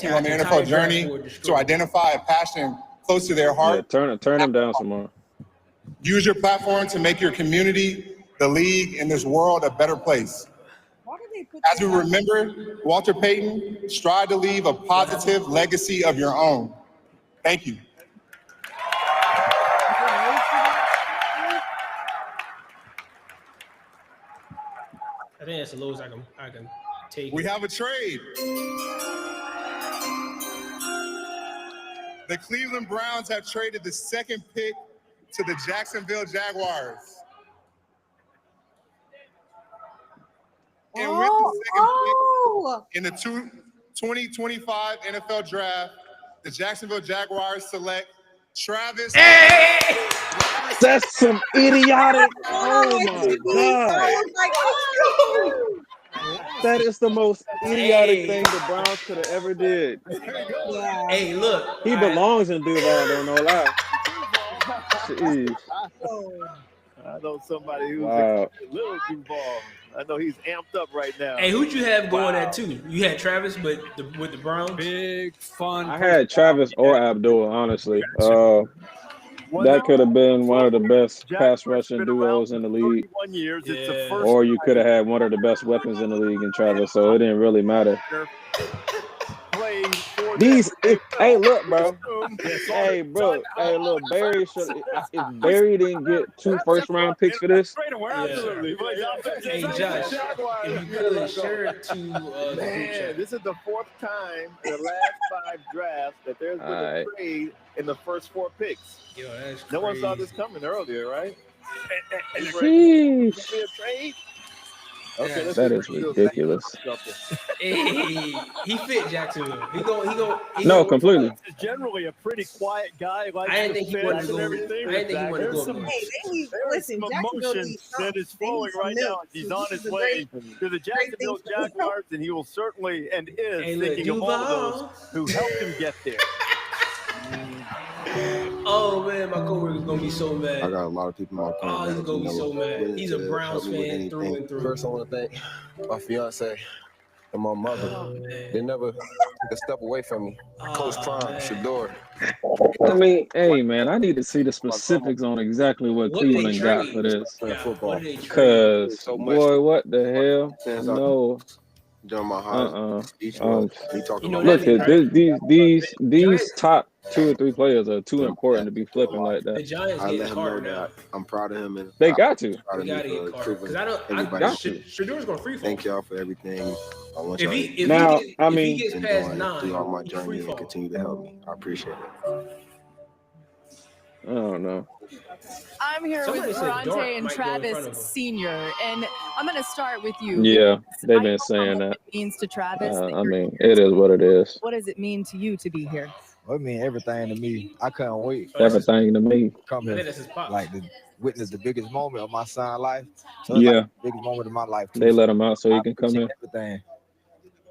on the NFL journey to identify a passion close to their heart. Yeah, turn them down some more. Use your platform to make your community, the league, and this world a better place. As we remember Walter Payton, strive to leave a positive legacy of your own. Thank you. I think that's the lowest I can take. We have a trade. The Cleveland Browns have traded the second pick to the Jacksonville Jaguars. And with the second pick in the 2025 NFL Draft, the Jacksonville Jaguars select Travis. Hey! That's some idiotic. Oh my God. That is the most idiotic thing the Browns could have ever did. Yeah. Hey, look. He belongs in Duval, don't know lie. Jeez. I know somebody who's a little Duval. I know he's amped up right now. Hey, who'd you have going at two? You had Travis, but with the Browns? Big fun. I had Travis or Abdul, honestly. That could have been one of the best pass rushing duos in the league. Or you could have had one of the best weapons in the league in Travis, so it didn't really matter. Hey, look, bro. Hey, bro. Hey, look, Barry should. If Barry didn't get 2 first-round picks for this, Hey, Josh, if you could share it to man, this is the 4th time in the last 5 drafts that there's been a trade in the first 4 picks. Yo, that's crazy. No one saw this coming earlier, right? Sheesh. A trade? Okay, that is ridiculous. Hey, he fit Jacksonville. He No, completely. He's generally a pretty quiet guy. Like I didn't think he wanted to go. I didn't think he wanted to go. There's some emotion that is flowing right now. He's on his way to the Jacksonville Jaguars, and he will certainly and is thinking of all those who helped him get there. Oh man, my coworker's gonna be so mad. I got a lot of people in my corner. Oh, he's gonna be so mad. He's a Browns fan through and through. First, I want to thank my fiance and my mother. They never took a step away from me. Coach Prime, Shador. I mean, hey man, I need to see the specifics on exactly what Cleveland got for this. Football. Because boy, what the hell? No. During my house, look, these top 2 or 3 players are too important to be flipping like that. The Giants I get let him hard know now. that I'm proud of him, and they got to. They gotta get card because Shador's gonna free fall. Thank y'all for everything. I want if y'all if he gets past 9 throughout my journey and continue to help me. I appreciate it. I don't know. I'm here with Durante and Travis Sr., and I'm going to start with you. Yeah, they've been saying that. What it means to Travis. I mean, it is what it is. What does it mean to you to be here? Well, it means everything to me. I couldn't wait. Everything to me. Come here, like to witness the biggest moment of my son's life. So yeah, like the biggest moment of my life. Too. They let him out so he can come in. Everything.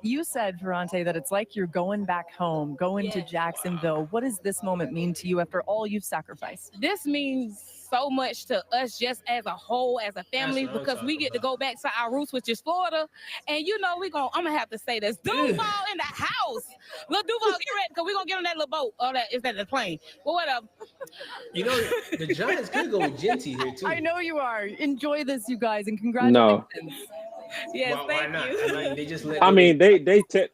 You said, Durante, that it's like you're going back home, going to Jacksonville. What does this moment mean to you after all you've sacrificed? This means so much to us just as a whole, as a family, because we get to go back to our roots, which is Florida. And you know, I'm gonna have to say this. Duval in the house. Little Duval, get ready, because we're gonna get on that little boat. Oh, is that the plane? But whatever. You know, the Giants could go with Genty here too. I know you are. Enjoy this, you guys, and congratulations. No. Yes, thank you. I mean, they just I mean,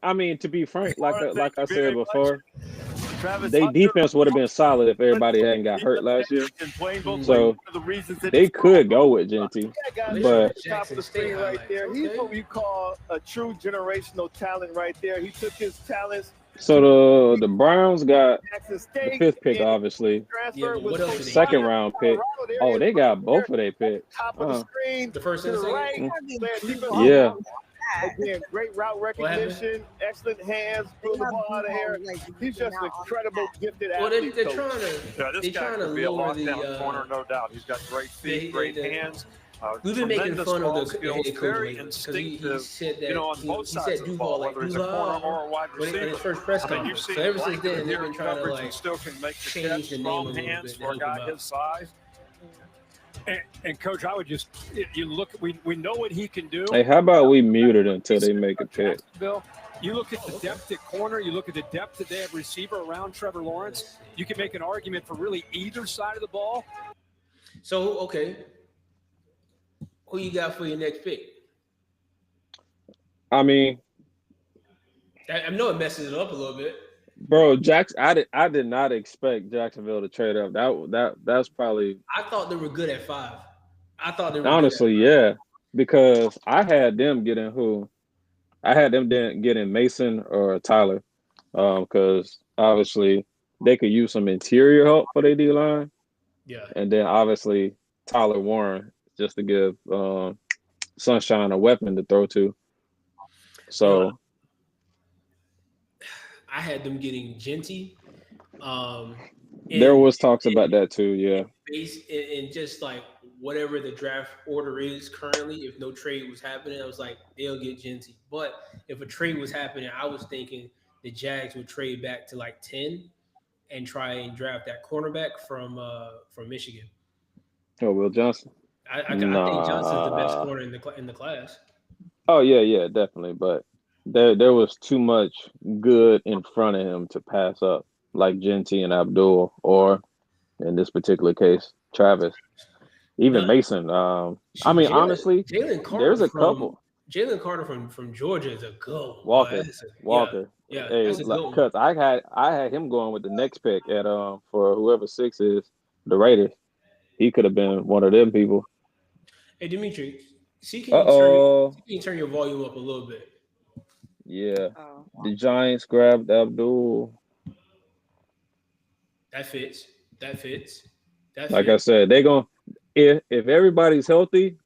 I mean, to be frank, like I said before, their defense would have been solid if everybody hadn't got hurt last year. So they could go with Genty, but top of the screen right there. He's what we call a true generational talent right there. He took his talents. So the Browns got the 5th pick, obviously. Yeah, what else? 2nd round pick. Oh, they got both of their picks. The first and the second. Yeah. Again, great route recognition, excellent hands, pull the ball out of here. He's just an incredible, gifted athlete. They're trying to. This guy could be a lower lockdown corner, no doubt. He's got great feet, great hands. We've been making fun of the head coach very because he said that on both he sides said of the Duval ball, like whether it's a corner or a wide receiver. in his first press conference. So ever since then, they've been trying to like still can make the change the name a strong little hands bit. for a guy his size. And Coach, I would just you look. We know what he can do. Hey, how about we mute it until they make a pick? Bill, You look at the depth at corner, you look at the depth that they have receiver around Trevor Lawrence. You can make an argument for really either side of the ball. So, okay. Who you got for your next pick? I mean, I know it messes it up a little bit. bro, I did not expect Jacksonville to trade up. That's probably. I thought they were good at 5. I thought they were Honestly, good at 5. yeah, because I had them getting who? I had them getting Mason or Tyler, because obviously they could use some interior help for their D line. Yeah, and then obviously Tyler Warren just to give Sunshine a weapon to throw to. So I had them getting Genty. there was talks about that too, yeah. And just like whatever the draft order is currently, if no trade was happening, I was like, they'll get Genty. But if a trade was happening, I was thinking the Jags would trade back to like 10 and try and draft that cornerback from Michigan. Oh, Will Johnson. I think Johnson's the best corner in the class. Oh yeah, definitely. But there was too much good in front of him to pass up, like Genty and Abdul, or in this particular case, Travis. Even Mason. I mean, honestly, there's a couple. Jalen Carter from Georgia is a good one. Walker. Yeah, hey, that's a good one. Because I had him going with the next pick at for whoever 6 is, the Raiders. He could have been one of them people. Hey Dimitri, can you turn your volume up a little bit? Yeah. The Giants grabbed Abdul. That fits. Like I said, they're gonna if everybody's healthy,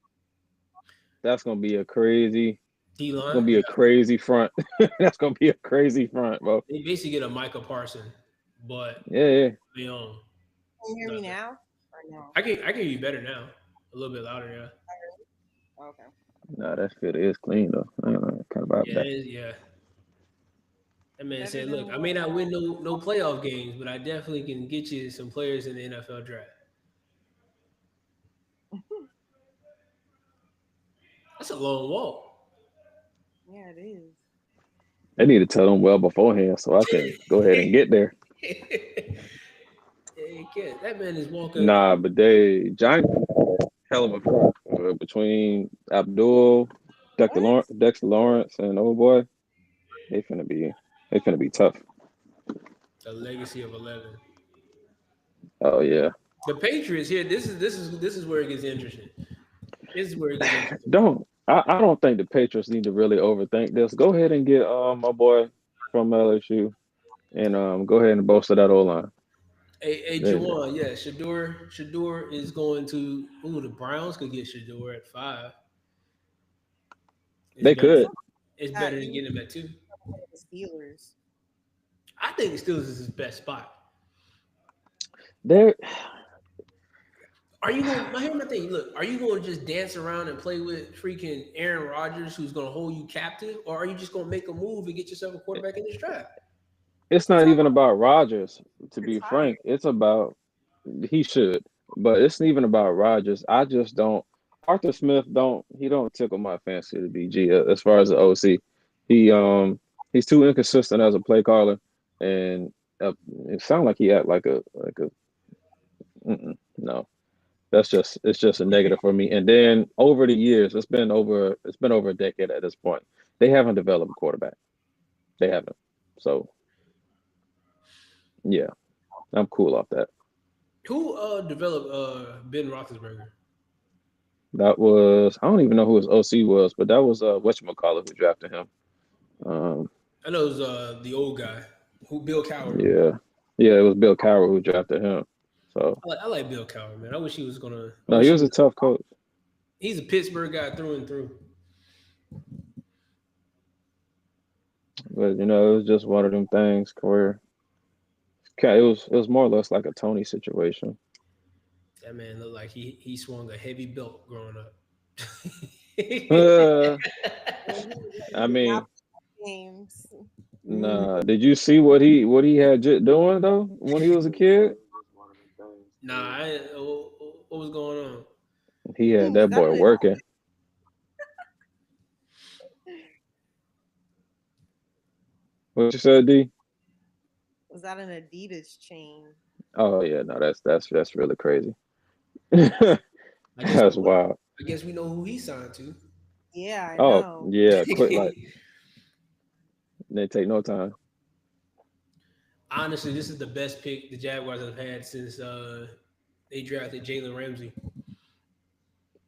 that's gonna be a crazy D-line. It's gonna be a crazy front. That's gonna be a crazy front, bro. They basically get a Micah Parson, but yeah. Can you hear me now or no? I can hear you better now. A little bit louder, yeah. Okay. Nah, that fit is clean though. I don't know kind of about that. Yeah. That man said, "Look, I may not win no playoff games, but I definitely can get you some players in the NFL draft." That's a long walk. Yeah, it is. They need to tell them well beforehand so I can go ahead and get there. That man is walking. Nah, but they Giants hell of a front between Abdul, Dexter Lawrence, and old boy. They finna be tough. A legacy of 11. Oh yeah. The Patriots here. This is where it gets interesting. I don't think the Patriots need to really overthink this. Go ahead and get my boy from LSU, and go ahead and bolster that O-line. Hey, Juwan, yeah, Shador is going to. The Browns could get Shador at 5. They could. It's better than getting him at 2. The Steelers. I think the Steelers is his best spot. There. Are you going? Here's my thing. Look, are you going to just dance around and play with freaking Aaron Rodgers, who's going to hold you captive, or are you just going to make a move and get yourself a quarterback in this draft? It's not even about Rodgers, to be frank. It's about he should, but it's not even about Rodgers. I just don't. Arthur Smith don't tickle my fancy to be G as far as the OC. He's too inconsistent as a play caller, and it sounds like he act like a no. It's just a negative for me. And then over the years, it's been over a decade at this point. They haven't developed a quarterback. They haven't. So yeah, I'm cool off that. Who developed Ben Roethlisberger? That was I don't even know who his OC was, but that was whatchamacallit who drafted him. I know it was the old guy, Bill Cowher. Yeah, it was Bill Cowher who drafted him. So I like Bill Cowher, man. I wish he was gonna. No, he was a tough coach. He's a Pittsburgh guy through and through. But it was just one of them things where it was more or less like a Tony situation. That man looked like he swung a heavy belt growing up. I mean, nah. Did you see what he had doing though when he was a kid? Nah, what was going on? He had that boy working. What you said, D? Was that an Adidas chain? Oh yeah, no, that's really crazy. I guess That's wild. I guess we know who he signed to. Yeah, I Oh know. yeah, quick like they take no time. Honestly, this is the best pick the Jaguars have had since they drafted Jalen Ramsey.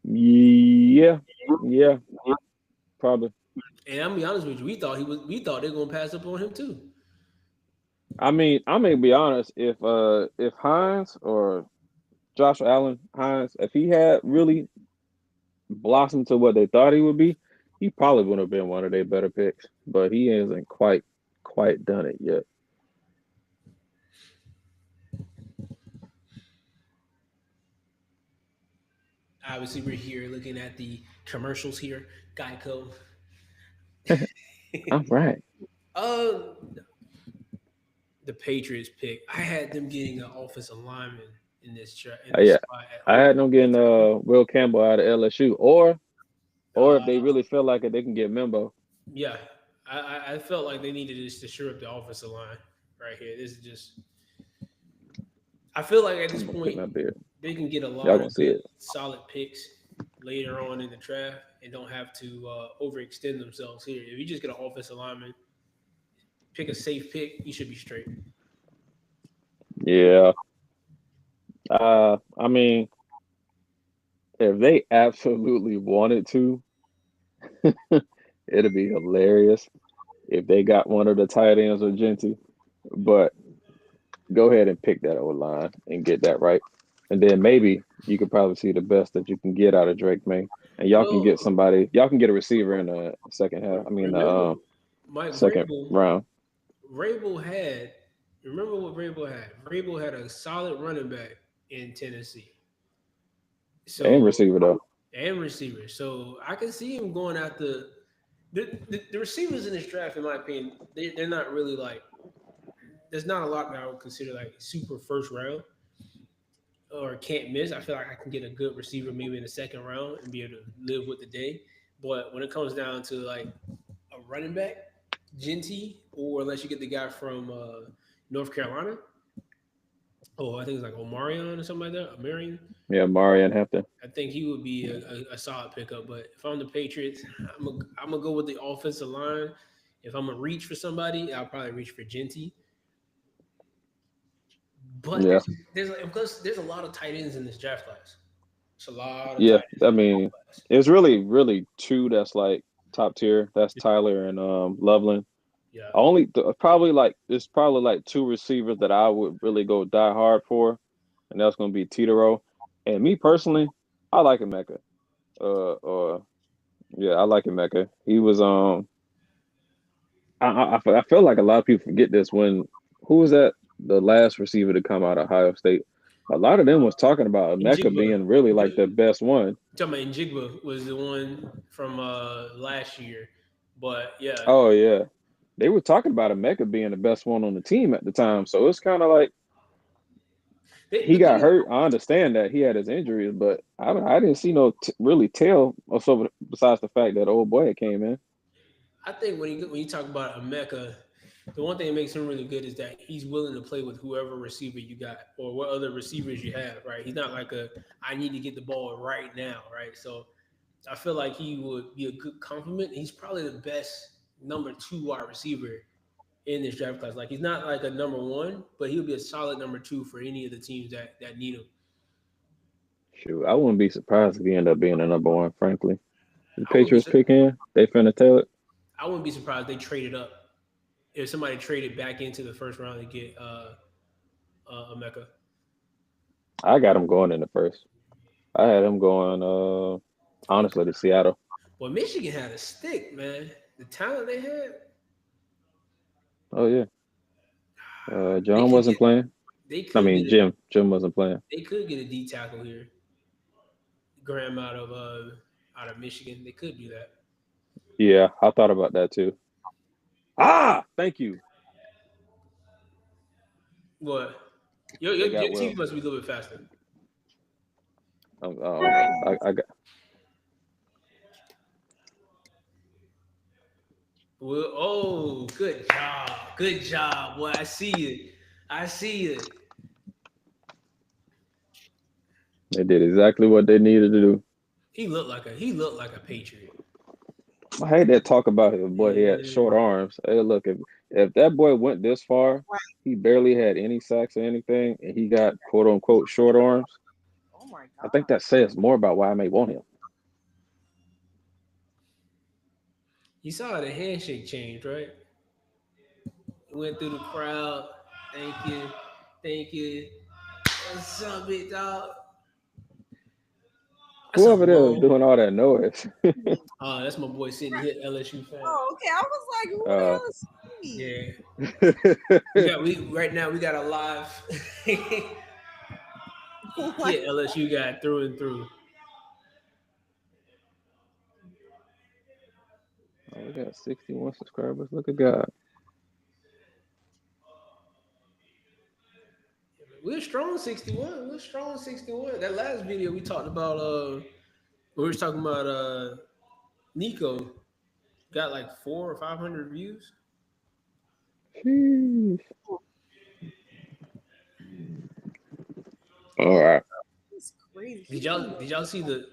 Yeah, yeah, probably. And I'm gonna be honest with you, we thought they were gonna pass up on him too. I mean, I'm gonna be honest. If Hines or Josh Allen Hines, if he had really blossomed to what they thought he would be, he probably would have been one of their better picks. But he hasn't quite done it yet. Obviously, we're here looking at the commercials here. Geico. All right. Uh, the Patriots pick. I had them getting an offensive lineman in this spot. Yeah, I had them getting Will Campbell out of LSU, or if they really feel like it, they can get Membo. Yeah, I felt like they needed just to shore up the offensive line right here. This is just. I feel like at this point they can get a lot of good, solid picks later on in the draft and don't have to overextend themselves here. If you just get an offensive lineman, pick a safe pick, you should be straight. Yeah. I mean, if they absolutely wanted to, it'd be hilarious if they got one of the tight ends or Genty. But go ahead and pick that old line and get that right. And then maybe you could probably see the best that you can get out of Drake May. And y'all can get somebody, y'all can get a receiver in the second half. I mean, second round. Rabel had, remember what Rabel had? Rabel had a solid running back in Tennessee. So, and receiver, though. And receiver. So I can see him going after the receivers in this draft, in my opinion, they're not really like, there's not a lot that I would consider like super first round or can't miss. I feel like I can get a good receiver maybe in the second round and be able to live with the day. But when it comes down to like a running back, Genty, or unless you get the guy from North Carolina, I think it's like Omarion or something like that. Omarion. Yeah, Marion Hampton. I think he would be a solid pickup. But if I'm the Patriots, I'm gonna go with the offensive line. If I'm gonna reach for somebody, I'll probably reach for Genty. But yeah. there's a lot of tight ends in this draft class. It's a lot of yeah. tight ends. I mean, it's really two that's like top tier. That's Tyler and Loveland. Yeah. Probably like two receivers that I would really go die hard for, and that's gonna be Titaro. And me personally, I like Emeka. I like Emeka. He was I feel like a lot of people forget this. Who was that? The last receiver to come out of Ohio State. A lot of them was talking about Emeka being really like the best one. Talking about Njigba was the one from last year, but yeah. Oh yeah, they were talking about Emeka being the best one on the team at the time. So it's kind of like he got hurt. I understand that he had his injuries, but I didn't see no really tell also besides the fact that old boy came in. I think when you talk about Emeka, the one thing that makes him really good is that he's willing to play with whoever receiver you got or what other receivers you have, right? He's not like I need to get the ball right now, right? So I feel like he would be a good complement. He's probably the best number 2 wide receiver in this draft class. Like he's not like a number 1, but he'll be a solid number 2 for any of the teams that need him. Shoot, I wouldn't be surprised if he ended up being a number 1, frankly. The Patriots pick in, they finna tell it. I wouldn't be surprised if they traded up. If somebody traded back into the first round to get Emeka. I got him going in the first. I had him going, honestly, to Seattle. Well, Michigan had a stick, man. The talent they had. Oh, yeah. John wasn't playing. Jim wasn't playing. They could get a D tackle here. Graham out of Michigan. They could do that. Yeah, I thought about that too. Thank you. What? Your TV must be a little bit faster. I got. Well, oh, good job. Good job. Boy, I see it. I see it. They did exactly what they needed to do. He looked like a Patriot. I hate that talk about his boy. He had Yeah. short arms. Hey, look, if that boy went this far, Right. he barely had any sacks or anything, and he got quote unquote short arms. Oh my I god. think that says more about why I may want him. You saw the handshake change, right? He went through the crowd. Thank you. Thank you. What's up, big dog? That's a Whoever there is long. doing all that noise. That's my boy sitting here, LSU fan. Oh, okay. I was like, who the hell is he? Yeah. Right now we got a live. Yeah, LSU guy through and through. Oh, we got 61 subscribers. Look at God. We're strong 61. We're strong 61. That last video we talked about we were talking about Nico got like 400 or 500 views. Sheesh. All right. He's crazy. Did y'all see the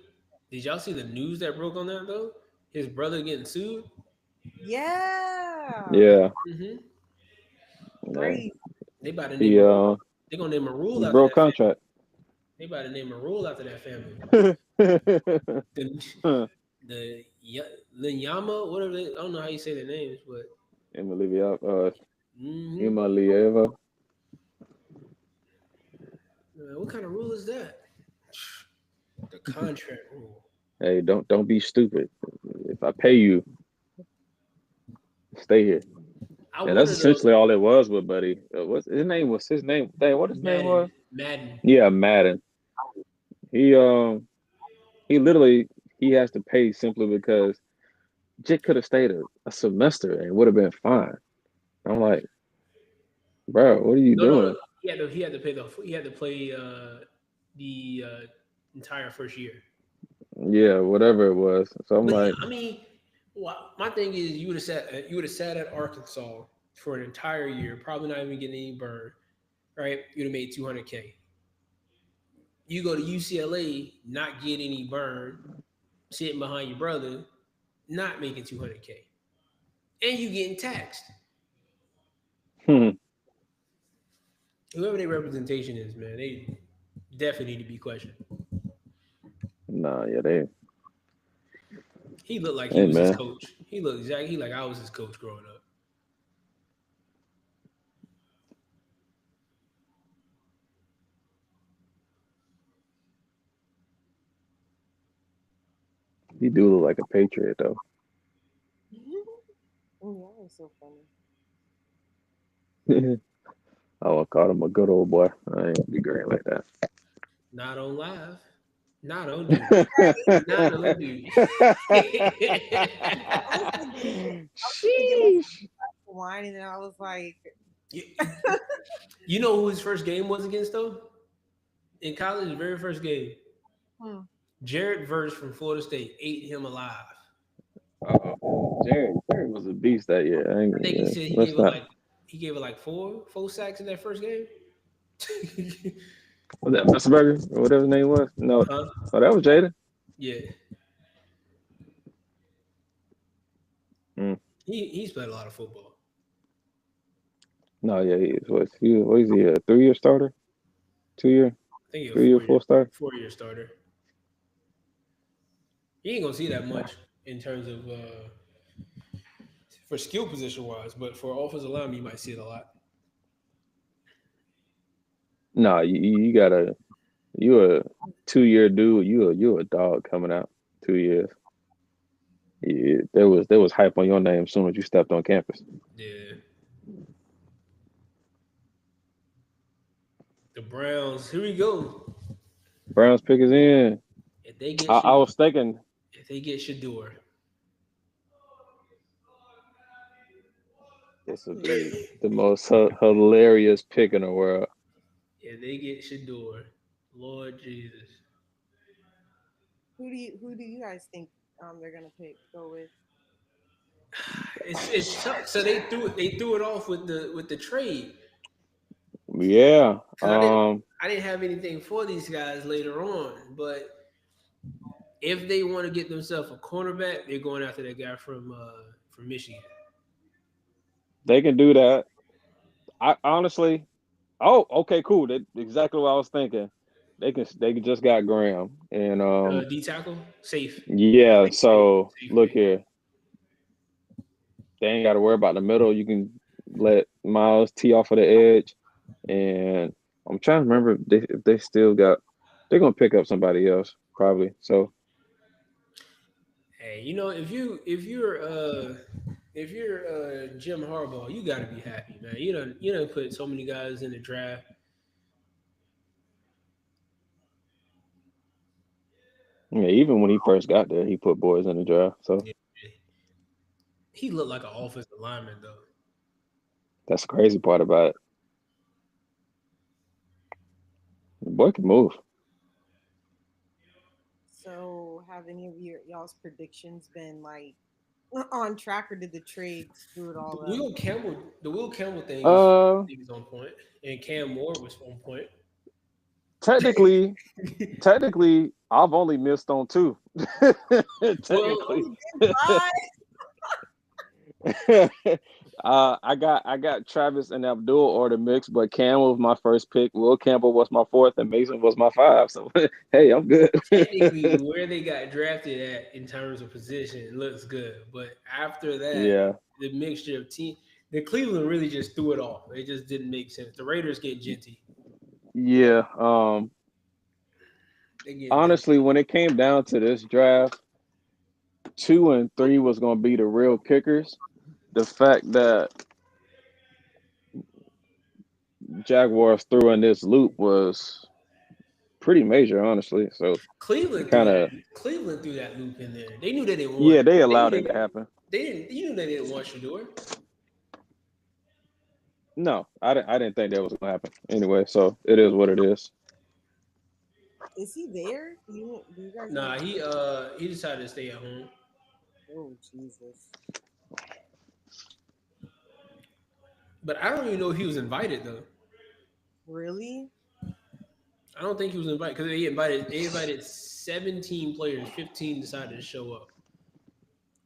news that broke on that though? His brother getting sued? Yeah. Yeah. Mm-hmm. Crazy. They about to He name they're gonna name a rule he after broke that family. contract. They about to name a rule after that family. the Linyama, whatever I don't know how you say their names, but Imalieva. What kind of rule is that? The contract rule. Hey, don't be stupid. If I pay you, stay here. And that's essentially all it was with Buddy. What's his name? Was his name? Dang, what his name was? Madden. Yeah, Madden. He literally has to pay simply because Jake could have stayed a semester and would have been fine. I'm like, bro, what are you doing? He had to play the entire first year. Yeah, whatever it was. So I'm like, I mean, my thing is you would have sat at Arkansas for an entire year, probably not even getting any burn, right? You'd have made $200K. You go to UCLA, not get any burn, sitting behind your brother, not making $200K, and you getting taxed. Whoever their representation is, man, they definitely need to be questioned. Nah, yeah, they. He looked like he was his coach. He looked exactly like I was his coach growing up. He do look like a Patriot though. Oh, that was so funny. I would call him a good old boy. I ain't gonna be great like that. Not on live. Not on duty. Not on duty. Sheesh. Whining, and I was like, you know who his first game was against though? In college, the very first game. Jared Verse from Florida State ate him alive. Jared was a beast that year. I think he said he gave it like four sacks in that first game. Was that Musburger or whatever his name was? No, oh, that was Jada. Yeah. He's played a lot of football. No, yeah, he is. What is he? A 3-year starter? 2-year? I think he's 3-year full starter? 4-year starter. You ain't gonna see that much in terms of for skill position wise, but for offensive lineman, you might see it a lot. No, you a 2-year dude. You a dog coming out 2 years. Yeah, there was hype on your name as soon as you stepped on campus. Yeah. The Browns. Here we go. Browns pick is in. If they get, I was thinking. If they get Shador, this would be the most hilarious pick in the world. If they get Shador, Lord Jesus. Who do you guys think they're gonna go with? It's tough. So they threw it off with the trade. Yeah. I didn't have anything for these guys later on, but if they want to get themselves a cornerback, they're going after that guy from Michigan. They can do that. I honestly, okay, cool. That's exactly what I was thinking. They can just got Graham and D tackle safe. yeah. So safe look pick. here, they ain't got to worry about the middle. You can let Miles tee off of the edge, and I'm trying to remember if they still got. They're gonna pick up somebody else probably. So Hey, if you're Jim Harbaugh, you got to be happy, man. You don't put so many guys in the draft. yeah, even when he first got there, he put boys in the draft. So He looked like an offensive lineman, though. that's the crazy part about it. The boy can move. So, have any of y'all's predictions been like on track, or did the trade screw it all The up? Will Campbell thing is on point, and Cam Moore was on point. Technically, I've only missed on 2. Technically. I got Travis and Abdul order mix, but Cam was my first pick. Will Campbell was my 4th, and Mason was my 5. So hey, I'm good. Technically, where they got drafted at in terms of position looks good, but after that, Yeah, the mixture of the Cleveland really just threw it off. It just didn't make sense. The Raiders get Genty. yeah. Honestly, when it came down to this draft, 2 and 3 was going to be the real kickers. The fact that Jaguars threw in this loop was pretty major, honestly. So Cleveland threw that loop in there. They knew they didn't want. Yeah, they allowed it to happen. They didn't. You knew they didn't want Shador. No, I didn't think that was gonna happen anyway. So it is what it is. Is he there? Do you guys? Nah, he decided to stay at home. Oh Jesus! But I don't even know if he was invited though. Really? I don't think he was invited because they invited 17 players. 15 decided to show up.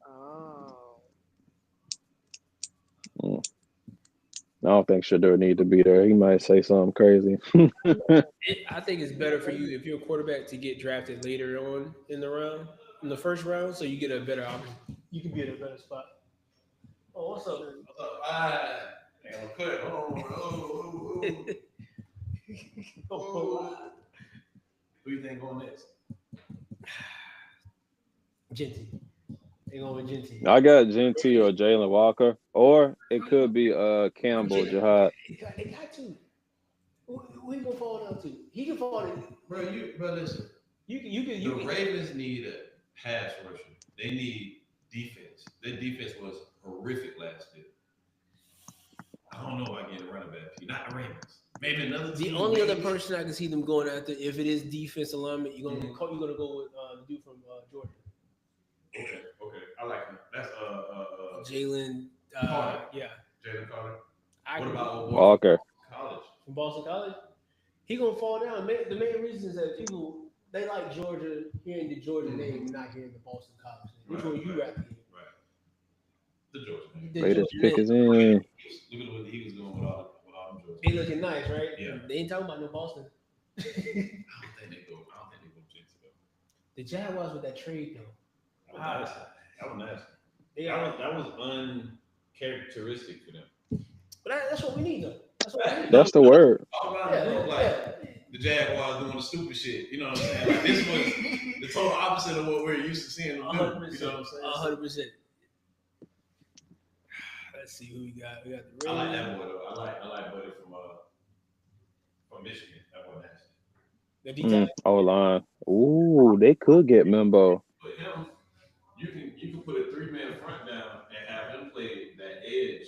Oh. I don't think Shador need to be there. He might say something crazy. I think it's better for you if you're a quarterback to get drafted later on in the first round, so you get a better option. You can be in a better spot. Oh, what's up? Who you think going next? Genty. They going with Genty. I got Genty or Jalen Walker, or it could be Campbell Jihad. They got to. Who he gonna fall down to? He can fall down. Bro, listen. The Ravens need a pass rusher. They need defense. Their defense was horrific last year. I don't know if I get a running back. Not the Ravens. Maybe another team. The only other person I can see them going after, if it is defense alignment, you're gonna go with the dude from Georgia. Okay, I like him. That's Jalen. Yeah. Jalen Carter. What about Walker? College. From Boston College. He gonna fall down. The main reason is that people they like Georgia, hearing the Georgia name, and not hearing the Boston College name. Which one you rather hear? Right. The Georgia name. Latest pick is in. Look at what he was doing with all them Georgia. They looking nice, right? Yeah. They ain't talking about no Boston. I don't think they go Jinx though. The Jaguars with that trade though. That was nasty. That was uncharacteristic for them. But that's what we need though. That's the word. All around it looked like the Jaguars doing the stupid shit. You know what I'm saying? Like, this was the total opposite of what we're used to seeing them do. 100%. You know what I'm saying? 100%. Let's see who we got. We got the I like Ravens. that boy though. I like Buddy from Michigan. That boy nasty. O-line. Ooh, they could get Mimbo. But him, you can put a 3-man front down and have him play that edge.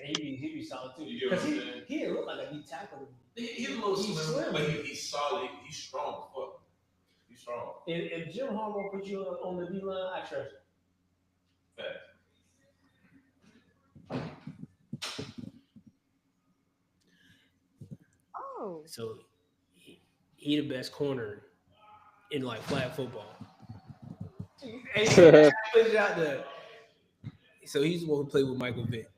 He be solid too. You get what I'm saying? He didn't look like a deep tackle. He's a little slim, but he's solid. He's strong as fuck. He's strong. If Jim Harbaugh put you on the D line, I trust him. Fact. Oh. So he the best corner in like flag football. Hey, put it out there. So he's the one who played with Michael Vick.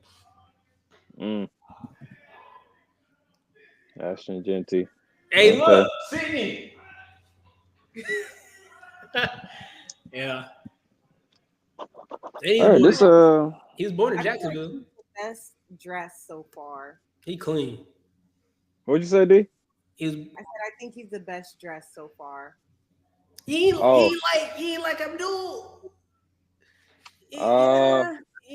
Ashton Genty. Hey, look, Sydney. Yeah. He was born in Jacksonville. He's the best dressed so far. He clean. What'd you say, D? I said I think he's the best dressed so far. He ain't like Abdul. He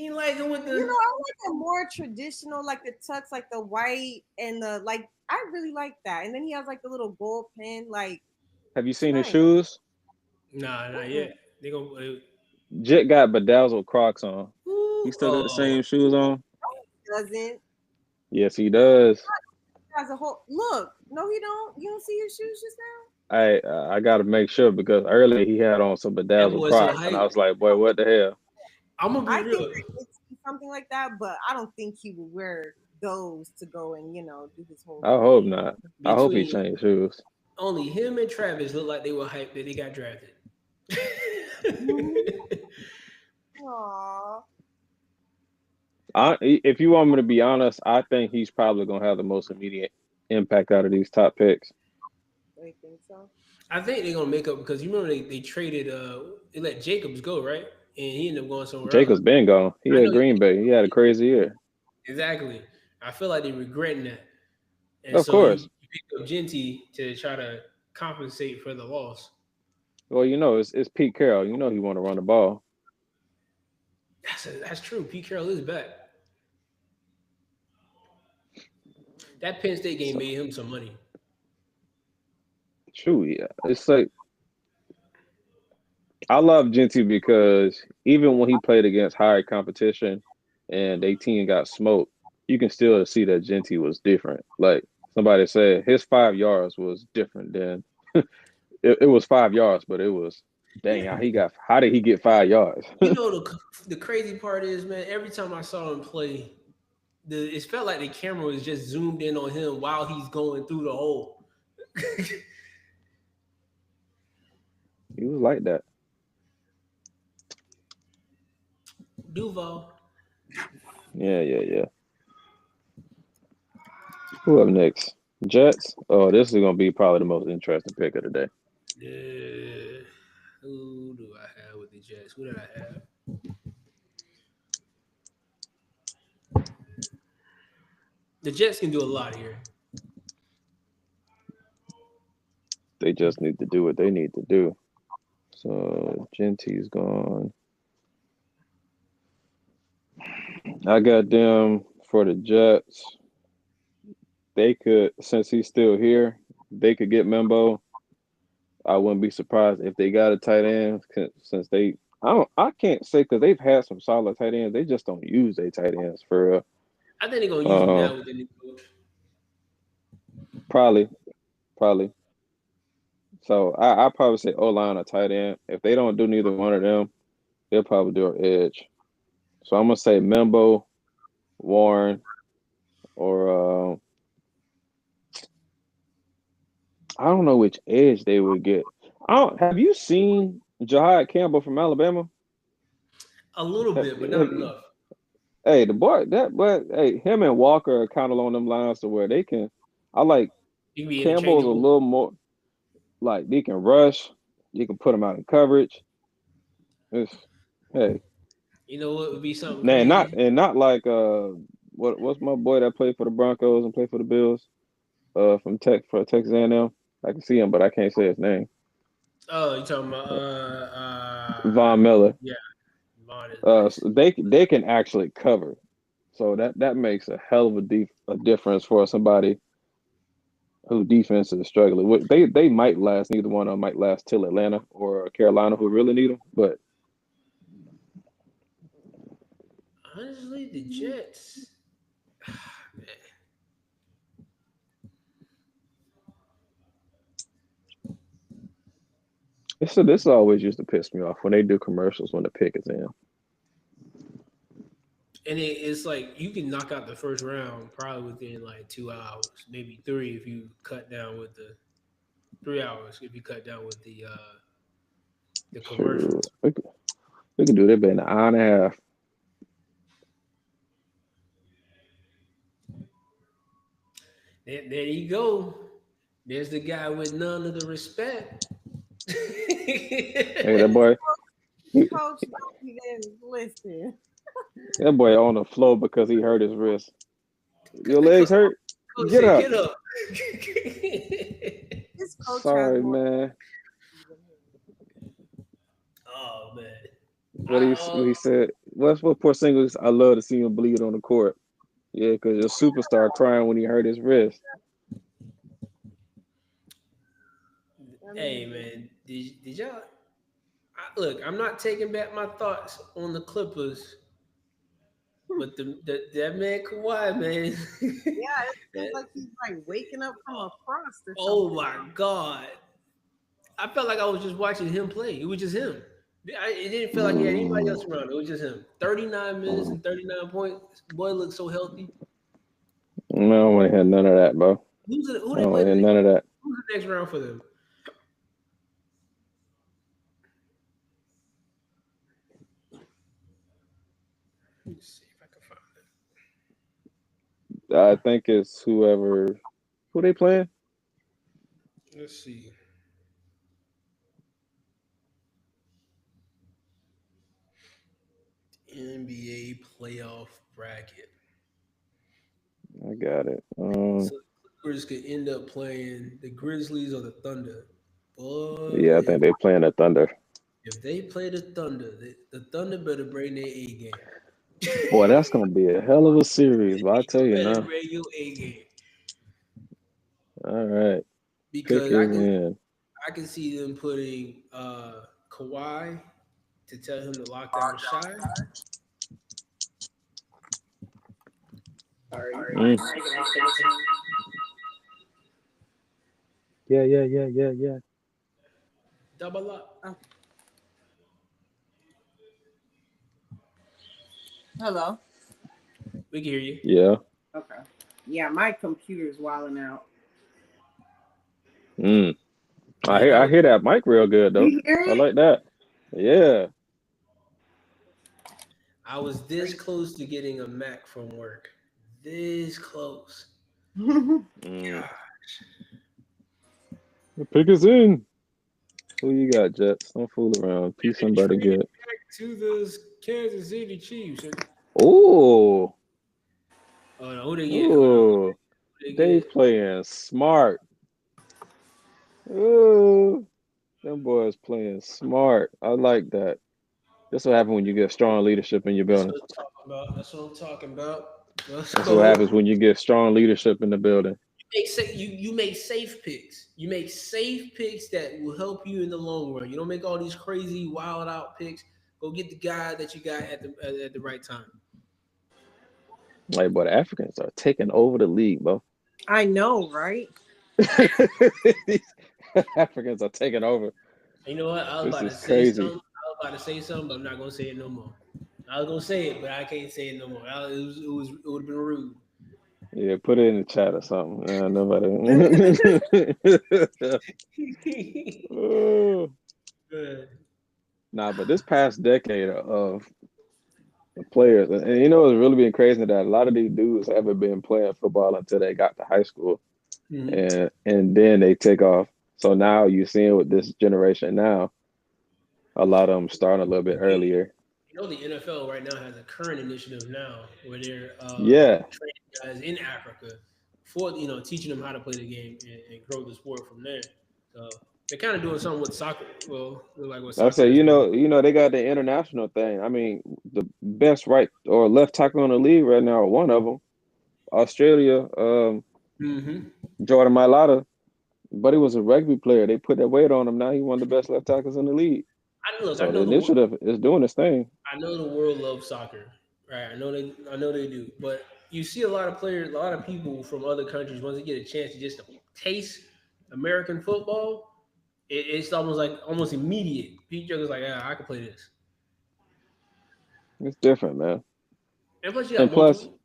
ain't like him with the. I like a more traditional, like the tux, like the white and the like. I really like that. And then he has like the little gold pin. Like, have you seen his shoes? Nah, not yet. They gonna. Jet got bedazzled Crocs on. He still got the same shoes on. Doesn't. Yes, he does. As a whole, look. No, he don't. You don't see his shoes just now. I got to make sure because earlier he had on some bedazzled Crocs, and I was like, boy, what the hell? I'm gonna be real. Think it's something like that, but I don't think he would wear those to go and do his whole. I hope not. I hope he changed shoes. Only him and Travis look like they were hyped that they got drafted. Aww. If you want me to be honest, I think he's probably gonna have the most immediate impact out of these top picks. I think so. I think they're gonna make up because you remember they traded they let Jacobs go, right? And he ended up going somewhere Jacobs else. been gone. He had Green Bay. He had a crazy year. Exactly. I feel like they're regretting that. And of course. You picked up Genty to try to compensate for the loss. Well, it's Pete Carroll. He want to run the ball. That's true. Pete Carroll is back. That Penn State game made him some money. True, yeah. It's like I love Genty because even when he played against higher competition and their team got smoked, you can still see that Genty was different. Like somebody said, his 5 yards was different than it was 5 yards, but it was dang how did he get 5 yards? The crazy part is, man, every time I saw him play, it felt like the camera was just zoomed in on him while he's going through the hole. He was like that. Duval. Yeah. Who up next? Jets? Oh, this is going to be probably the most interesting pick of the day. Yeah. Who do I have with the Jets? Who did I have? The Jets can do a lot here. They just need to do what they need to do. So Genty's gone. I got them for the Jets. They could, since he's still here, they could get Membo. I wouldn't be surprised if they got a tight end since I can't say because they've had some solid tight ends. They just don't use their tight ends for real. I think they're gonna use them now with the new coach. Probably. So I probably say O-line or tight end. If they don't do neither one of them, they'll probably do an edge. So I'm gonna say Membo, Warren, or I don't know which edge they would get. Have you seen Jahad Campbell from Alabama? A little bit, but not enough. Hey, him and Walker are kind of along them lines to where they can. I like Campbell's a little more like they can rush. You can put them out in coverage. You know what would be something? Nah, not like what's my boy that played for the Broncos and played for the Bills? From Texas A&M. I can see him, but I can't say his name. Oh, you talking about Von Miller? Yeah, Von is nice. So they can actually cover, so that makes a hell of a difference for somebody who defense is struggling. They might last. Neither one of them might last till Atlanta or Carolina, who really need them. But honestly, the Jets. Man. This always used to piss me off when they do commercials when the pick is in. And it's like you can knock out the first round probably within like 2 hours, maybe 3 if you cut down with the 3 hours if you cut down with the commercials. We could do that in an hour and a half. There you go. There's the guy with none of the respect. Hey, that boy. Coach, he didn't listen. That boy on the floor because he hurt his wrist. Your legs hurt? Coach Get said, up. Get up. This coach Sorry, has more- man. Oh man. What he said? What Porzingis? I love to see him bleed on the court. Yeah, because your superstar crying when he hurt his wrist. Hey man, did y'all? Look, I'm not taking back my thoughts on the Clippers, but that man Kawhi, man. Yeah, it feels like he's like waking up from a frost or something. Oh my God. I felt like I was just watching him play. It was just him. It didn't feel like he had anybody else around. It was just him. 39 minutes and 39 points. Boy looked so healthy. No, I don't want to hear none of that, bro. Who I they don't want to play? hear none of that. Who's the next round for them? Let me see if I can find it. I think it's whoever. Who they playing? Let's see. NBA playoff bracket. I got it. So the Clippers could end up playing the Grizzlies or the Thunder. Boy, Yeah, I think they playing the Thunder. if they play the Thunder, the Thunder better bring their A game. Boy, that's gonna be a hell of a series. But I tell you Better now. bring your A game. All right. Because Pick his win. I can see them putting Kawhi to tell him to lock down Shai. Yeah. Double up. Hello. We can hear you. Yeah. Okay. Yeah, my computer's wilding out. I hear that mic real good though. You hear it? I like that. Yeah. I was this close to getting a Mac from work. This close. Pick us in. Who you got, Jets? Don't fool around. Piece somebody good. Back to the Kansas City Chiefs. Oh. Oh no, who they get? Ooh. They playing smart. Ooh. Them boys playing smart. I like that. That's what happens when you get strong leadership in your building. That's what I'm talking about. That's what happens when you get strong leadership in the building. You make safe picks. You make safe picks that will help you in the long run. You don't make all these crazy, wild out picks. Go get the guy that you got at the right time. Like, boy, the Africans are taking over the league, bro. I know, right? Africans are taking over. You know what? I was about to say something, but I'm not gonna say it no more. I was gonna say it, but I can't say it no more. It would have been rude. Yeah, put it in the chat or something. Nobody. Oh. Nah, but this past decade of the players, and you know, it's really been crazy that a lot of these dudes haven't been playing football until they got to high school, and then they take off. So now you're seeing with this generation now, a lot of them starting a little bit earlier. You know, the NFL right now has a current initiative now where they're training guys in Africa for teaching them how to play the game and grow the sport from there. So they're kind of doing something with soccer. Well, like what soccer. I say, you know, they got the international thing. I mean, the best right or left tackle in the league right now, one of them, Australia, Jordan Mailata, but he was a rugby player. They put that weight on him. Now he's one of the best left tackles in the league. So the initiative is doing its thing. I know the world loves soccer, right? I know they do. But you see a lot of players, a lot of people from other countries, once they get a chance to just taste American football, it's almost immediate. Pete Jugger's like, I can play this. It's different, man. And plus, you got And plus, multiple.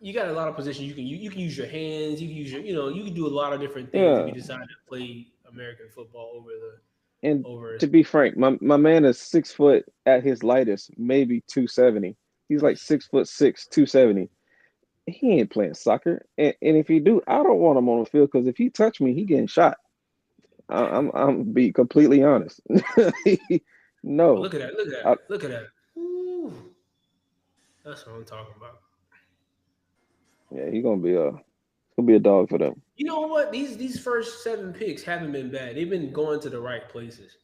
You got a lot of positions. You can use your hands. You can use you can do a lot of different things if yeah. you decide to play American football And over. to be frank, my man is 6 foot at his lightest, maybe 270. He's like 6'6", 270. He ain't playing soccer. And if he do, I don't want him on the field because if he touch me, he getting shot. I'm be completely honest. Oh, No. look at that! Look at I, that! Look at that! Ooh, that's what I'm talking about. yeah, he's gonna be a dog for them. You know what? These first 7 picks haven't been bad. They've been going to the right places.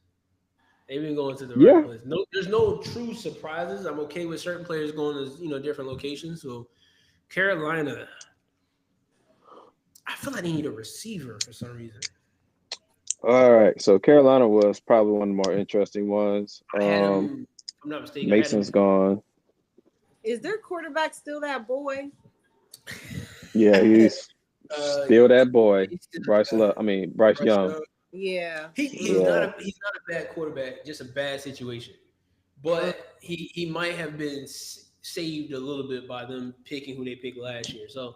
They've been going to the right Yeah. place. No, there's no true surprises. I'm okay with certain players going to different locations. So Carolina, I feel like they need a receiver for some reason. All right. So Carolina was probably one of the more interesting ones. I had him, if I'm not mistaken. Mason's gone. Is their quarterback still that boy? Yeah, he's still that boy. Bryce Young. Yeah. He's not a bad quarterback, just a bad situation. But he might have been saved a little bit by them picking who they picked last year. So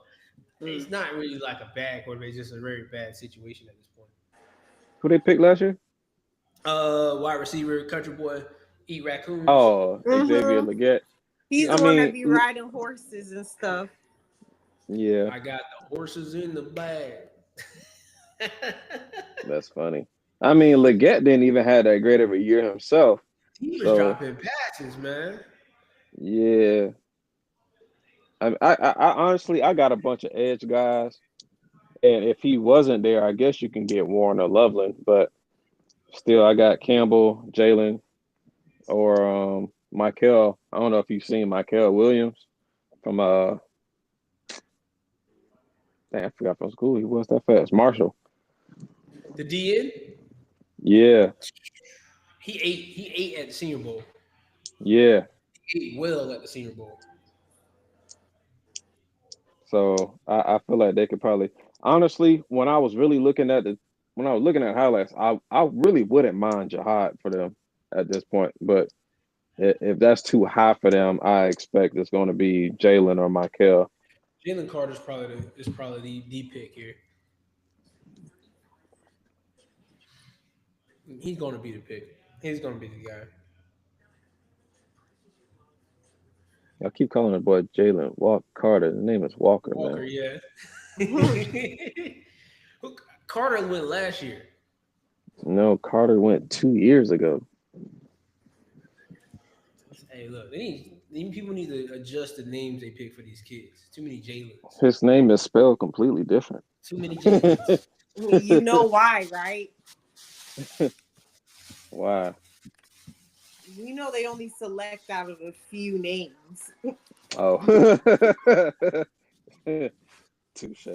it's not really like a bad quarterback, it's just a very bad situation at this point. Who they picked last year? Wide receiver, country boy, eat raccoons. Oh, Xavier Legette. He's the one that be riding horses and stuff. Yeah. I got the horses in the bag. That's funny. I mean, Legette didn't even have that great of a year himself. He was dropping passes, man. Yeah. I honestly, I got a bunch of edge guys. And if he wasn't there, I guess you can get Warren or Loveland. But still, I got Campbell, Jalen, or Michael. I don't know if you've seen Michael Williams from I forgot from school. He was that fast. Marshall. The DN? Yeah. He ate at the Senior Bowl. Yeah. He ate well at the Senior Bowl. So I feel like they could probably honestly, when I was looking at highlights, I really wouldn't mind Jihad for them at this point. But if that's too high for them, I expect it's going to be Jalen or Michael. Jalen Carter's probably the pick here. He's going to be the pick. He's going to be the guy. I keep calling the boy Jalen Carter. His name is Walker, man. Yeah. Carter went last year. No, Carter went 2 years ago. Hey, look, people need to adjust the names they pick for these kids. Too many Jalens. His name is spelled completely different. Too many Jalens. You know why, right? Why? You know they only select out of a few names. Oh. Touche.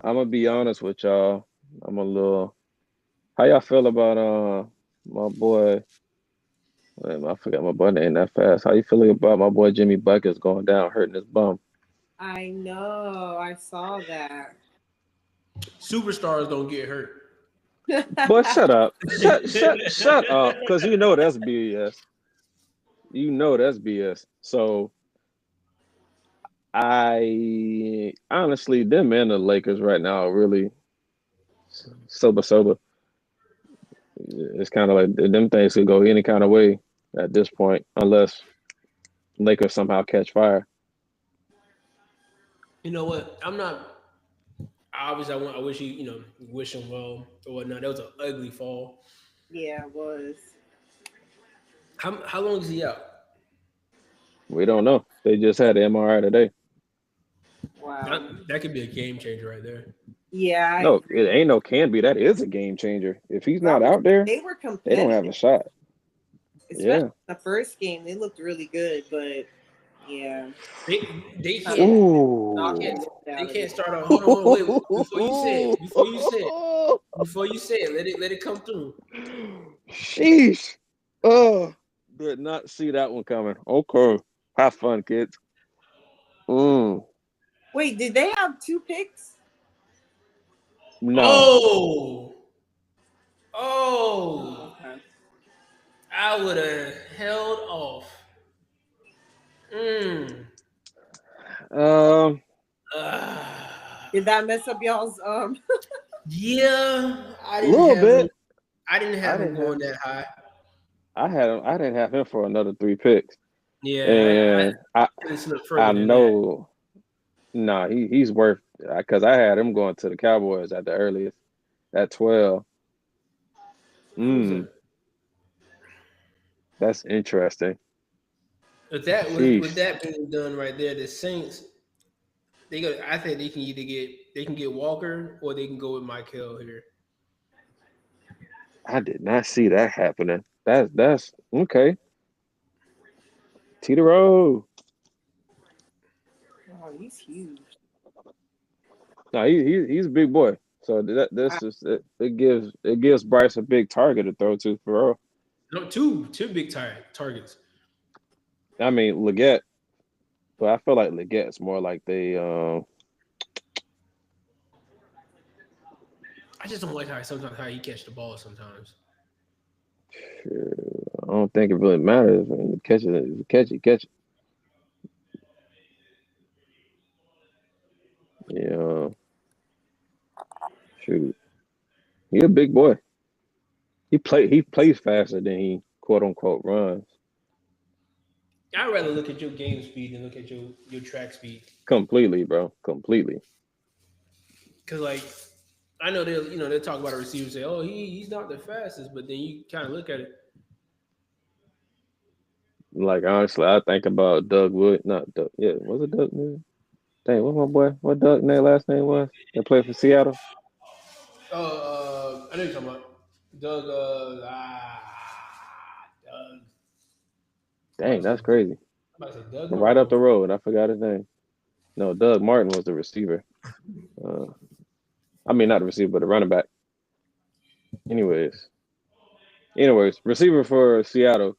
I'm gonna be honest with y'all. I'm a little. How y'all feel about my boy? I forgot my boy name that fast. How you feeling about my boy Jimmy Buckets going down, hurting his bum? I know. I saw that. Superstars don't get hurt. Boy, shut up. Shut up. Because you know that's BS. You know that's BS. So I honestly, them and the Lakers right now are really sober. It's kind of like them things could go any kind of way at this point, unless Lakers somehow catch fire. You know what? I'm not. Obviously, I wish wish him well or whatnot. That was an ugly fall. Yeah, it was. How long is he out? We don't know. They just had the MRI today. Wow. That could be a game changer right there. Yeah. No, it ain't no can be. That is a game changer. If he's not out there, they were competitive. They don't have a shot. Especially the first game, they looked really good, but yeah. They can't. They can't start off. Hold on, wait. Before you say it, let it come through. Sheesh. Oh, did not see that one coming. Okay. Have fun, kids. Wait, did they have 2 picks? No. Oh. I would have held off. Um, Did that mess up y'all's Yeah, I a didn't little have him. bit. I didn't have him going that high. I had him. I didn't have him for another 3 picks, Yeah, and I could have slipped further I than that. know. Nah, he's worth because I had him going to the Cowboys at the earliest at 12. That's interesting. With Sheesh. that being done right there, the Saints, I think they can either get Walker or they can go with Michael here. I did not see that happening. That's okay. Tito. Oh, he's huge. No, he's a big boy. So this is it gives Bryce a big target to throw to for real. No, two big targets. I mean Leggett, but I feel like Leggett's more like I just don't like how he catch the ball sometimes. I don't think it really matters. Man. Catch it. Yeah. Shoot. He a big boy. He plays faster than he quote unquote runs. I'd rather look at your game speed than look at your track speed. Completely, bro. Completely. Cause like I know they'll talk about a receiver and say, oh, he's not the fastest, but then you kind of look at it. Like honestly, I think about Doug Wood. Not Doug. Yeah, was it Doug? Dang, what my boy? What Doug name last name was? That played for Seattle. I know you're talking about Doug. Doug. Dang, that's crazy. I'm about to say Doug Right up Martin. the road, I forgot his name. No, Doug Martin was the receiver. I mean, not the receiver, but the running back. Anyways, receiver for Seattle.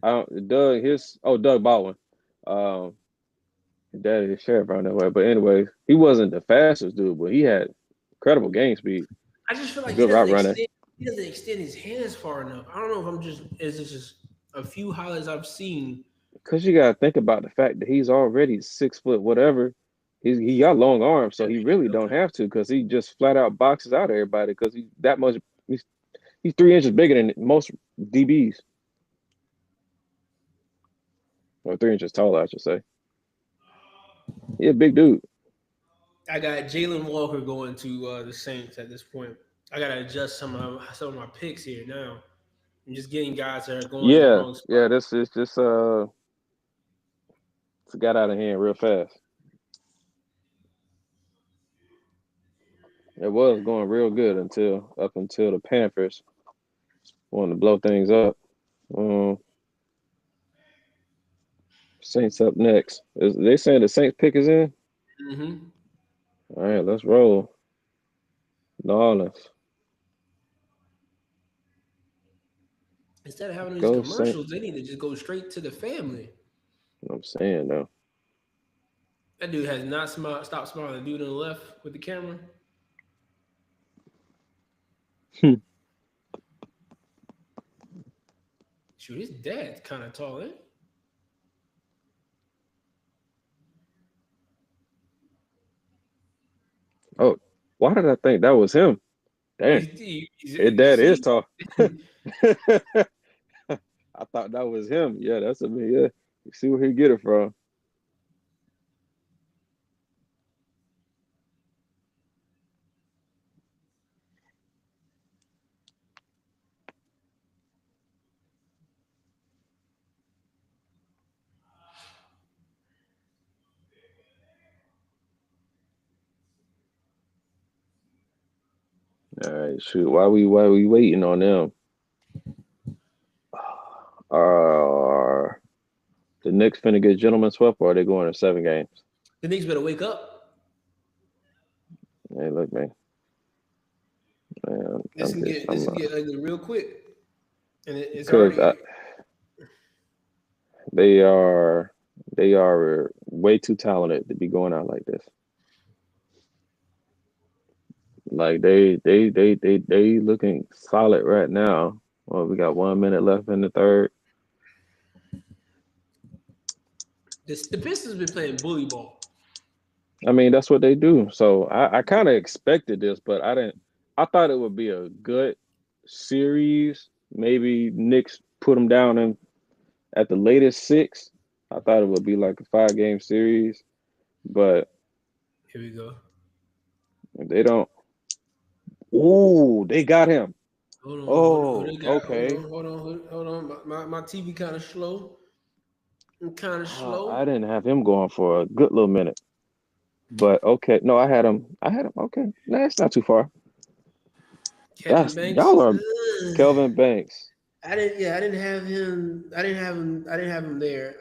Doug Baldwin. That is sheriff around that way. But anyways, he wasn't the fastest dude, but he had incredible game speed. I just feel like good route running. He doesn't extend his hands far enough. I don't know if it's just a few highlights I've seen. Because you gotta think about the fact that he's already 6 foot whatever. He got long arms, so he really don't have to because he just flat out boxes out everybody because he's that much. He's 3 inches bigger than most DBs, or 3 inches taller, I should say. He a big dude. I got Jalen Walker going to the Saints at this point. I gotta adjust some of my picks here now. I'm just getting guys that are going in the wrong spot. Yeah. This is just it got out of hand real fast. It was going real good up until the Panthers wanted to blow things up. Saints up next. They saying the Saints pick is in? Mm-hmm. All right, let's roll. New Orleans. Instead of having these commercials, they need to just go straight to the family. I'm saying though. That dude has not stopped smiling. The dude on the left with the camera. Shoot, his dad's kind of tall, eh? Oh, why did I think that was him? Damn, his dad is tall. I thought that was him. Yeah, that's me. Yeah, you see where he get it from. All right, shoot. Why we waiting on them? The Knicks finna get gentlemen swept, or are they going to 7 games? The Knicks better wake up. Hey, look, man. This can get ugly real quick, and it's already. They are way too talented to be going out like this. Like they looking solid right now. Well, we got 1 minute left in the third. The Pistons been playing bully ball. I mean, that's what they do. So I kind of expected this, but I didn't. I thought it would be a good series. Maybe Knicks put them down in at the latest 6. I thought it would be like a 5-game series, but Here we go. they don't. Ooh, they got him. Hold on. Oh, Hold okay. on. Hold on. My TV kind of slow. I'm kind of slow. I didn't have him going for a good little minute. But okay. No, I had him. Okay. No, it's not too far. Kevin Banks. Y'all are Kelvin Banks. I didn't have him. I didn't have him there.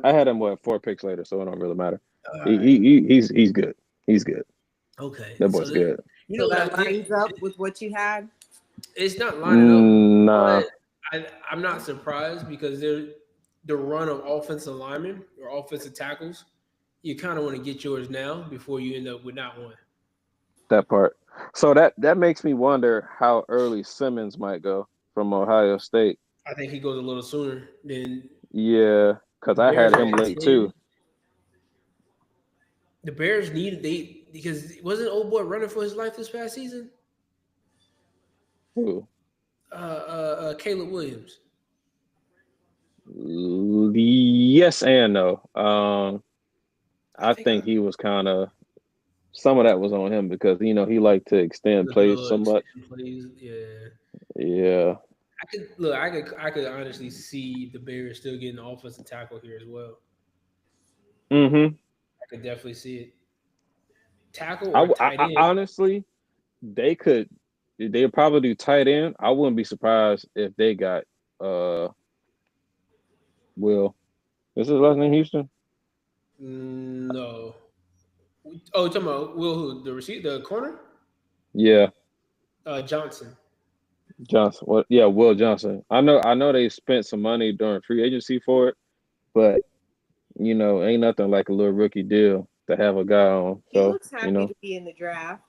I had him 4 picks later, so it don't really matter. Right. He's good. He's good. Okay. That boy's good. You know that lines up with what you had? It's not lining up. Nah. But I'm not surprised because the run of offensive linemen or offensive tackles, you kind of want to get yours now before you end up with not one. That part. So that makes me wonder how early Simmons might go from Ohio State. I think he goes a little sooner than. Yeah, because I had him late too. The Bears because wasn't old boy running for his life this past season? Who? Caleb Williams. Yes and no. I think he was kind of some of that was on him because he liked to extend plays so much. Yeah. I could honestly see the Bears still getting the offensive tackle here as well. Mm-hmm. I could definitely see it. Tackle or tight end. Honestly, they'd probably do tight end. I wouldn't be surprised if they got Will. Is his last name Houston? No. Oh, you're talking about Will who? The corner? Yeah. Johnson. What? Yeah, Will Johnson. I know they spent some money during free agency for it, but ain't nothing like a little rookie deal to have a guy on. He looks happy to be in the draft.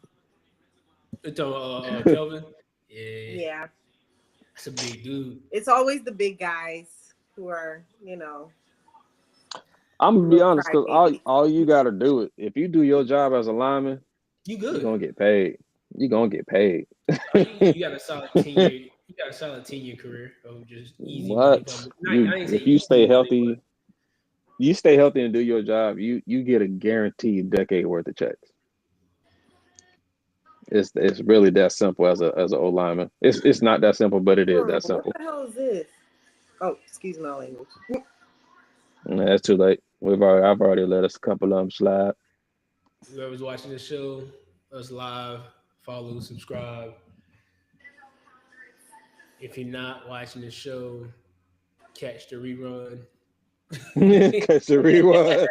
Kelvin? Yeah. That's a big dude. It's always the big guys who are, I'm gonna be honest, because all you gotta do it. If you do your job as a lineman, you're gonna get paid. You're gonna get paid. You got a solid 10-year. You got a solid 10-year career of just easy. What? If you stay healthy, and do your job, you get a guaranteed decade worth of checks. It's really that simple as an old lineman. It's not that simple, but it is that simple. What the hell is this? Oh, excuse my language. Nah, it's too late. I've already let us a couple of them slide. Whoever's watching the show, us live, follow, subscribe. If you're not watching the show, catch the rerun. Catch the rerun.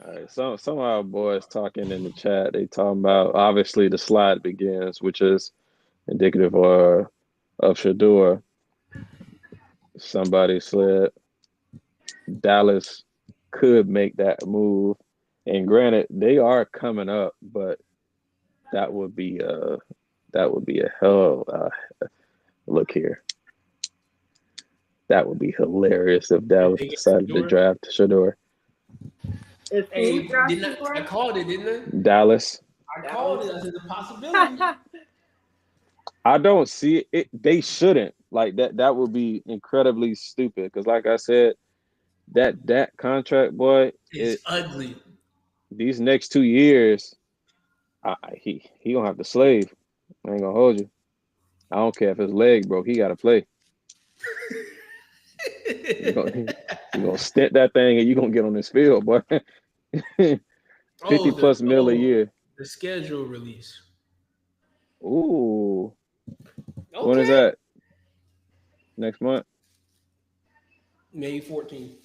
All right, some of our boys talking in the chat. They talking about obviously the slide begins, which is indicative of Shador. Somebody said Dallas could make that move, and granted, they are coming up, but that would be a hell of look here. That would be hilarious if Dallas decided to draft Shador. I called it, didn't I? Dallas. I called it as a possibility. I don't see it. They shouldn't. Like that. That would be incredibly stupid. Because, like I said, that contract, boy, it's ugly. These next 2 years, he gonna have to slave. I ain't gonna hold you. I don't care if his leg broke. He gotta play. You gonna stint that thing and you gonna get on this field, boy. 50 plus mil a year. The schedule release. Ooh. Okay. When is that? Next month? May 14th.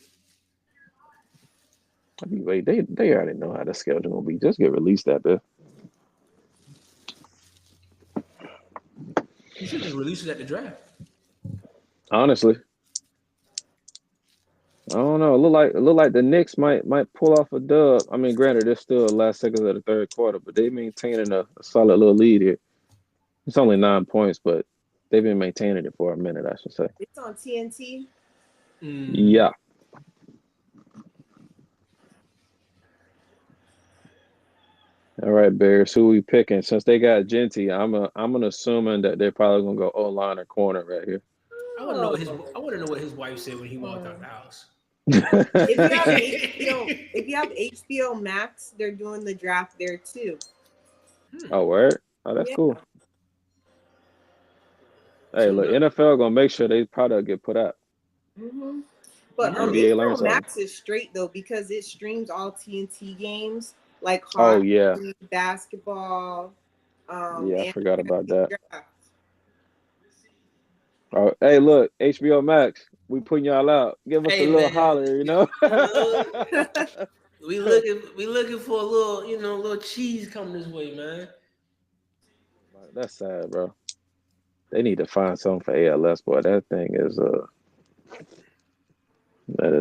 Wait, they already know how the schedule will be. Just get released that bit. You should just release it at the draft. Honestly. I don't know. It look like the Knicks might pull off a dub. I mean, granted, it's still the last seconds of the third quarter, but they maintaining a solid little lead here. It's only 9 points, but they've been maintaining it for a minute, I should say. It's on TNT. Yeah. All right, Bears. Who we picking? Since they got Genty, I'm assuming that they're probably gonna go O-line or corner right here. I want to know what his wife said when he walked out the house. If you have HBO Max, they're doing the draft there too. Oh, word? Oh, that's cool. Hey, look, NFL gonna make sure they product get put out. Mm-hmm. But NBA HBO Max is straight though because it streams all TNT games like hockey, oh yeah, basketball. Yeah, I forgot about that. Oh, hey, look, HBO Max, we putting y'all out. Give us a little holler, you know. we looking for a little, little cheese coming this way, man. That's sad, bro. They need to find something for ALS, boy. That thing is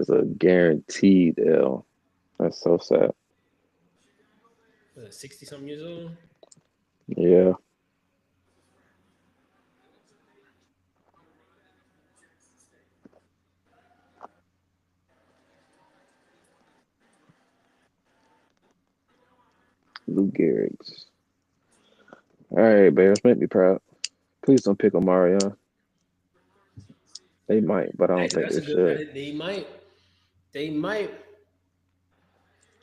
a guaranteed L. That's so sad. 60-something years old. Yeah. Lou Gehrig's. All right, Bears, make me proud. Please don't pick Omarion. They might, but I don't think they should. They might.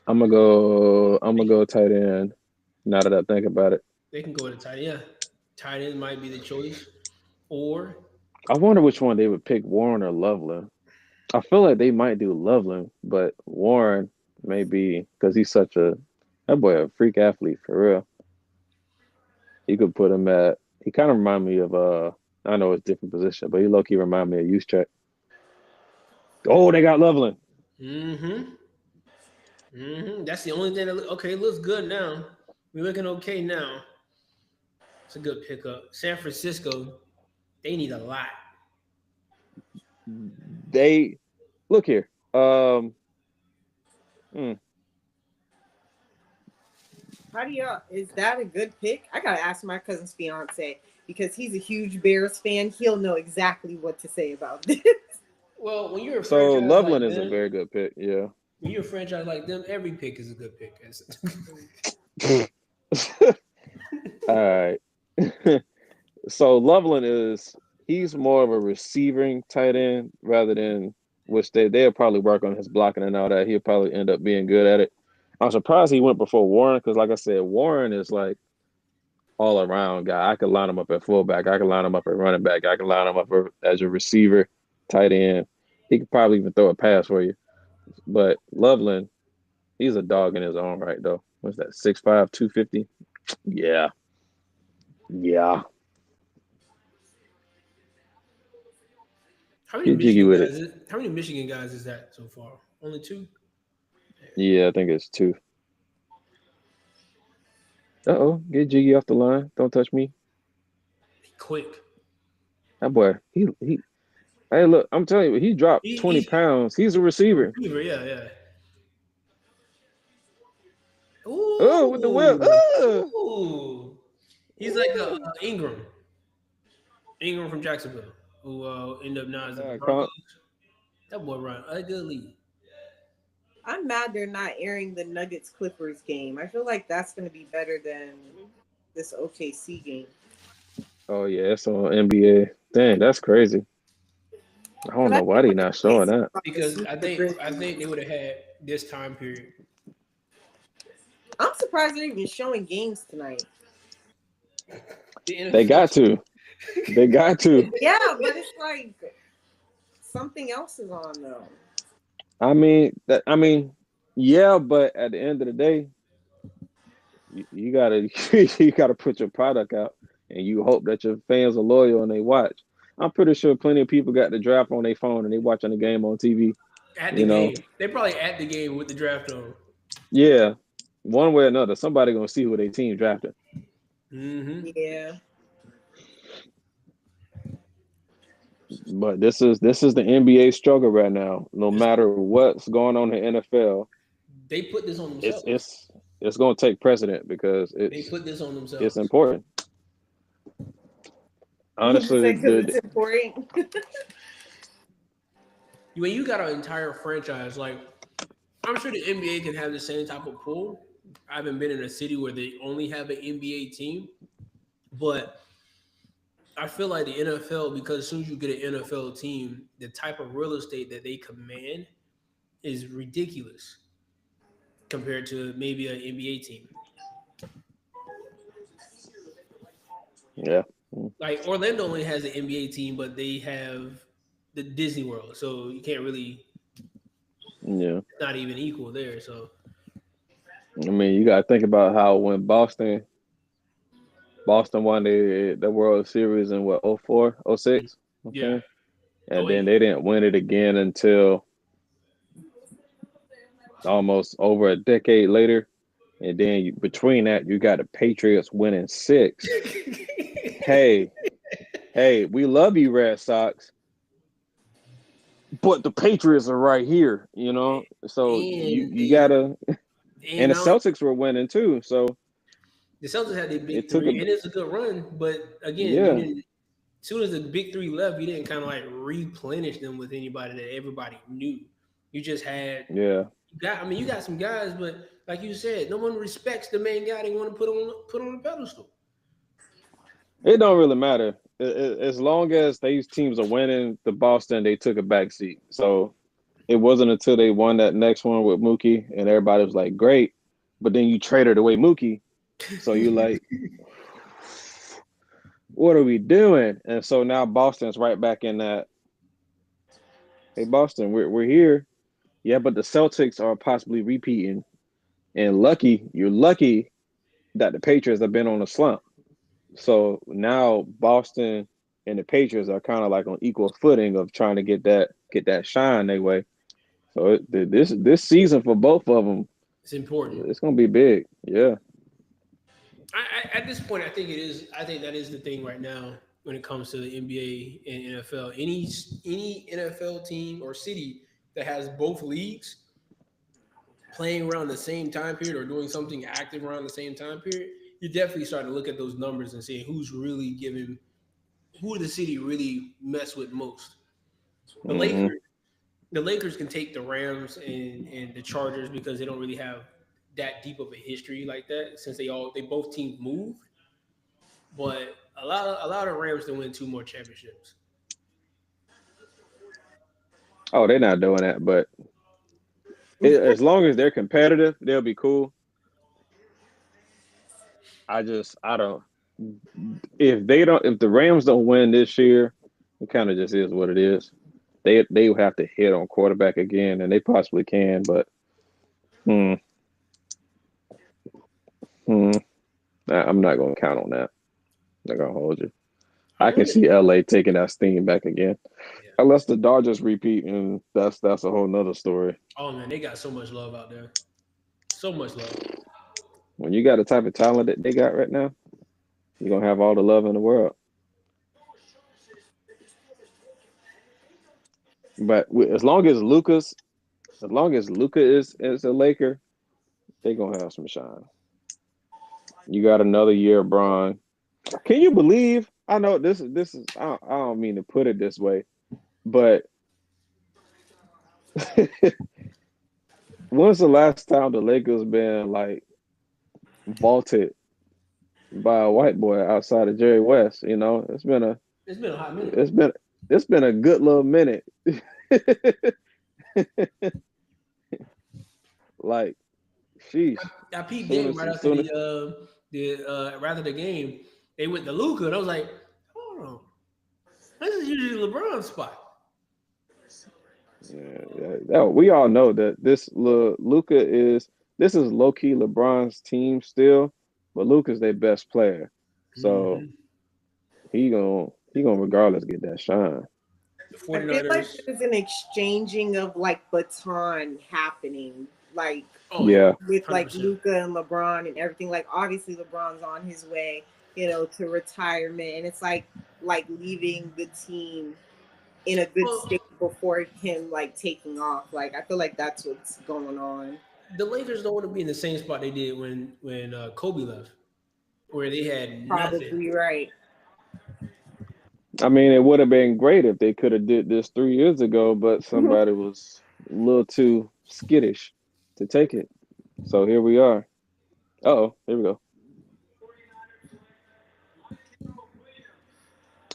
I'm gonna go tight end. Now that I think about it, they can go to tight end. Yeah, tight end might be the choice. Or I wonder which one they would pick, Warren or Loveland. I feel like they might do Loveland, but Warren may be because he's that boy a freak athlete for real. You could put him at. He kind of remind me of I know it's different position, but he low key remind me of Juszczyk. Oh, they got Loveland. That's the only thing that it looks good now. We're looking okay now. It's a good pickup. San Francisco, they need a lot. They look here. How do y'all? Is that a good pick? I gotta ask my cousin's fiance because he's a huge Bears fan. He'll know exactly what to say about this. Well, when you're a so franchise Loveland like is a very good pick. Yeah. When you're a franchise like them, every pick is a good pick. All right. So Loveland he's more of a receiving tight end rather than which they'll probably work on his blocking and all that. He'll probably end up being good at it. I'm surprised he went before Warren because, like I said, Warren is like all around guy. I could line him up at fullback. I could line him up at running back. I could line him up as a receiver, tight end. He could probably even throw a pass for you. But Loveland, he's a dog in his own right, though. What's that, 6'5", 250? Yeah. How many Michigan guys is that so far? Only 2? Yeah, I think it's 2. Get Jiggy off the line. Don't touch me. Quick. That boy, he hey, look, I'm telling you, he dropped 20 pounds. He's a receiver. Yeah. Ooh, with the whip. Ooh. He's like Ingram from Jacksonville, who ended up now as the Broncos. That boy run ugly. I'm mad they're not airing the Nuggets Clippers game. I feel like that's going to be better than this OKC game. Oh yeah, it's on NBA. Dang, that's crazy. I don't know why they not showing that. Because I think they would have had this time period. I'm surprised they're even showing games tonight. They got to. They got to. Yeah, but it's like something else is on though. I mean, yeah, but at the end of the day, you gotta put your product out, and you hope that your fans are loyal and they watch. I'm pretty sure plenty of people got the draft on their phone and they watching the game on TV. At the game, they probably at the game with the draft on. Yeah, one way or another, somebody gonna see who their team drafted. Yeah. But this is the NBA struggle right now. No matter what's going on in the NFL, they put this on themselves. It's going to take precedent because they put this on themselves. It's important. Honestly, it's important. When you got an entire franchise, like I'm sure the NBA can have the same type of pull. I haven't been in a city where they only have an NBA team, but I feel like the NFL, because as soon as you get an NFL team, the type of real estate that they command is ridiculous compared to maybe an NBA team. Yeah. Like Orlando only has an NBA team, but they have the Disney World, so you can't really. Yeah. It's not even equal there. So. I mean, you got to think about how when Boston won the World Series in what 04, 06? Okay. Yeah. And then they didn't win it again until almost over a decade later. And then between that, you got the Patriots winning 6. Hey, we love you, Red Sox. But the Patriots are right here, you know? So you got to – and the Celtics were winning too, so – the Celtics had their big three, and it's a good run. But again, as soon as the big three left, you didn't kind of like replenish them with anybody that everybody knew. You just had you got some guys, but like you said, no one respects the main guy they want to put on the pedestal. It don't really matter. As long as these teams are winning, the Boston, they took a back seat. So it wasn't until they won that next one with Mookie, and everybody was like, great. But then you traded away Mookie. So you're like, what are we doing? And so now Boston's right back in that. Hey, Boston, we're here. Yeah, but the Celtics are possibly repeating. And you're lucky that the Patriots have been on a slump. So now Boston and the Patriots are kind of like on equal footing of trying to get that shine their way. So this season for both of them, it's important. It's going to be big. Yeah. At this point, I think it is. I think that is the thing right now when it comes to the NBA and NFL. Any NFL team or city that has both leagues playing around the same time period or doing something active around the same time period, you definitely start to look at those numbers and see who the city really mess with most. The Lakers can take the Rams and the Chargers because they don't really have that deep of a history like that since they both teams moved. But a lot of Rams to win 2 more championships. Oh, they're not doing that, but as long as they're competitive, they'll be cool. I don't. If the Rams don't win this year, it kind of just is what it is. They will have to hit on quarterback again, and they possibly can, but I'm not going to count on that. I'm not going to hold you. I can see LA taking that steam back again. Yeah. Unless the Dodgers repeat, and that's a whole nother story. Oh, man, they got so much love out there. So much love. When you got the type of talent that they got right now, you're going to have all the love in the world. But as long as Luka is a Laker, they're going to have some shine. You got another year of Bron. Can you believe? I know this is I don't mean to put it this way, but when's the last time the Lakers been like vaulted by a white boy outside of Jerry West? You know, it's been a hot minute. It's been a good little minute. Like, sheesh. I peeped game right after the game. They went to Luka, and I was like, hold on. This is usually LeBron's spot. Yeah, we all know that this Luka is low-key LeBron's team still, but Luka's their best player. So he gonna regardless get that shine. The 49ers. I feel like there's an exchanging of like baton happening. Like with 100%. Like Luka and LeBron and everything. Like obviously LeBron's on his way, to retirement, and it's like leaving the team in a good state before him like taking off. Like I feel like that's what's going on. The Lakers don't want to be in the same spot they did when Kobe left, where they had nothing. Probably right. I mean, it would have been great if they could have did this 3 years ago, but somebody was a little too skittish to take it. So here we are. Uh-oh, here we go.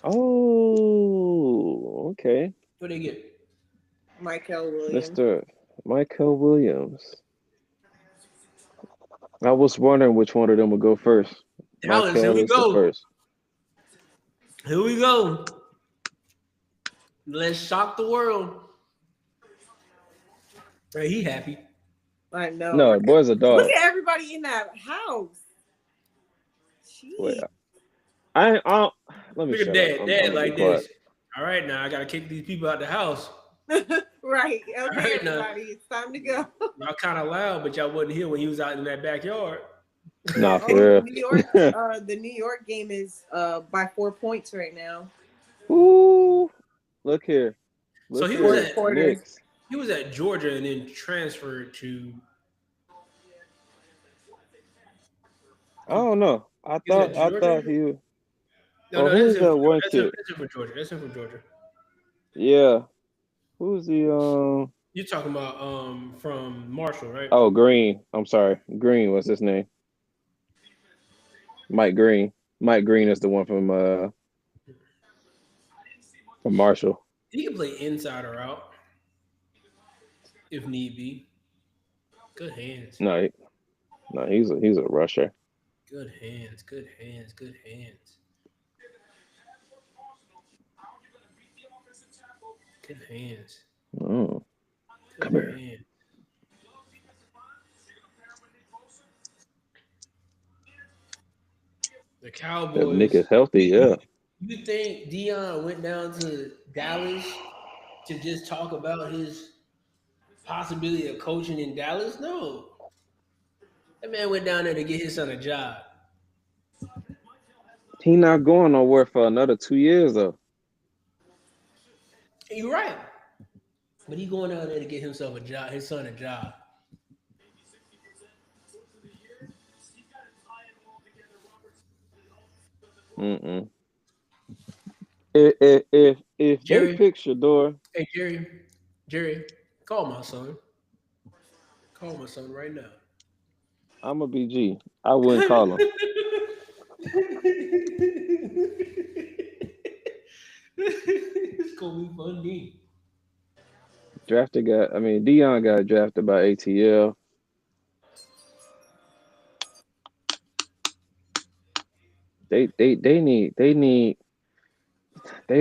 Oh, okay. What they get? Michael Williams. Mr. Michael Williams. I was wondering which one of them would go first. Dallas, here we go. First. Here we go. Let's shock the world. Right, he happy. I know. No, boy's a dog. Look at everybody in that house. Wait, let me look at dad like this. All right, now I gotta kick these people out the house. Right. Okay, right, everybody, it's time to go. Y'all kind of loud, but y'all wasn't here when he was out in that backyard. Nah, for real. The New York game is by 4 points right now. Ooh, look here. So he was at Georgia and then transferred to. I don't know. I thought he was. No, who's that one kid? That's him from Georgia. That's him from Georgia. Yeah. Who's the You're talking about from Marshall, right? Oh, Green. I'm sorry. Green, what's his name? Mike Green. Mike Green is the one from Marshall. He can play inside or out if need be. Good hands. No, he's a rusher. Good hands. Good hands. Good hands. Good hands. Oh. Come here. Hands. The Cowboys. If Nick is healthy, yeah. You think Deion went down to Dallas to just talk about his possibility of coaching in Dallas? No. That man went down there to get his son a job. He not going nowhere for another 2 years, though. You're right. But he going down there to get himself a job, his son a job. If Jerry, they pick Shador. Hey Jerry, call my son. Call my son right now. I'm a BG. I wouldn't call him. It's gonna be funny. Deion got drafted by ATL. They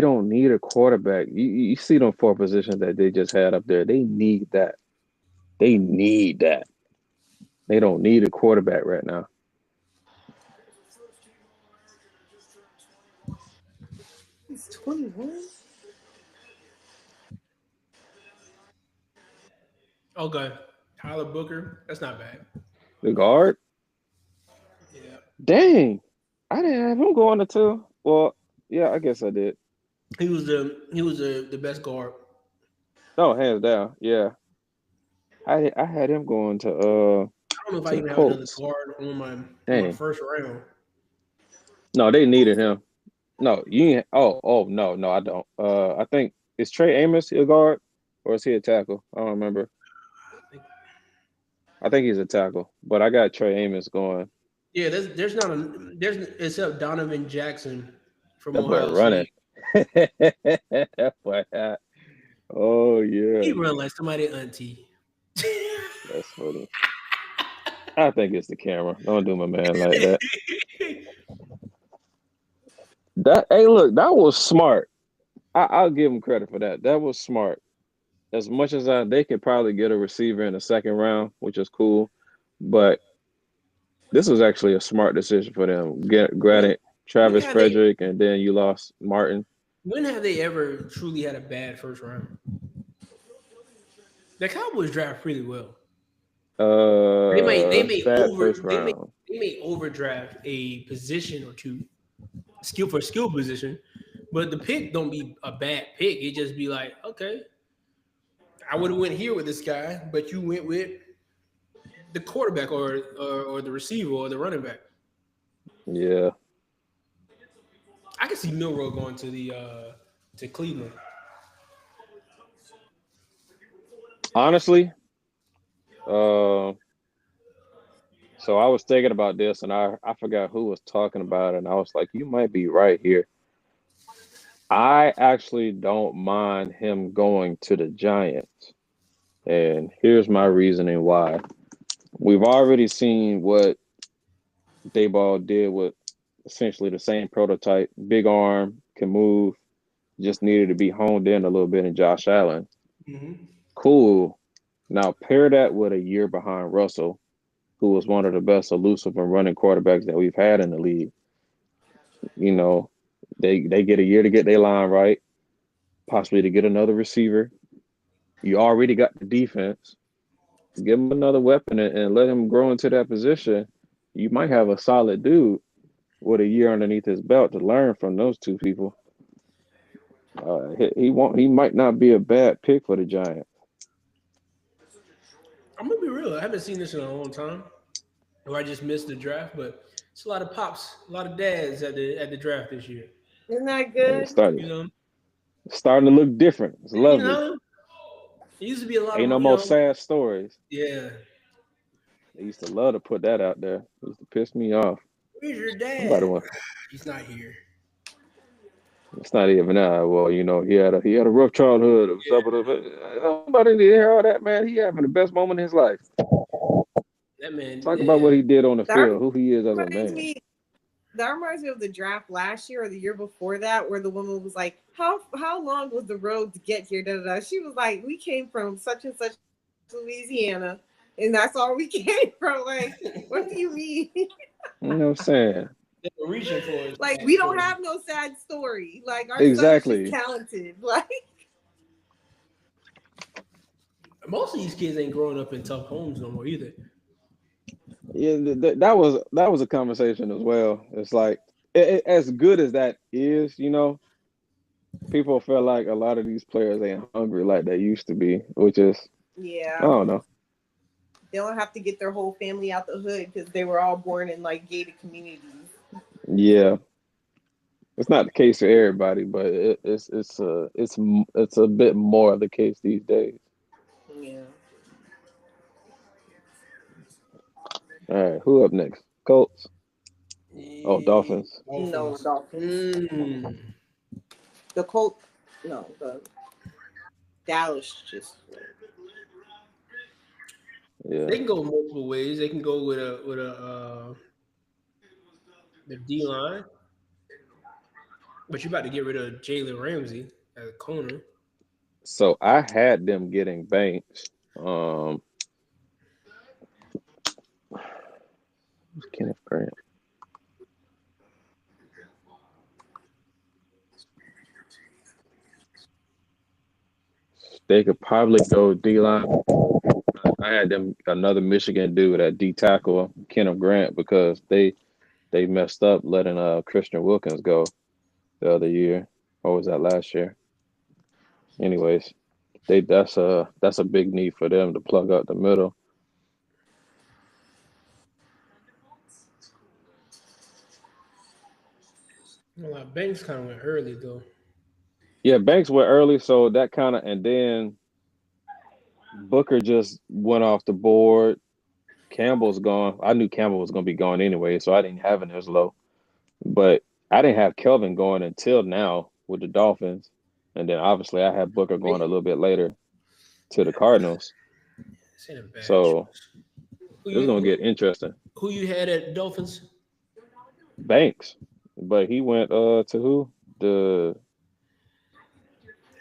don't need a quarterback. You see them 4 positions that they just had up there. They need that. They don't need a quarterback right now. He's 21. Okay. Tyler Booker. That's not bad. The guard? Yeah. Dang. I didn't have him going to 2. Well, yeah, I guess I did. He was the best guard. Oh, hands down. Yeah. I had him going to I don't know if I even have another guard on my first round. No, they needed him. No, you ain't. Oh, no, I don't. I think is Trey Amos a guard or is he a tackle? I don't remember. I think he's a tackle, but I got Trey Amos going. Yeah, there's except Donovan Jackson from that Ohio boy running. That boy. Oh yeah. He run like somebody auntie. That's funny. I think it's the camera. Don't do my man like that. Hey, look, that was smart. I'll give him credit for that. That was smart. As much as they could probably get a receiver in the second round, which is cool, but this was actually a smart decision for them. Granted, Travis Frederick, and then you lost Martin. When have they ever truly had a bad first round? The Cowboys draft pretty well. They may overdraft a position or two, skill position, But the pick don't be a bad pick. It just be like, okay, I would have went here with this guy, but you went with the quarterback or the receiver or the running back. Yeah. I can see Milroe going to Cleveland. Honestly, so I was thinking about this, and I forgot who was talking about it, and I was like, you might be right here. I actually don't mind him going to the Giants, and here's my reasoning why. We've already seen what Dayball did with essentially the same prototype. Big arm, can move, just needed to be honed in a little bit in Josh Allen. Mm-hmm. Cool. Now pair that with a year behind Russell, who was one of the best elusive and running quarterbacks that we've had in the league. You know, they get a year to get their line right, possibly to get another receiver. You already got the defense. Give him another weapon and let him grow into that position. You might have a solid dude with a year underneath his belt to learn from those two people. He might not be a bad pick for the Giants. I'm gonna be real. I haven't seen this in a long time, or I just missed the draft. But it's a lot of pops, a lot of dads at the draft this year. Isn't that good? It's starting to look different. It's lovely. You know, it used to be a lot Ain't of no more sad stories. Yeah. They used to love to put that out there. It used to piss me off. Where's your dad? He's not here. It's not even well, you know, he had a rough childhood or something. Nobody need to hear all that, man. He having the best moment in his life. That man. Talk about what he did on the field, who he is as a man. That reminds me of the draft last year or the year before that, where the woman was like, "How long was the road to get here?" Da, da, da. She was like, "We came from such and such Louisiana, and that's all we came from." Like, what do you mean? You know what I'm saying? Reaching for it. Like, we don't have no sad story. Like, our son is just talented. Like, most of these kids ain't growing up in tough homes no more either. Yeah, that was a conversation as well. It's like as good as that is, you know, people feel like a lot of these players ain't hungry like they used to be, which is I don't know. They don't have to get their whole family out the hood because they were all born in like gated communities. Yeah, it's not the case for everybody, but it's a bit more of the case these days. Yeah. All right, who up next? Colts. Oh, Dolphins. No, Dolphins. The Colts. No, the Dallas just. Yeah. They can go multiple ways. They can go with the D line, but you're about to get rid of Jalen Ramsey as a corner. So I had them getting Banks. Kenneth Grant. They could probably go D-line. I had them another Michigan dude at D tackle, Kenneth Grant, because they messed up letting Christian Wilkins go the other year. Or was that last year? Anyways, that's a big need for them to plug up the middle. Well, Banks kind of went early though. Yeah, Banks went early, so that kind of, and then Booker just went off the board. Campbell's gone. I knew Campbell was going to be gone anyway, so I didn't have him as low. But I didn't have Kelvin going until now with the Dolphins. And then obviously I had Booker going a little bit later to the Cardinals. So it's going to get interesting. Who you had at Dolphins? Banks. But he went to who?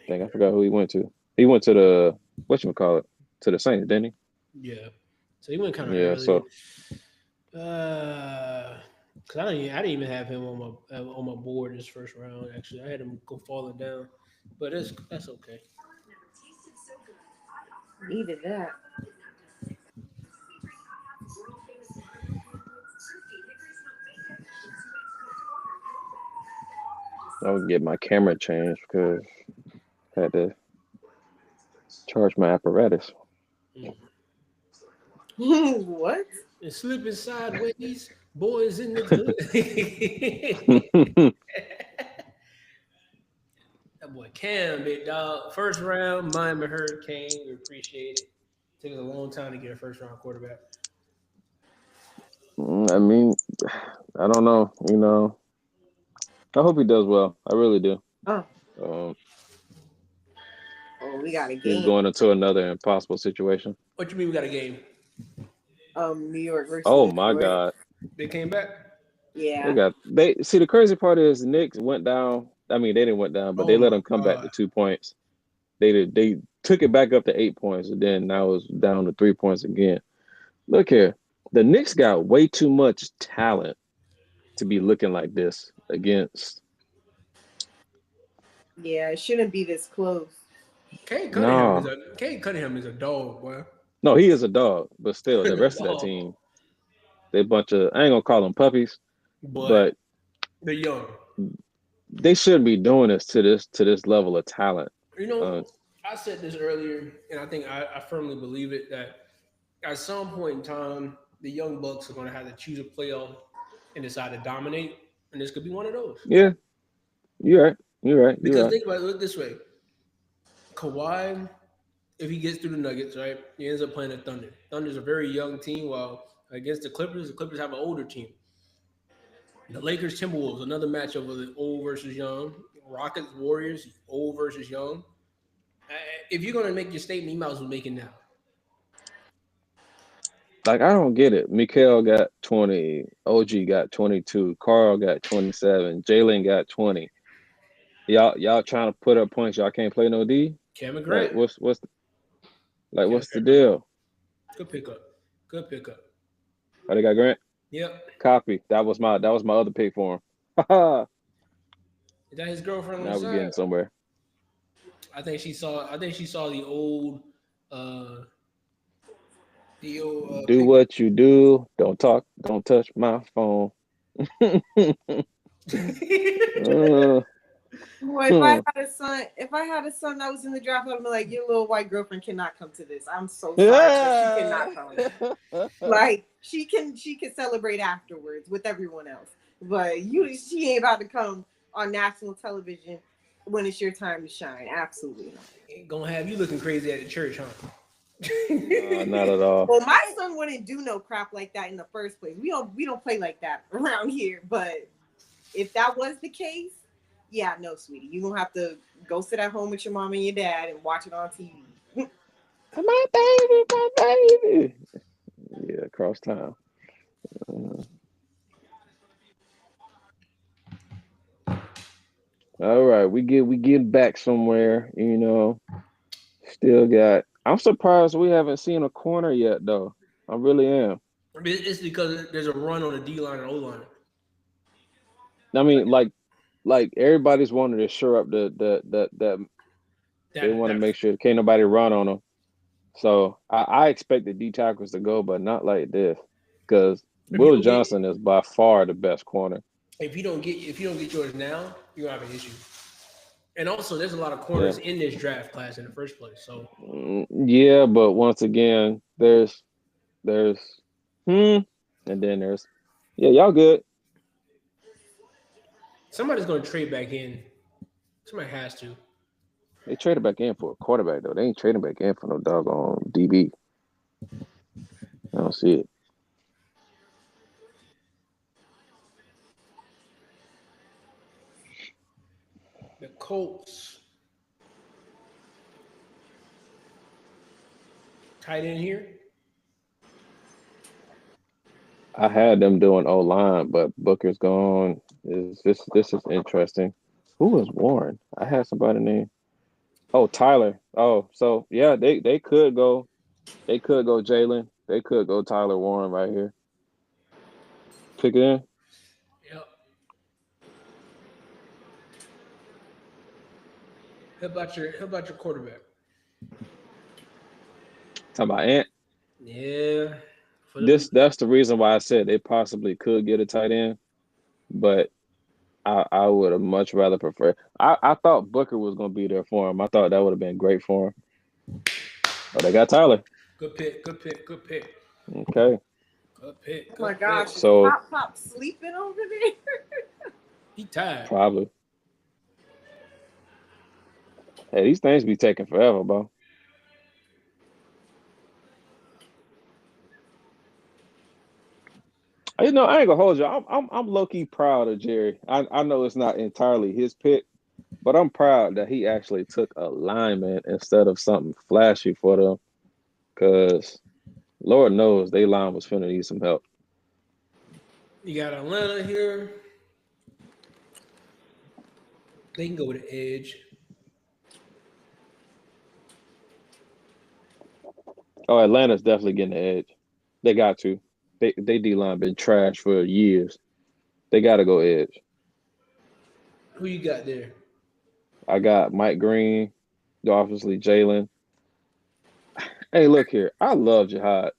I forgot who he went to. He went to the, whatchamacallit, to the Saints, didn't he? Yeah. So he went kind of early. So because I didn't even have him on my board this first round. Actually, I had him go falling down, but that's okay. Needed that. I would get my camera changed because I had to charge my apparatus. What? It's slipping sideways, boys in the hood. That boy Cam, big dog. First round, Miami Hurricane. We appreciate it. Took us a long time to get a first round quarterback. I mean, I don't know. I hope he does well. I really do. Oh, we got a He's game. going into another impossible situation. What you mean we got a game? New York versus Oh my Detroit. God. They came back? Yeah. They see, the crazy part is the Knicks went down. I mean, they didn't went down, but they let them come back to 2 points. They took it back up to 8 points, and then now it's down to 3 points again. Look here. The Knicks got way too much talent to be looking like this against. Yeah, it shouldn't be this close. Cade Cunningham is a dog, boy. No, he is a dog, but still, the rest of that team, they bunch of, I ain't gonna call them puppies, but they're young. They shouldn't be doing this to this level of talent. I said this earlier, and I think I firmly believe it, that at some point in time, the young Bucks are going to have to choose a playoff and decide to dominate, and this could be one of those. Yeah, you're right. Because think about it, look this way. Kawhi, if he gets through the Nuggets, right, he ends up playing the Thunder. Thunder's a very young team, while against the Clippers have an older team. The Lakers, Timberwolves, another matchup of the old versus young. Rockets, Warriors, old versus young. If you're going to make your statement, you might as well make it now. Like, I don't get it. Mikael got 20. OG got 22. Carl got 27. Jalen got 20. Y'all trying to put up points. Y'all can't play no D? Cameron Grant. Like, what's the deal? Good pickup. Oh, they got Grant? Yep. Copy. That was my other pick for him. Is that his girlfriend on now the we're side? getting somewhere. I think she saw the old do what you do. Don't talk. Don't touch my phone. Boy, if I had a son that was in the draft, I'd be like, your little white girlfriend cannot come to this. I'm so sorry, but she cannot come. Like, she can celebrate afterwards with everyone else, but she ain't about to come on national television when it's your time to shine. Absolutely not. Ain't gonna have you looking crazy at the church, huh? Not at all. Well, my son wouldn't do no crap like that in the first place. We don't play like that around here. But if that was the case, yeah, no, sweetie, you're gonna have to go sit at home with your mom and your dad and watch it on TV. My baby. Yeah, across town. All right, we get back somewhere. Still got. I'm surprised we haven't seen a corner yet, though. I really am. It's because there's a run on the D line and O line. I mean, like everybody's wanting to shore up that they want to make sure can't nobody run on them. So I expect the D tackles to go, but not like this, because Will Johnson is by far the best corner. If you don't get yours now, you're gonna have an issue. And also, there's a lot of corners in this draft class in the first place. So yeah, but once again, there's and then there's y'all good. Somebody's gonna trade back in. Somebody has to. They traded back in for a quarterback, though. They ain't trading back in for no doggone DB. I don't see it. The Colts. Tight end here. I had them doing O-line, but Booker's gone. This is interesting. Who was Warren? I had somebody named. Oh, Tyler. Oh, so yeah, they could go. They could go Jalen. They could go Tyler Warren right here. Pick it in. Yep. How about your quarterback? Talking about Ant. Yeah. That's the reason why I said they possibly could get a tight end, but I would have much rather preferred. I thought Booker was going to be there for him. I thought that would have been great for him. Oh, they got Tyler. Good pick. Good pick. Good pick. Okay. Good pick. Oh my gosh. So Pop sleeping over there. He tired. Probably. Hey, these things be taking forever, bro. You know, I ain't gonna hold you. I'm low key proud of Jerry. I know it's not entirely his pick, but I'm proud that he actually took a lineman instead of something flashy for them. Cause Lord knows they line was finna need some help. You got Atlanta here. They can go with the edge. Oh, Atlanta's definitely getting the edge. They got to. They D line been trash for years. They got to go edge. Who you got there? I got Mike Green, obviously Jalen. Hey, look here. I love Jihad.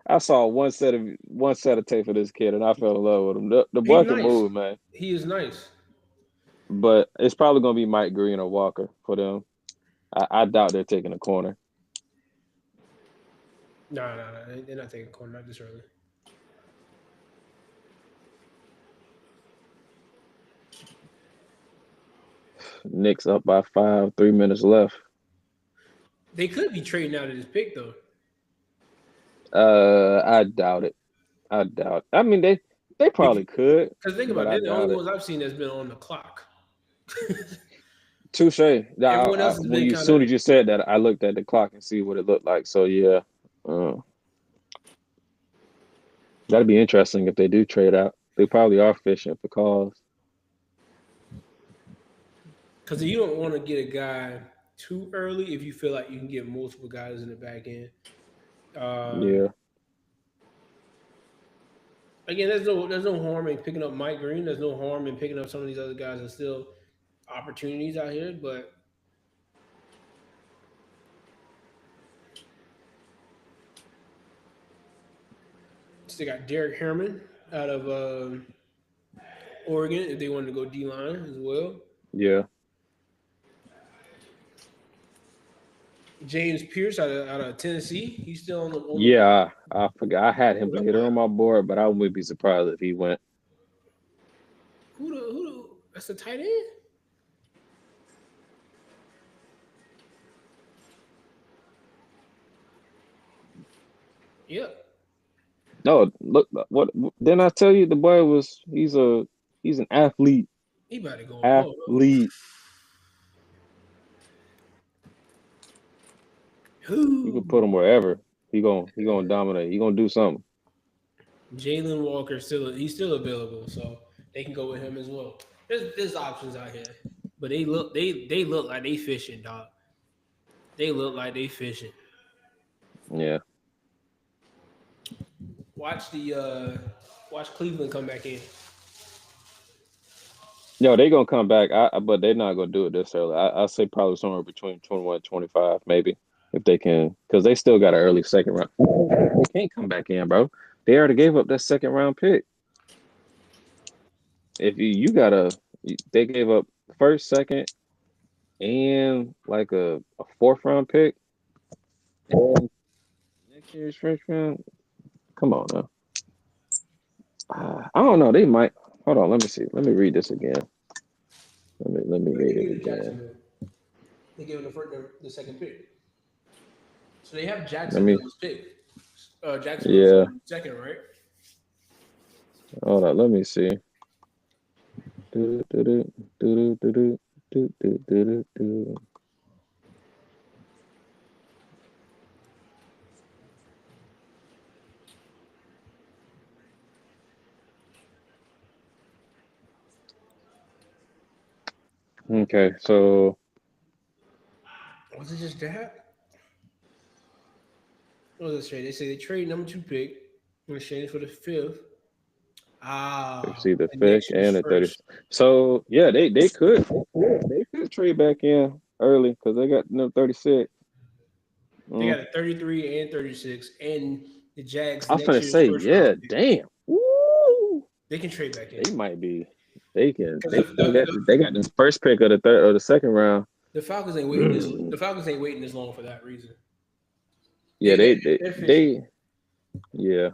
I saw one set of tape for this kid, and I fell in love with him. The boy can move, man. He is nice. But it's probably gonna be Mike Green or Walker for them. I doubt they're taking a corner. No. They're not taking a corner, not this early. Knicks up by 5, 3 minutes left. They could be trading out of this pick, though. I doubt it. I mean, they probably could. Because think about it, they're the only ones I've seen that's been on the clock. Touche. Everyone else has been as soon as you said that, I looked at the clock and see what it looked like. So yeah, that'd be interesting if they do trade out. They probably are fishing for calls. Because you don't want to get a guy too early if you feel like you can get multiple guys in the back end. Yeah. Again, there's no harm in picking up Mike Green. There's no harm in picking up some of these other guys. There's still opportunities out here, but they got Derek Herman out of Oregon if they wanted to go D-line as well. Yeah. James Pierce out of Tennessee. He's still on the Yeah, I forgot. I had him later on my board, but I wouldn't be surprised if he went. Who that's the tight end? Yep. No, look, what didn't I tell you? The boy he's an athlete. He about to go athlete. You can put him wherever. He gonna dominate. He gonna do something. Jalen Walker he's still available, so they can go with him as well. There's options out here, but they look like they fishing, dog. They look like they fishing. Yeah. Watch Cleveland come back in. Yo, they gonna come back, but they're not gonna do it this early. I say probably somewhere between 21 and 25, maybe, if they can, because they still got an early second round. They can't come back in, bro. They already gave up that second round pick. If they gave up first, second, and like a fourth round pick. And next year's first round. Come on now. I don't know. They might. Hold on. Let me see. Let me read this again. Let me read it again. They gave it the second pick. So they have Jacksonville's pick. Jacksonville's second, right? Hold on. Let me see. Okay, so was it just that? What does it say? They say they trade number 2 pick in exchange for the 5th. See the 5th and the 30th. So yeah, they could trade back in early because they got no 36. They got a 33 and 36, and the Jags. I was gonna say, yeah, damn. Woo! They can trade back in. They They can. They got the first pick of the third or the second round. The Falcons ain't waiting this. The Falcons ain't waiting this long for that reason. Yeah, they yeah.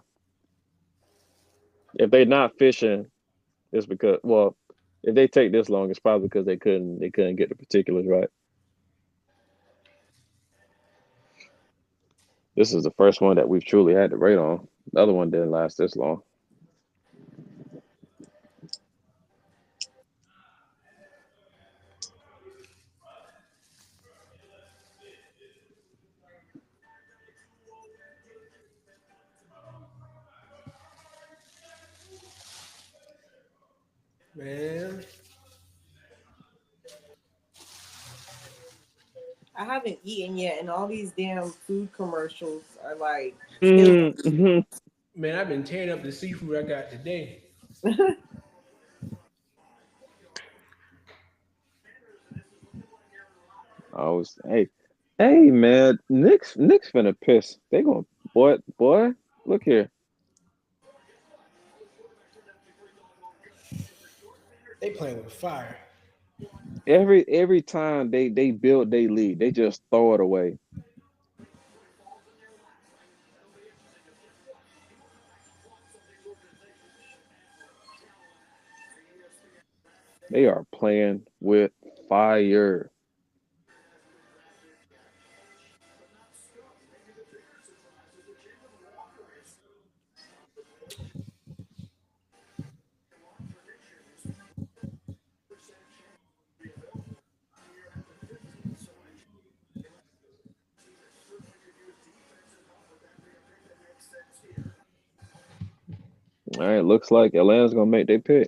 If they're not fishing, it's because if they take this long, it's probably because they couldn't get the particulars right. This is the first one that we've truly had to rate on. The other one didn't last this long. Man, I haven't eaten yet, and all these damn food commercials are like. Mm-hmm. Man, I've been tearing up the seafood I got today. Hey man, Nick's finna piss. They gonna boy, look here. They playing with fire. Every time they build their lead, they just throw it away. They are playing with fire. All right, looks like Atlanta's gonna make their pick.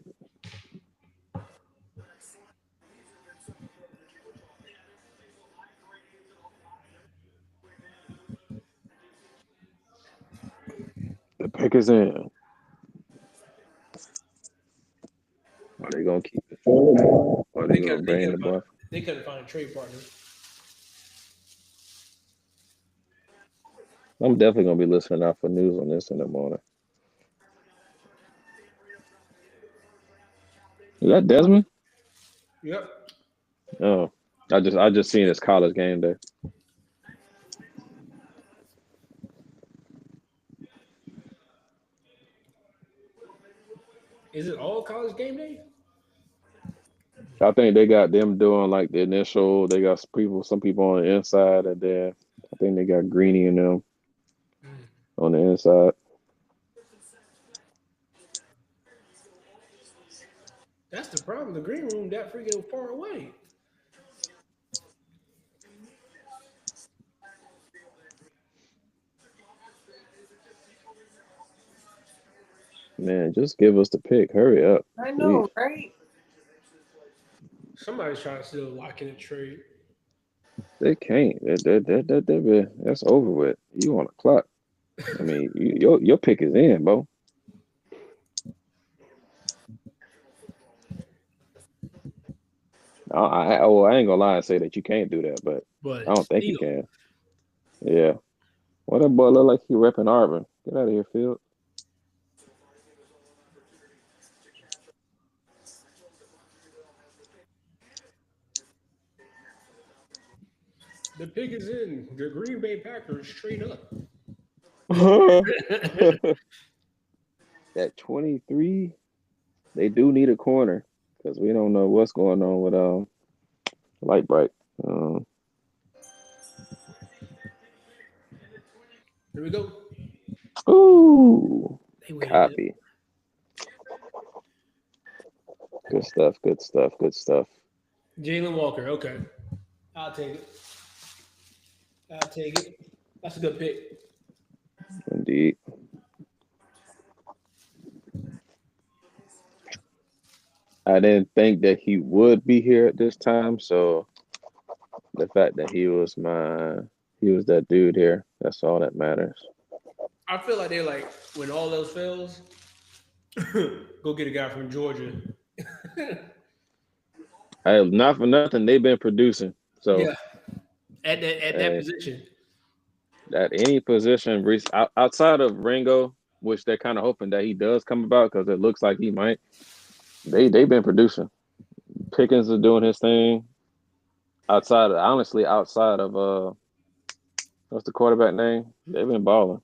The pick is in. Are they gonna keep it? Or are they gonna bring the buff? They couldn't find a trade partner. I'm definitely gonna be listening out for news on this in the morning. Is that Desmond? Yep. Oh, I just seen his college game day. Is it all college game day? I think they got them doing like the initial. They got some people on the inside, and then I think they got Greeny and them on the inside. That's the problem. The green room that freaking far away. Man, just give us the pick. Hurry up. I know, right? Somebody's trying to still lock in a trade. They can't. That's over with. You on the clock. I mean, your pick is in, bro. I ain't gonna lie and say that you can't do that, but I don't think you can. Yeah. What that boy look like he repping Auburn. Get out of here, Field. The pick is in. The Green Bay Packers straight up. At 23, they do need a corner because we don't know what's going on with Light Bright. Here we go. Ooh, copy. Good stuff. Jalen Walker. Okay. I'll take it. That's a good pick. Indeed. I didn't think that he would be here at this time, so the fact that he was that dude here, that's all that matters. I feel like they're like, when all else fails, go get a guy from Georgia. Not for nothing, they've been producing. So yeah, at that position. At any position, outside of Ringo, which they're kind of hoping that he does come about because it looks like he might. They've been producing. Pickens is doing his thing. Outside of what's the quarterback name? They've been balling.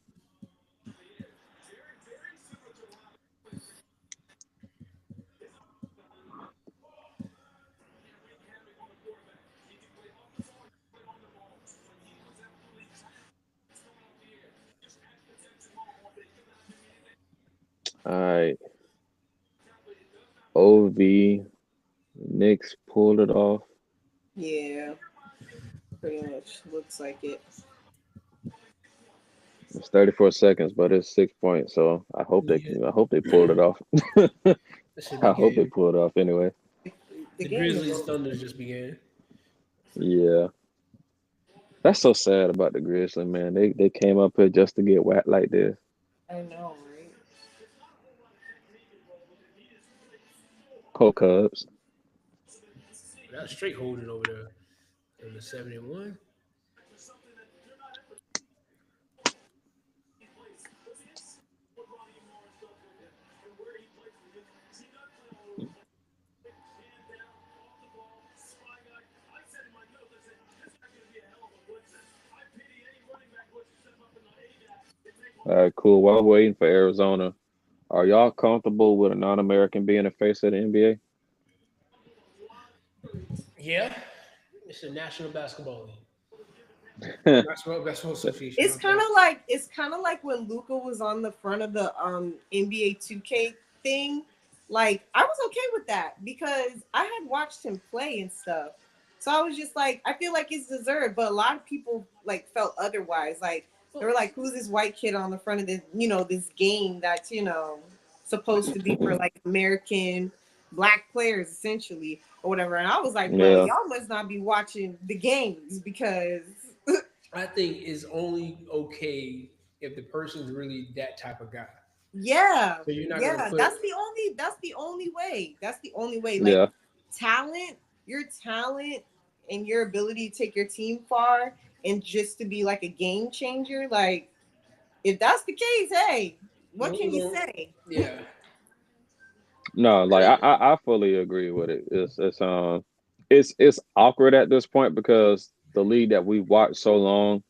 All right. OV Knicks pulled it off. Yeah, pretty much looks like it. It's 34 seconds, but it's 6 points. So I hope they pulled it off. I hope they pulled it off anyway. The Grizzlies Thunder just began. Yeah. That's so sad about the Grizzlies, man. They came up here just to get whacked like this. I know, right? Poor Cubs. That straight holding over there in the 71. All right, cool. While we're waiting for Arizona, are y'all comfortable with a non-American being the face of the NBA? Yeah, it's a National Basketball League. National Basketball Association. It's kind of like when Luka was on the front of the NBA 2K thing. Like, I was okay with that because I had watched him play and stuff. So I was just like, I feel like it's deserved, but a lot of people like felt otherwise. Like, they were like, who's this white kid on the front of this, this game that's, supposed to be for like American black players essentially or whatever. And I was like, well, y'all must not be watching the games because I think it's only okay if the person's really that type of guy. Yeah. So you're not that's the only way. That's the only way. Yeah. Like talent, your talent and your ability to take your team far and just to be like a game changer. Like, if that's the case, hey, what can you say? Yeah. No, like I fully agree with it. It's awkward at this point because the league that we've watched so long,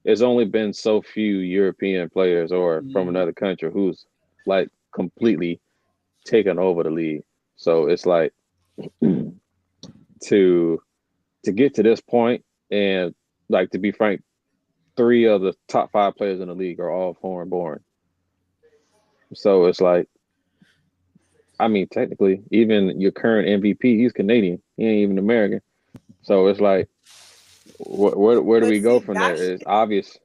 there's only been so few European players or from another country who's like completely taken over the league. So it's like to get to this point and like to be frank, 3 of the top 5 players in the league are all foreign born. So it's like, I mean, technically, even your current MVP, he's Canadian. He ain't even American. So it's like, where do we go from there? It's obvious.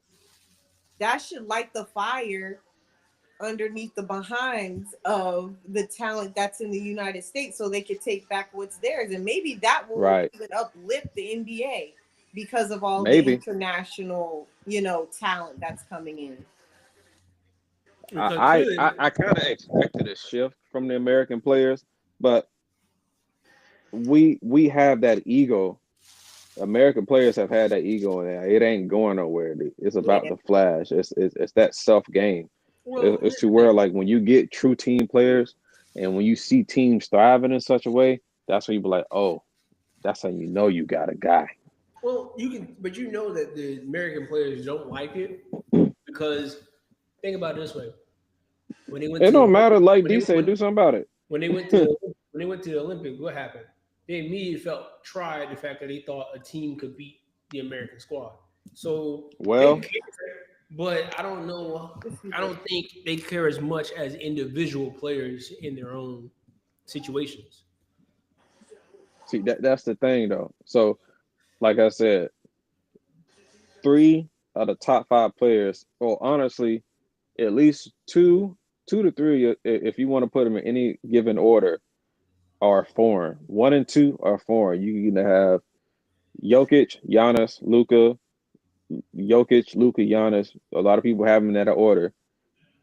That should light the fire underneath the behinds of the talent that's in the United States so they could take back what's theirs. And maybe that will even uplift the NBA because of all the international, talent that's coming in. I kind of expected a shift from the American players, but we have that ego. American players have had that ego, and it ain't going nowhere. It's about the flash. It's that self game. It's to where like when you get true team players, and when you see teams thriving in such a way, that's when you be like, oh, that's how you know you got a guy. Well, but you know that the American players don't like it because think about it this way: when they went, it don't matter. Like D said, do something about it. When they went to the Olympics, what happened? They immediately tried the fact that they thought a team could beat the American squad. So but I don't know. I don't think they care as much as individual players in their own situations. See, that's the thing though. So, like I said, 3 of the top 5 players, or honestly, at least 2 to 3, if you want to put them in any given order, are foreign. 1 and 2 are foreign. You can have Jokic, Giannis, Luka, Jokic, Luka, Giannis. A lot of people have them in that order,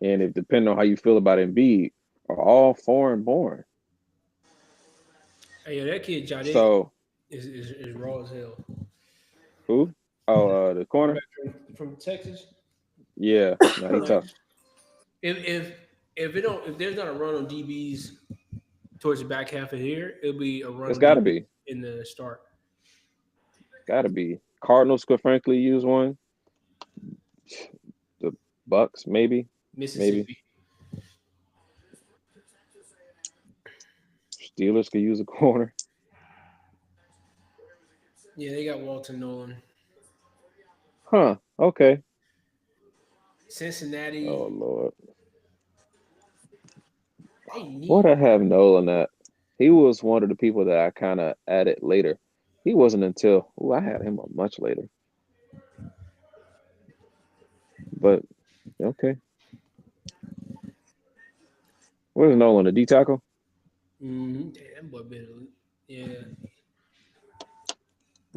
and if depending on how you feel about Embiid, are all foreign born. Hey, that kid Jade is raw as hell. Who? Oh, the corner from Texas. Yeah, no, he's tough. If there's not a run on DBs towards the back half of here, it'll be a run. It's got to be in the start. Got to be. Cardinals could frankly use one. The Bucks, maybe. Mississippi. Maybe. Steelers could use a corner. Yeah, they got Walter Nolan. Huh. Okay. Cincinnati. Oh Lord. What I have Nolan at? He was one of the people that I kind of added later. He wasn't until I had him much later. But okay. Where's Nolan? A D tackle? Mm-hmm. Damn, that boy been yeah.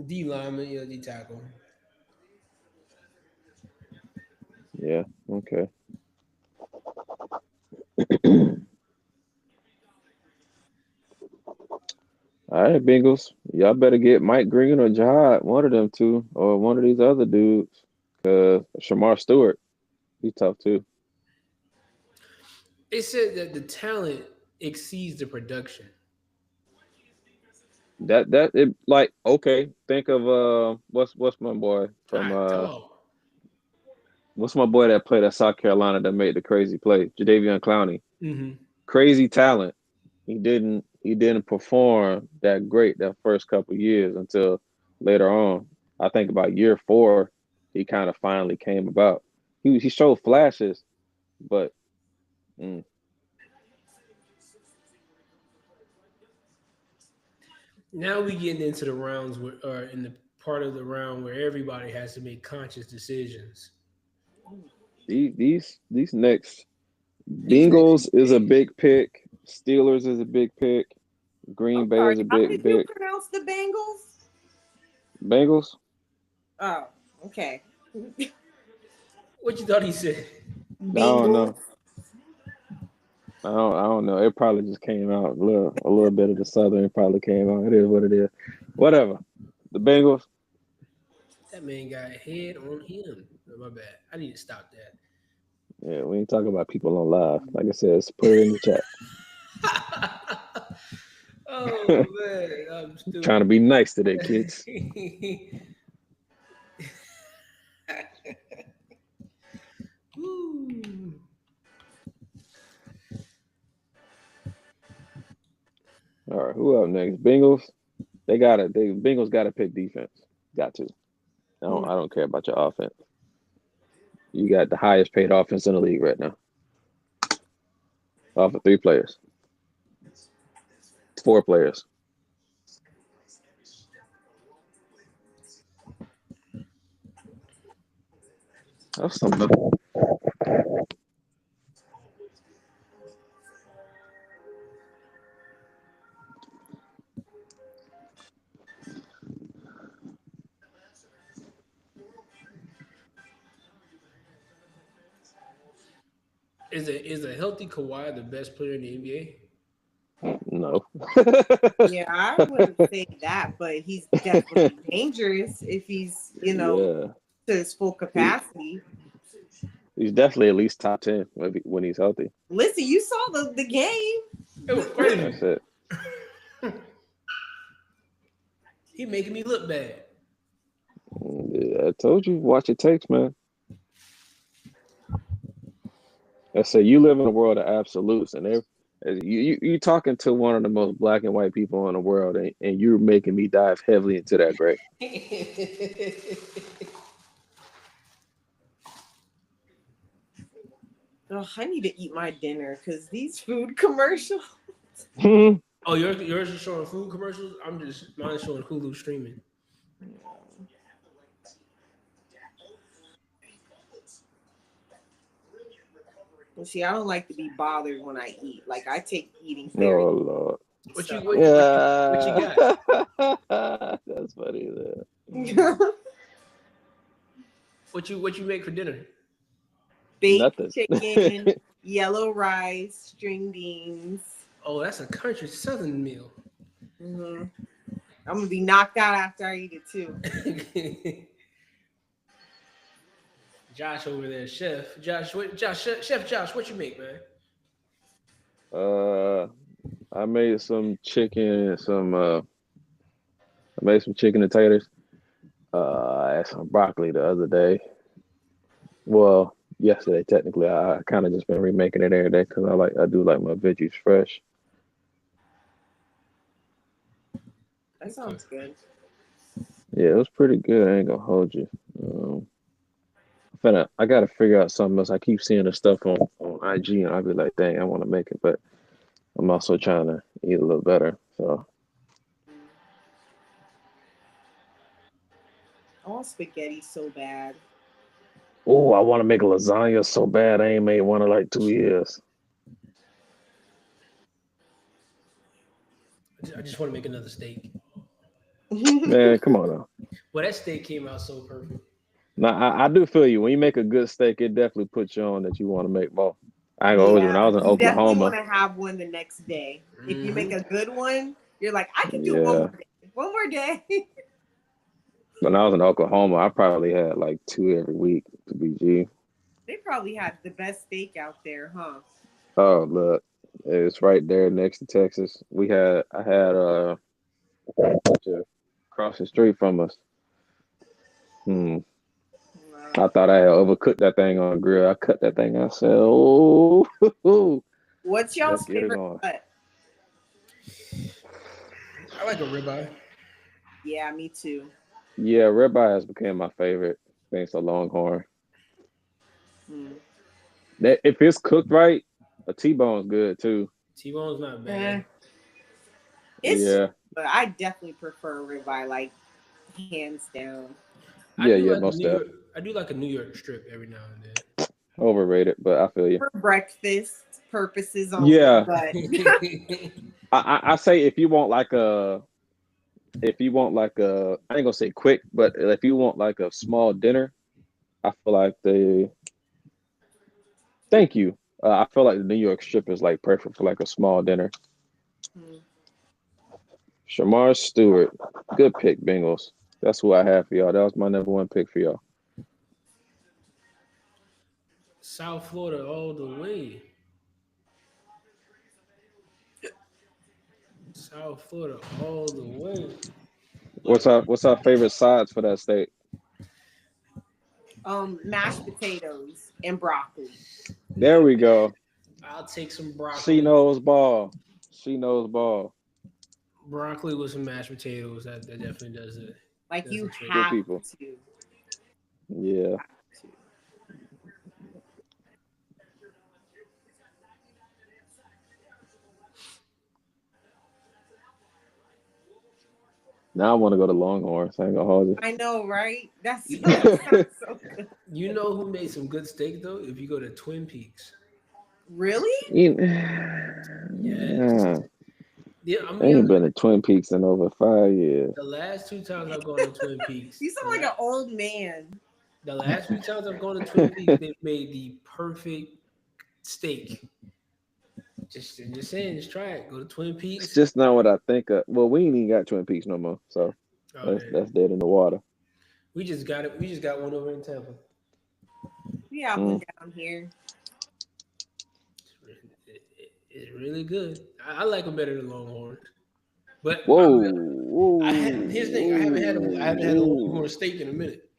D lineman, yeah, D tackle. Yeah. Okay. All right, Bengals. Y'all better get Mike Green or Jihad, one of them two, or one of these other dudes. Cause Shamar Stewart, he's tough too. It said that the talent exceeds the production. It like okay. Think of what's my boy from what's my boy that played at South Carolina that made the crazy play? Jadeveon Clowney. Mm-hmm. Crazy talent. He didn't perform that great that first couple years until later on. I think about year 4, he kind of finally came about. He showed flashes, but Now we getting into the rounds or in the part of the round where everybody has to make conscious decisions. These next Bengals is a big pick. Steelers is a big pick. Green Bay is a big pick. How did you pronounce the Bengals? Bengals? Oh, okay. What you thought he said? Bengals. I don't know. I don't know. It probably just came out a little bit of the Southern probably came out. It is what it is. Whatever. The Bengals. That man got a head on him. Oh, my bad. I need to stop that. Yeah, we ain't talking about people on live. Like I said, put it in the chat. Oh man, I'm stupid. Trying to be nice today, kids. All right, who up next? Bengals. Bengals got to pick defense. Got to. I don't care about your offense. You got the highest paid offense in the league right now. Off of 3 players. 4 players. That's something. Is a healthy Kawhi the best player in the NBA? No. Yeah, I wouldn't say that, but he's definitely dangerous if he's, to his full capacity. He's definitely at least top 10 when he's healthy. Listen, you saw the game. It was crazy. That's it. He making me look bad. Yeah, I told you, watch your takes, man. I say you live in a world of absolutes, and you talking to one of the most black and white people in the world, and you're making me dive heavily into that, Greg. Oh, I need to eat my dinner because these food commercials. Oh, yours is showing food commercials? Mine is showing Hulu streaming. Well, see, I don't like to be bothered when I eat. Like, I take eating Oh, very. Lord. What you got? That's funny. What you make for dinner? Baked chicken, yellow rice, string beans. Oh, that's a country southern meal. Mm-hmm. I'm gonna be knocked out after I eat it too. Josh over there, Chef Josh, what you make, man? I made some chicken, I made some chicken and taters. I had some broccoli the other day. Well, yesterday technically. I kind of just been remaking it every day because I do like my veggies fresh. That sounds good. Yeah, it was pretty good. I ain't gonna hold you. I gotta figure out something else. I keep seeing the stuff on IG, and I'll be like, dang, I want to make it, but I'm also trying to eat a little better. So, I want spaghetti so bad. oh, I want to make a lasagna so bad. I ain't made one in like 2 years. I just want to make another steak. Man, come on now. Well, that steak came out so perfect. Now, I do feel you. When you make a good steak, it definitely puts you on that you want to make more. I ain't gonna hold you. When I was in You definitely Oklahoma, want to have one the next day. If you make a good one, you're like, I can do one yeah. more day. One more day. When I was in Oklahoma, I probably had like 2 every week to be G. They probably had the best steak out there, huh? Oh, look, it's right there next to Texas. I had across the street from us. I thought I had overcooked that thing on the grill. I cut that thing. I said, "Oh, What's y'all's let's get it favorite going." cut? I like a ribeye. Yeah, me too. Yeah, ribeye has become my favorite thanks to Longhorn. That if it's cooked right, a T-bone's good too. T-bone's not bad. Yeah. But I definitely prefer ribeye, like hands down. Yeah, most stuff. I do like a New York strip every now and then. Overrated, but I feel you. For breakfast purposes only. Yeah. But I say if you want like a, I ain't gonna say quick, but if you want like a small dinner, I feel like thank you. I feel like the New York strip is like perfect for like a small dinner. Shamar Stewart, good pick, Bengals. That's who I have for y'all. That was my number 1 pick for y'all. South Florida all the way. South Florida all the way. What's our favorite sides for that state? Mashed potatoes and broccoli. There we go. I'll take some broccoli. She knows ball. Broccoli with some mashed potatoes. That definitely does it. Like you have to. Yeah. Now I want to go to Longhorn. So I ain't gonna hold you. I know, right? That sounds so good. You know who made some good steak though? If you go to Twin Peaks. Really? Yeah. Yeah, I ain't been to Twin Peaks in over 5 years. The last 2 times I've gone to Twin Peaks. You sound like an old man. The last 2 times I've gone to Twin Peaks, they've made the perfect steak. Just saying, just try it. Go to Twin Peaks. It's just not what I think of. Well, we ain't even got Twin Peaks no more, so that's dead in the water. We just got it. We just got one over in Tampa. We have one down here. It's really good. I like them better than Longhorn. But here's the thing: I haven't had a Longhorn steak in a minute.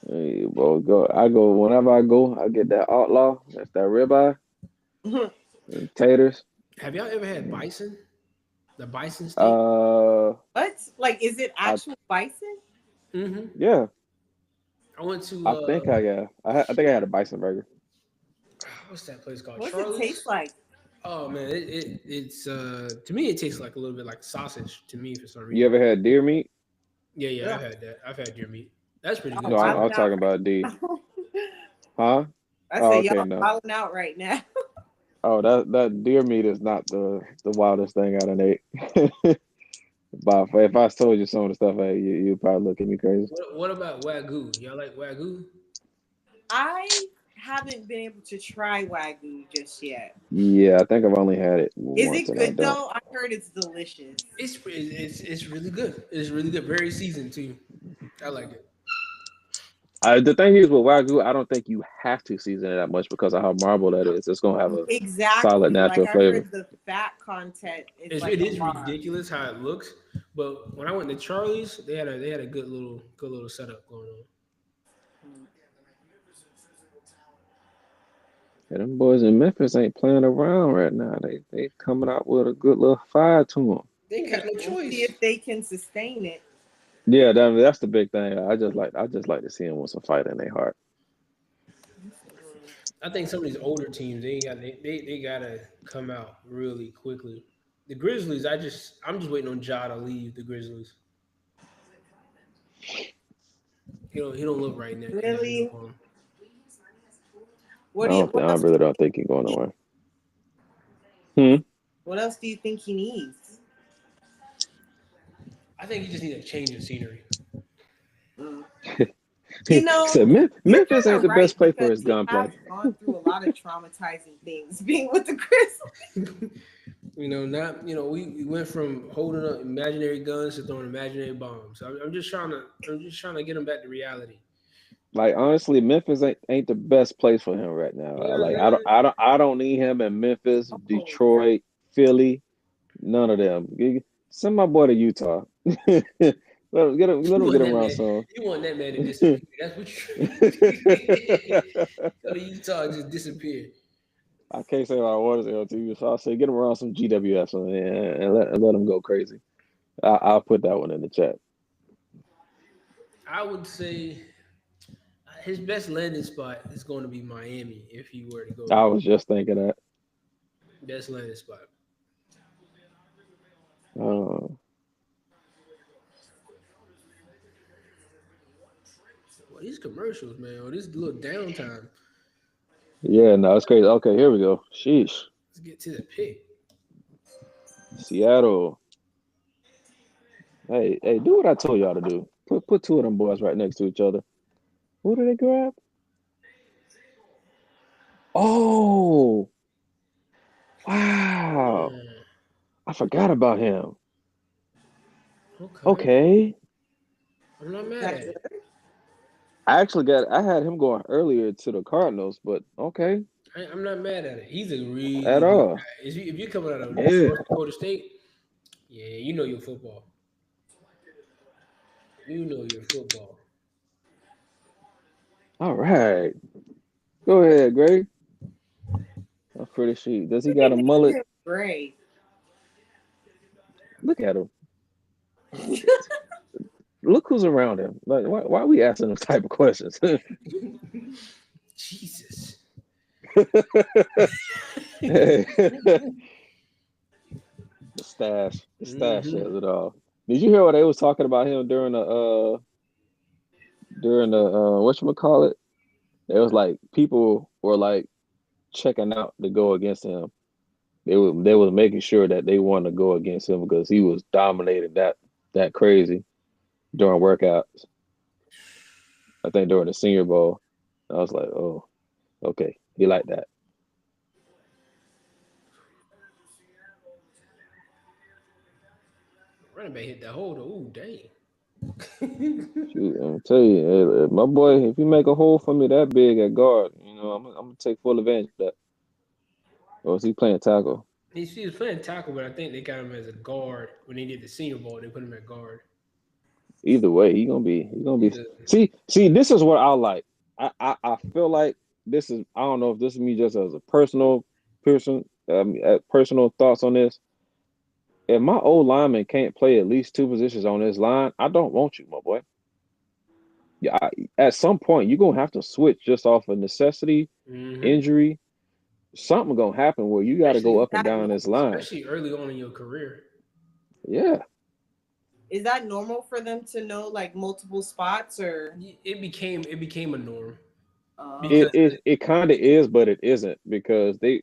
Hey, bro, whenever I go. I get that outlaw. That's that ribeye. And taters. Have y'all ever had bison? The bison steak? What? Like, is it actual bison? Mm-hmm. Yeah. I went to. I think I had a bison burger. What's that place called? What's Charlie's? it taste like? Oh man, it's to me it tastes like a little bit like sausage to me for some reason. You ever had deer meat? Yeah, I've had that. I've had deer meat. That's pretty good. No, I'm talking about deer. Huh? I say y'all wilding out right now. Oh, that deer meat is not the wildest thing I done ate. But if I told you some of the stuff I ate, you'd probably look at me crazy. What about Wagyu? Y'all like Wagyu? I haven't been able to try Wagyu just yet. Yeah, I think I've only had it once. Is it good though? I heard it's delicious. It's really good. It's really good. Very seasoned too. I like it. The thing is with Wagyu, I don't think you have to season it that much because of how marble that is. It's gonna have a solid natural Like I flavor. heard the fat content is It like a is lot. ridiculous how it looks, but when I went to Charlie's, they had a good little setup going on. And them boys in Memphis ain't playing around right now. They coming out with a good little fire to them. They got no We'll choice. see if they can sustain it. Yeah, that's the big thing. I just like to see them with some fight in their heart. I think some of these older teams they gotta come out really quickly. The Grizzlies, I'm just waiting on Ja to leave the Grizzlies. He don't look right now. Really? I really don't think he's going nowhere. What else do you think he needs? I think he just needs a change of scenery. So Memphis ain't the best place for his gunplay. He has gone through a lot of traumatizing things being with the Grizzlies. We went from holding up imaginary guns to throwing imaginary bombs. I'm just trying to get him back to reality. Like honestly, Memphis ain't the best place for him right now. Like I don't need him in Memphis, Detroit, Philly, none of them. Send my boy to Utah. Let him get around some. You want that man to disappear? That's what you. So Utah just disappeared. I can't say what I want to say on TV, so I'll say get him around some GWFs and let him go crazy. I'll put that one in the chat. I would say his best landing spot is going to be Miami if he were to go. I was just thinking that. Best landing spot. Well, these commercials, man, or this little downtime. Yeah, no, it's crazy. Okay, here we go. Sheesh. Let's get to the pick. Seattle. Hey, do what I told y'all to do. Put two of them boys right next to each other. Who did they grab? Oh, wow. I forgot about him. Okay. I'm not mad at it. I had him going earlier to the Cardinals, but okay. I'm not mad at it. He's a really At good all. guy. If you're coming out of Yeah. North Dakota State, yeah, you know your football. You know your football. All right. Go ahead, Greg. I'm pretty sure. Does he got a mullet? Great. Look at him. Look who's around him. Like, why are we asking those type of questions? Jesus. The stash says it all. Did you hear what they was talking about him during the whatchamacallit? It was like people were like checking out to go against him. They was making sure that they wanted to go against him because he was dominating that crazy during workouts. I think during the Senior Bowl. I was like, oh, okay. He like that. Running back hit that hole though. Ooh, dang. Shoot, I'm tell you, my boy, if you make a hole for me that big at guard, I'm gonna take full advantage of that. Or is he playing tackle? He was playing tackle, but I think they got him as a guard when they did the Senior Bowl. They put him at guard. Either way, he gonna be. See, this is what I like. I feel like this is. I don't know if this is me just as a personal person, personal thoughts on this. If my old lineman can't play at least two positions on this line, I don't want you, my boy. Yeah, at some point you're gonna have to switch just off of necessity, injury. Something gonna happen where you got to go up and down this line, especially early on in your career. Yeah. Is that normal for them to know like multiple spots, or it became a norm? It kind of is, but it isn't because the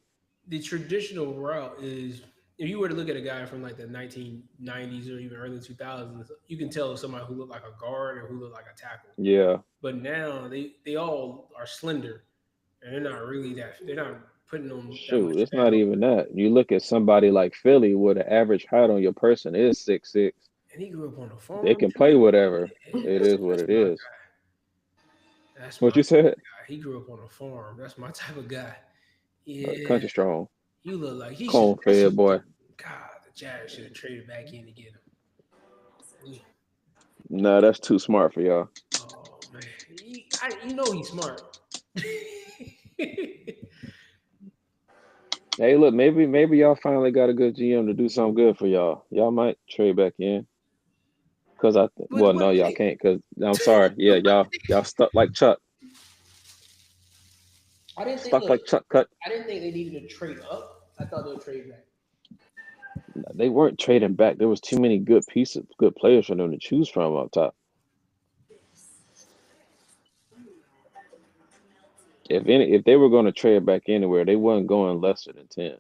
traditional route is if you were to look at a guy from like the 1990s or even early 2000s, you can tell somebody who looked like a guard or who looked like a tackle. Yeah. But now they all are slender, and they're not really that. They're not putting on. Shoot, it's not even that. You look at somebody like Philly, where the average height on your person is 6'6". And he grew up on a farm. They can play whatever. It is what it is. That's What my you said? guy. He grew up on a farm. That's my type of guy. Yeah. Country strong. You look like he should. Corn fed boy. God, the Jags should have traded back in to get him. Nah, that's too smart for y'all. Oh man, you know he's smart. Hey, look, maybe y'all finally got a good GM to do something good for y'all. Y'all might trade back in. Cause no, y'all can't. Cause I'm sorry. Yeah, y'all stuck like Chuck. I didn't Stuck like Chuck cut. I didn't think they needed to trade up. I thought they would trade back. They weren't trading back. There was too many good players for them to choose from up top. If they were going to trade back anywhere, they weren't going lesser than 10.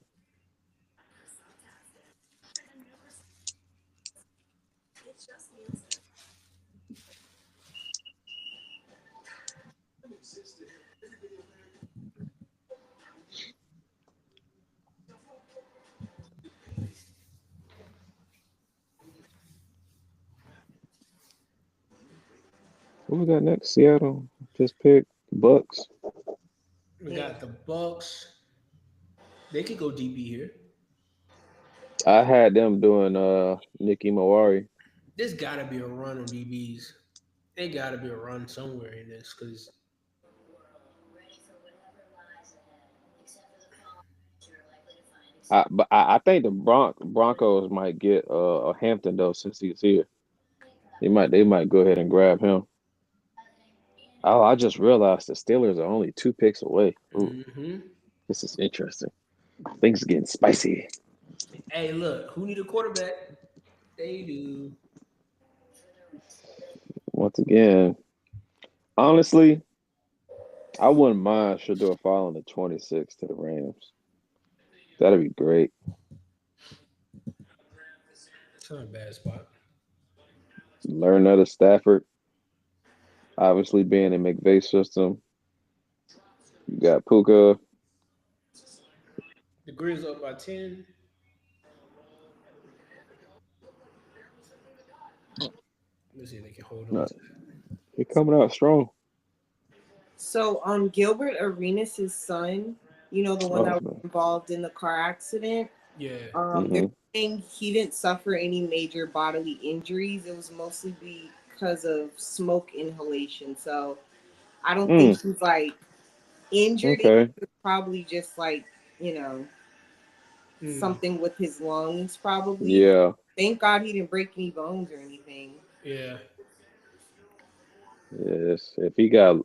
What we got next? Seattle just picked Bucks. We got the Bucks. They could go DB here. I had them doing Nicky Mawari. There's got to be a run on DBs. There got to be a run somewhere in this because. I think the Broncos might get a Hampton though since he's here. They might go ahead and grab him. Oh, I just realized the Steelers are only 2 picks away. This is interesting. Things are getting spicy. Hey, look, who need a quarterback? They do. Once again, honestly, I wouldn't mind Shador falling to 26 to the Rams. That'd be great. It's not a bad spot. Learn out of Stafford. Obviously, being in McVay's system. You got Puka. The Grizz up by 10. Let's see if they can hold on. They're coming out strong. So, Gilbert Arenas' son, the one that was involved in the car accident. Yeah. They're saying he didn't suffer any major bodily injuries. It was mostly because of smoke inhalation. So, I don't think he's like injured. Okay. It's probably just like, something with his lungs, probably. Yeah. Thank God he didn't break any bones or anything. Yeah. Yes. If he got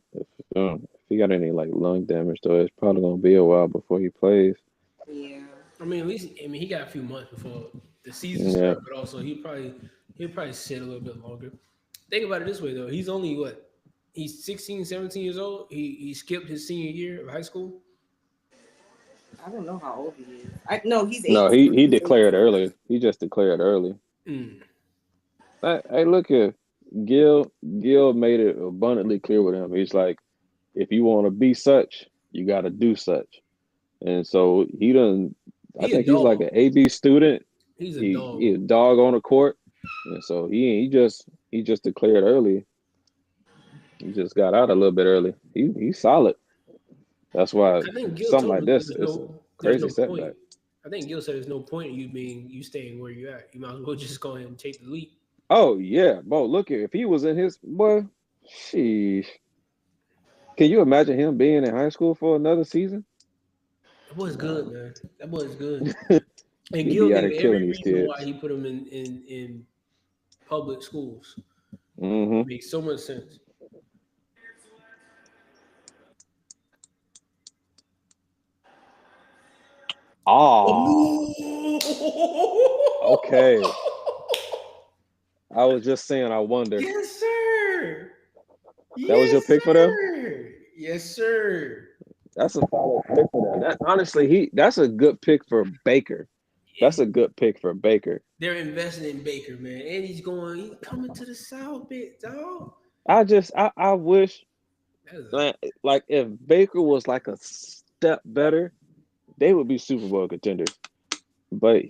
any like lung damage though, it's probably gonna be a while before he plays. Yeah. I mean, he got a few months before the season starts, but also he'll probably sit a little bit longer. Think about it this way though. He's only he's 16, 17 years old. He skipped his senior year of high school. I don't know how old he is. He's 18. No, he declared early. He just declared early. Hey, look here. Gil made it abundantly clear with him. He's like, if you want to be such, you got to do such. And so I think he's like an AB student. He's a dog. He's a dog on the court. And so he just declared early. He just got out a little bit early. He's solid. That's why something like this is a crazy setback. I think Gil said there's no point in you staying where you're at. You might as well just go ahead and take the leap. Oh yeah, bro. Look here. If he was in his sheesh. Can you imagine him being in high school for another season? That boy's good, man. That boy's good. And Gil gave every reason why he put him in public schools. It makes so much sense. Oh. Okay. I was just saying, I wonder. Yes, sir. That was your pick for them? Yes, sir. That's a solid pick for them. Honestly, that's a good pick for Baker. That's a good pick for Baker. They're investing in Baker, man. And he's coming to the South, bit dog. I wish like if Baker was like a step better, they would be Super Bowl contenders. But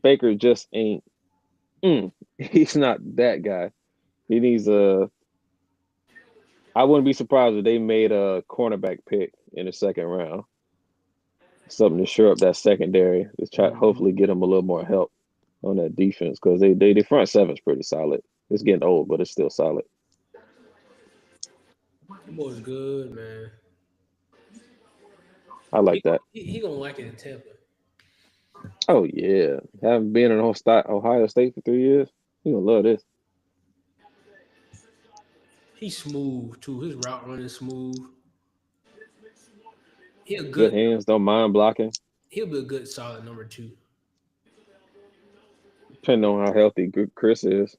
Baker just ain't he's not that guy. He needs I wouldn't be surprised if they made a cornerback pick in the second round. Something to shore up that secondary. To try hopefully get them a little more help on that defense because they front seven's pretty solid. It's getting old, but it's still solid. That boy's good, man. I like that. He gonna like it in Tampa. Oh yeah, having been in Ohio State for 3 years, he gonna love this. He's smooth too. His route running smooth. Good hands, don't mind blocking. He'll be a good solid number 2. Depending on how healthy Chris is.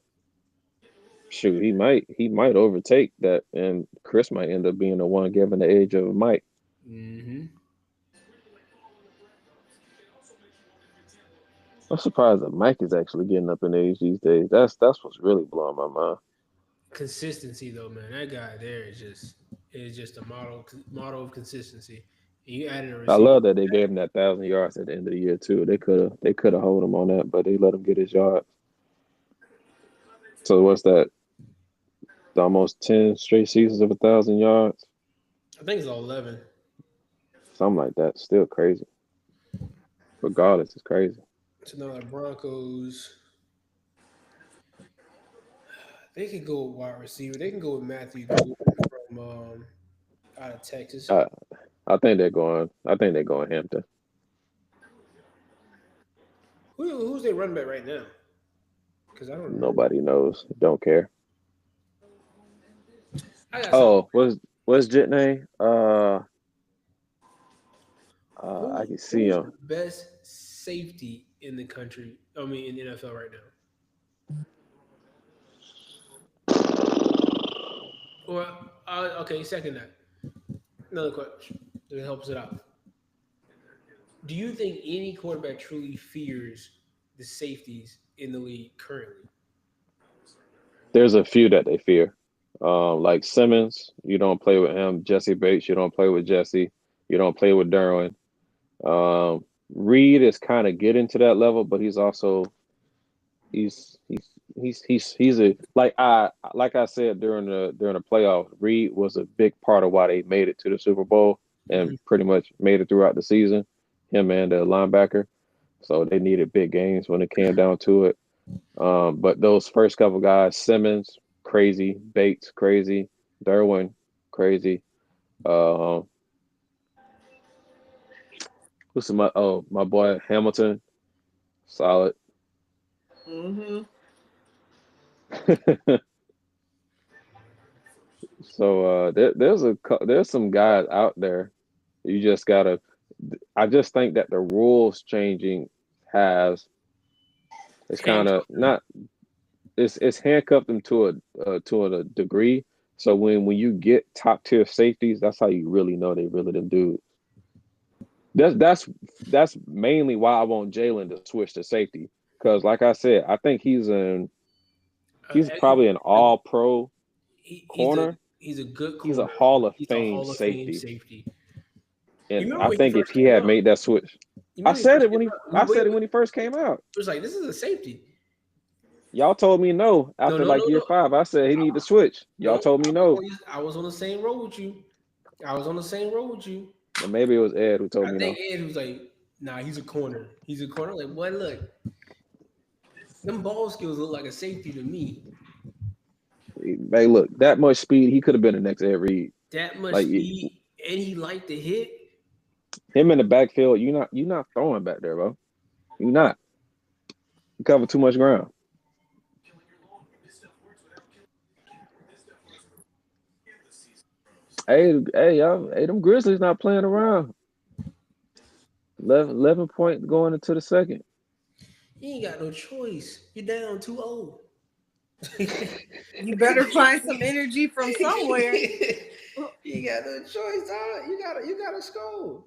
Shoot, he might overtake that, and Chris might end up being the one given the age of Mike. Mm-hmm. I'm surprised that Mike is actually getting up in age these days. That's what's really blowing my mind. Consistency though, man. That guy there is just a model of consistency. And you added a receiver. I love that they gave him that 1,000 yards at the end of the year too. They could have hold him on that, but they let him get his yards. So what's that? Almost 10 straight seasons of 1,000 yards. I think it's 11. Something like that. Still crazy. Regardless, it's crazy. So now the Broncos, they could go with wide receiver. They can go with Matthew Golden from out of Texas. I think they're going Hampton. Who's their running back right now? Because I don't know. Nobody knows. Don't care. What's Jit name? I can see him. The best safety in the country. I mean, in the NFL right now. Well, okay. Second that. Another question that helps it out. Do you think any quarterback truly fears the safeties in the league currently? There's a few that they fear. Like Simmons, you don't play with him. Jesse Bates, you don't play with Jesse. You don't play with Derwin. Reed is kind of getting to that level, but he's also he's a like I said during the playoff. Reed was a big part of why they made it to the Super Bowl and pretty much made it throughout the season. Him and the linebacker, so they needed big games when it came down to it. But those first couple guys, Simmons, crazy, Bates, crazy, Derwin, crazy. Who's my boy Hamilton, solid. Mm-hmm. So there's some guys out there. You just gotta. I just think that the rules changing it's kind of not. It's handcuffed them to a degree. So when you get top tier safeties, that's how you really know they really them dudes. That's mainly why I want Jalen to switch to safety because, like I said, I think he's probably an all pro corner. He's a good corner. He's a Hall of Fame safety. And I think if he had made that switch, I said it when he first came out. It was like, this is a safety. Y'all told me no after year 5. I said he need to switch. Y'all told me no. I was on the same road with you. And maybe it was Ed who told me no. I think Ed was like, nah, he's a corner. He's a corner. Like, boy, look. Them ball skills look like a safety to me. Hey, look, that much speed, he could have been the next Ed Reed. That much speed, and he liked to hit. Him in the backfield, you're not throwing back there, bro. You're not. You cover too much ground. Hey, y'all. Hey, them Grizzlies not playing around. 11 points going into the second. You ain't got no choice. You're down 2-0. You better find some energy from somewhere. You got no choice, dog. You gotta score.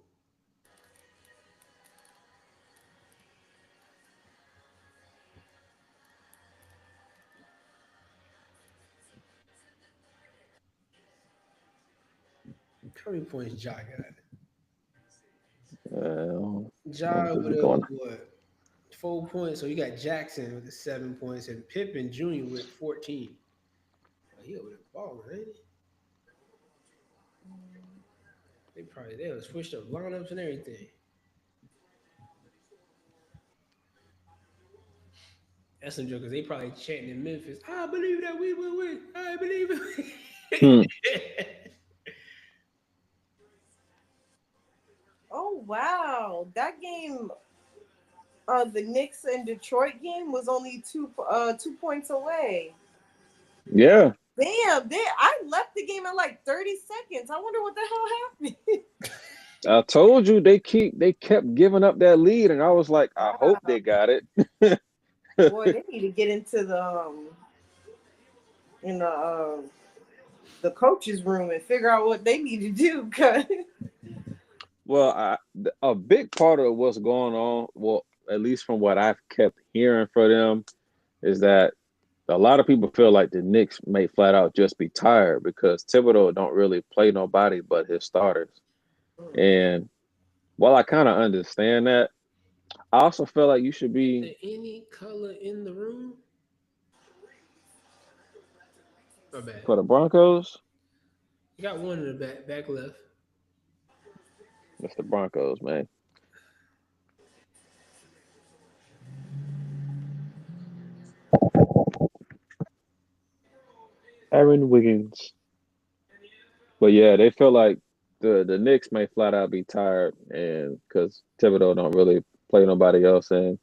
How many points Ja got? Ja with what? 4 points. So you got Jackson with the 7 points and Pippen Jr. with 14. He over there balling, ain't he? They'll switch up lineups and everything. That's some jokers. They probably chanting in Memphis. I believe that we will win. I believe it. Oh wow, that game, the Knicks and Detroit game was only 2 points away. Yeah. Damn, I left the game in like 30 seconds. I wonder what the hell happened. I told you they kept giving up that lead, and I was like, I hope they got it. Boy, they need to get into the coach's room and figure out what they need to do. Cause Well, a big part of what's going on, well, at least from what I've kept hearing for them, is that a lot of people feel like the Knicks may flat out just be tired because Thibodeau don't really play nobody but his starters. And while I kind of understand that, I also feel like you should Is be there any color in the room? My bad. for the Broncos. You got one in the back left. It's the Broncos, man. Aaron Wiggins. But yeah, they feel like the Knicks may flat out be tired, and because Thibodeau don't really play nobody else, and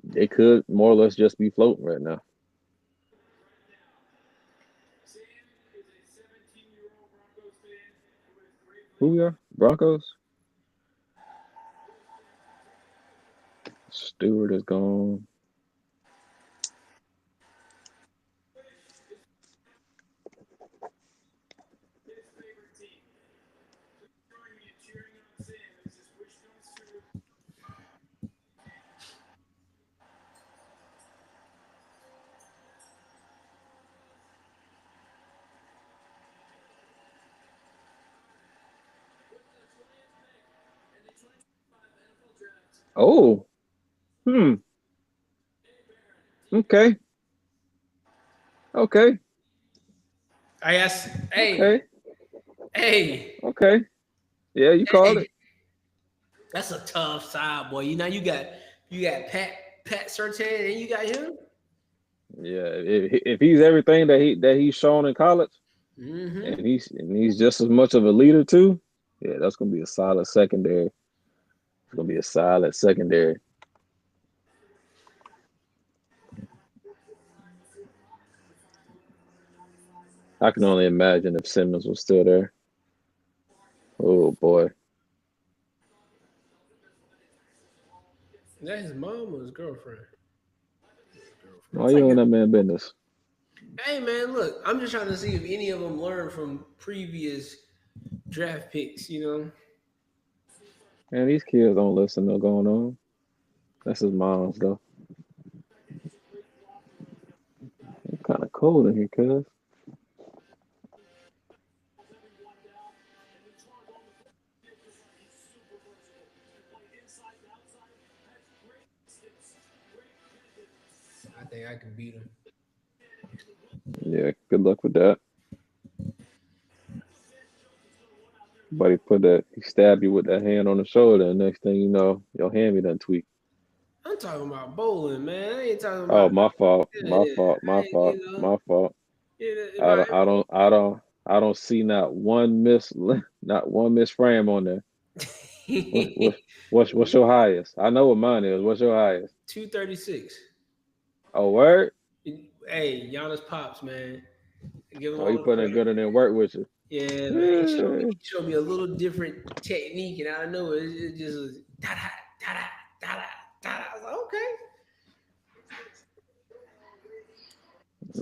they could more or less just be floating right now. Who we are? Broncos. Stewart is gone. Oh, okay, okay, I asked, okay, hey, okay. Yeah, you called it. that's a tough side, boy. You got Pat Surtain and you got him. Yeah, if he's everything that he's shown in college, Mm-hmm. and he's just as much of a leader too. Yeah, that's gonna be a solid secondary. It's gonna be a solid secondary. I can only imagine if Simmons was still there. Oh boy. Is that his mom or his girlfriend? Why you on that man business? Hey man, look, I'm just trying to see if any of them learned from previous draft picks. Man, these kids don't listen to what's going on. That's his mom's though. It's kind of cold in here, cuz. I think I can beat him. Yeah, good luck with that. Buddy he stabbed you with that hand on the shoulder, and next thing you know, your hand be done tweak. I'm talking about bowling, man. I ain't talking Oh, about. my fault. My Yeah, fault. My fault. My fault. if I I don't I don't I don't I don't see not one miss frame on there. What's your highest? I know what mine is. What's your highest? 236. Oh, word? Hey, Giannis pops, man. Give him Oh, all he the putting in credit. good in there work with you. Yeah, man. Yeah. He showed me a little different technique, and I know it just was da da da da da da. I was like, okay.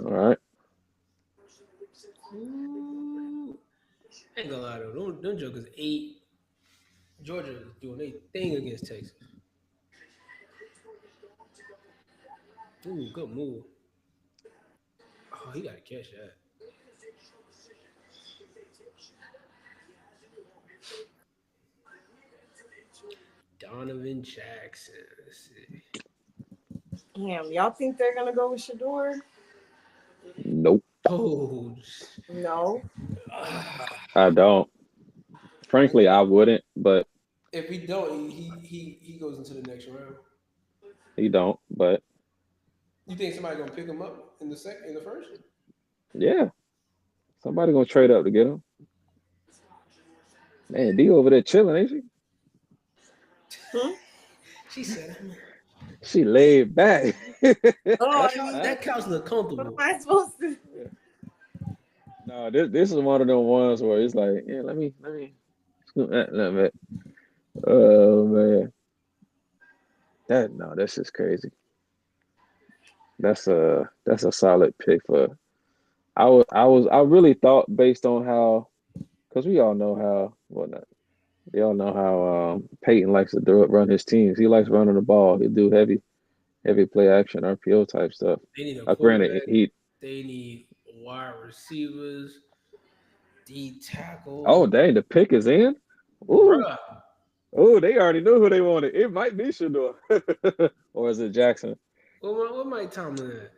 All right. Ooh. I ain't gonna lie though, them jokers 8. Georgia is doing their thing against Texas. Ooh, good move. Oh, he gotta catch that. Donovan Jackson. Let's see. damn, y'all think they're gonna go with Shador? Nope. Oh. No. I don't. Frankly, I wouldn't, but If he don't, he goes into the next round. he don't. But You think somebody gonna pick him up in the first? yeah, somebody gonna trade up to get him. Man, D over there chilling, ain't she? She said, She laid back. that couch look comfortable. What am I supposed to? No, this is one of them ones where it's like, yeah, let me scoot that little bit. Oh man, that's just crazy. That's a solid pick for. I really thought based on how, because we all know how we all know how Peyton likes to run his teams. He likes running the ball. He do heavy play action, RPO type stuff. They need a Granted, they need wide receivers, D tackle. Oh dang, the pick is in. Ooh. Bruh. Oh, they already knew who they wanted. It might be Shador. Or is it Jackson? What Mike Tomlin at?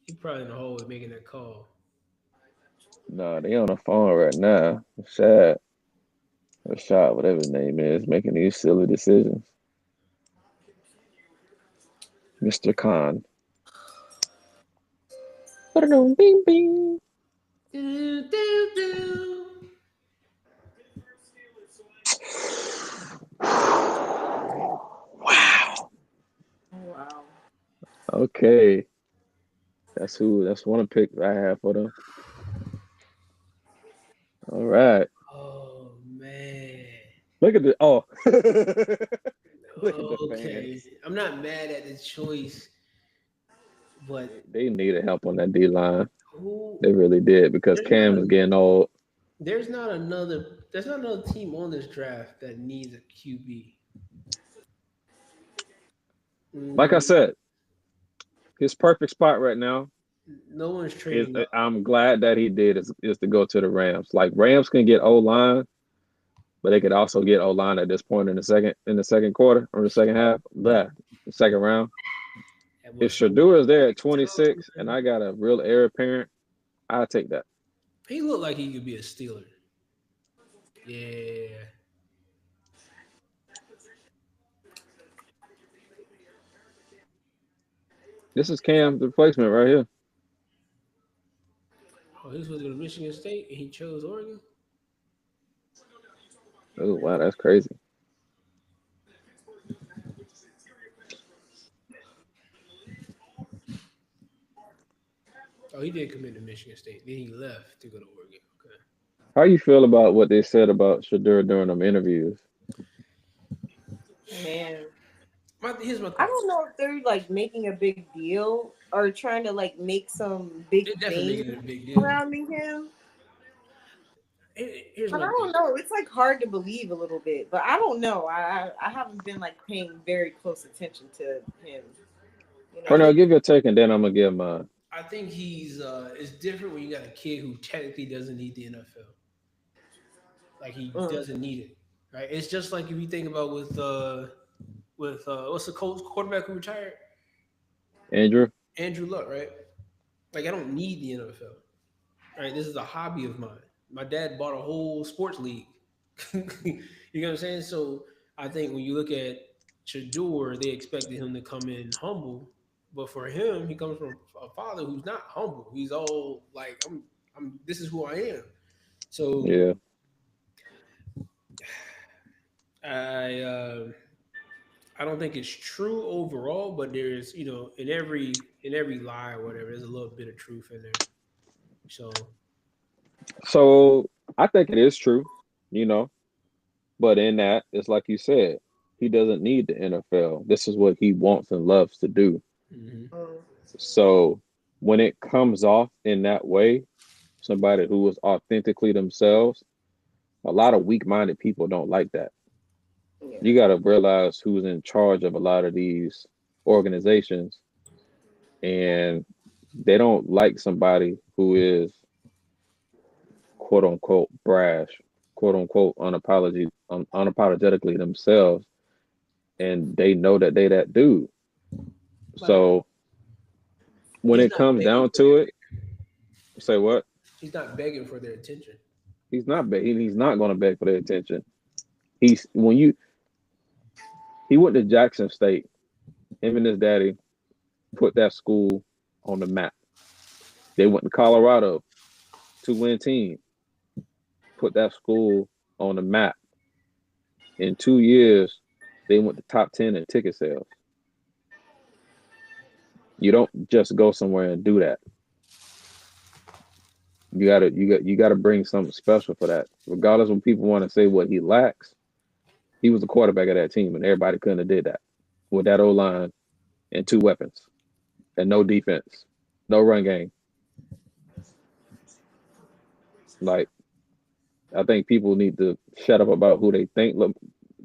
He probably in the hallway making that call. No, they on the phone right now. Rashad, whatever his name is, making these silly decisions. Mr. Khan. Bing, bing. Wow. Wow. Okay. That's one pick I have for them. All right. Oh man. Look at the Look at the fans. I'm not mad at the choice, but they needed help on that D line. They really did because Cam is getting old. There's not another team on this draft that needs a QB. Like I said, his perfect spot right now. No one's trading. I'm glad that he did is to go to the Rams. Like Rams can get O-line, but they could also get O-line at this point in the second quarter or the second half. The second round. If Shador is there at 26 and I got a real heir apparent, I'll take that. He looked like he could be a Steeler. Yeah. This is Cam's replacement right here. Oh, he was supposed to go to Michigan State and he chose Oregon? Oh, wow, that's crazy. Oh, he did commit to Michigan State. Then he left to go to Oregon. Okay. How you feel about what they said about Shador during them interviews? Man. Here's my thought. I don't know if they're like making a big deal or trying to like make some big thing surrounding him. But I don't know. It's like hard to believe a little bit, but I don't know. I haven't been like paying very close attention to him. Pernell, give your take and then I'm gonna give mine. I think he's it's different when you got a kid who technically doesn't need the NFL. Like he doesn't need it, right? It's just like if you think about with what's the quarterback who retired? Andrew Luck, right? Like I don't need the NFL, right? This is a hobby of mine. My dad bought a whole sports league. You know what I'm saying? So I think when you look at Shador, they expected him to come in humble, but for him, he comes from a father who's not humble. He's all like, "I'm. This is who I am." So yeah, I don't think it's true overall, but there's in every lie or whatever, there's a little bit of truth in there. So I think it is true, but in that, it's like you said, he doesn't need the NFL. This is what he wants and loves to do. Mm-hmm. So when it comes off in that way, somebody who is authentically themselves, a lot of weak-minded people don't like that. Yeah. You got to realize who's in charge of a lot of these organizations, and they don't like somebody who is quote unquote brash, quote unquote unapologetically themselves, and they know that they that dude. So when it comes down to it, Say what? He's not begging for their attention. He's not he's not going to beg for their attention. He went to Jackson State. Him and his daddy put that school on the map. They went to Colorado, 2-win team. Put that school on the map. In 2 years, they went to top 10 in ticket sales. You don't just go somewhere and do that. You gotta bring something special for that. Regardless when people want to say what he lacks, he was the quarterback of that team, and everybody couldn't have did that with that O-line and 2 weapons and no defense, no run game. Like, I think people need to shut up about who they think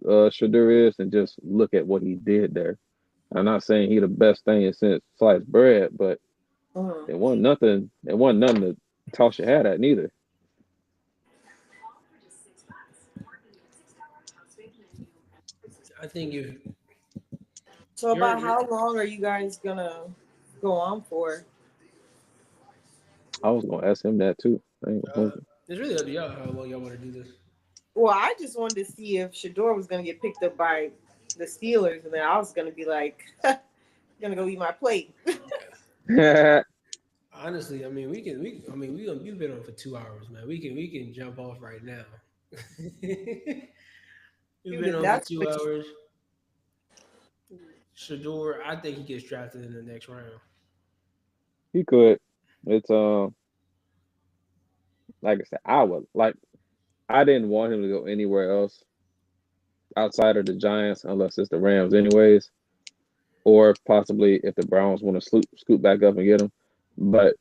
Shedeur is and just look at what he did there. I'm not saying he the best thing since sliced bread, but it wasn't nothing. It wasn't nothing to toss your hat at neither. I think if so, about how long are you guys gonna go on for? I was gonna ask him that too. It's really up to y'all how long y'all want to do this. Well, I just wanted to see if Shedeur was gonna get picked up by the Steelers, and then I was gonna be like, gonna go eat my plate. Honestly, I mean, we've been on for 2 hours, man. We can jump off right now. We've been on for 2 hours. Shedeur, I think he gets drafted in the next round. He could. It's like I said, I didn't want him to go anywhere else outside of the Giants unless it's the Rams anyways, or possibly if the Browns want to scoot back up and get him. But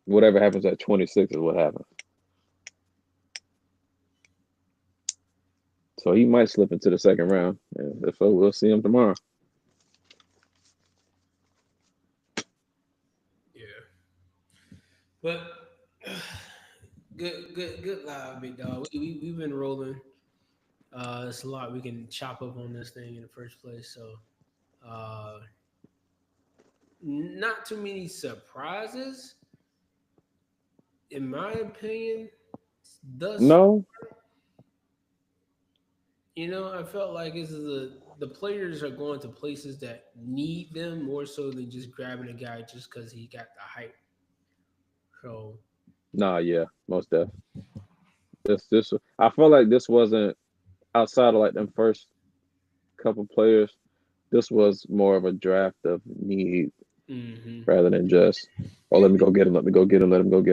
whatever happens at 26 is what happens. So he might slip into the second round. And if so, we'll see him tomorrow. Yeah. But good live, big dog. We've been rolling. It's a lot we can chop up on this thing in the first place. So not too many surprises, in my opinion. No. You know, I felt like the players are going to places that need them more so than just grabbing a guy just because he got the hype. So. Nah, yeah, most definitely. This I feel like this wasn't outside of like them first couple players. This was more of a draft of need rather than just, let me go get him, let him go get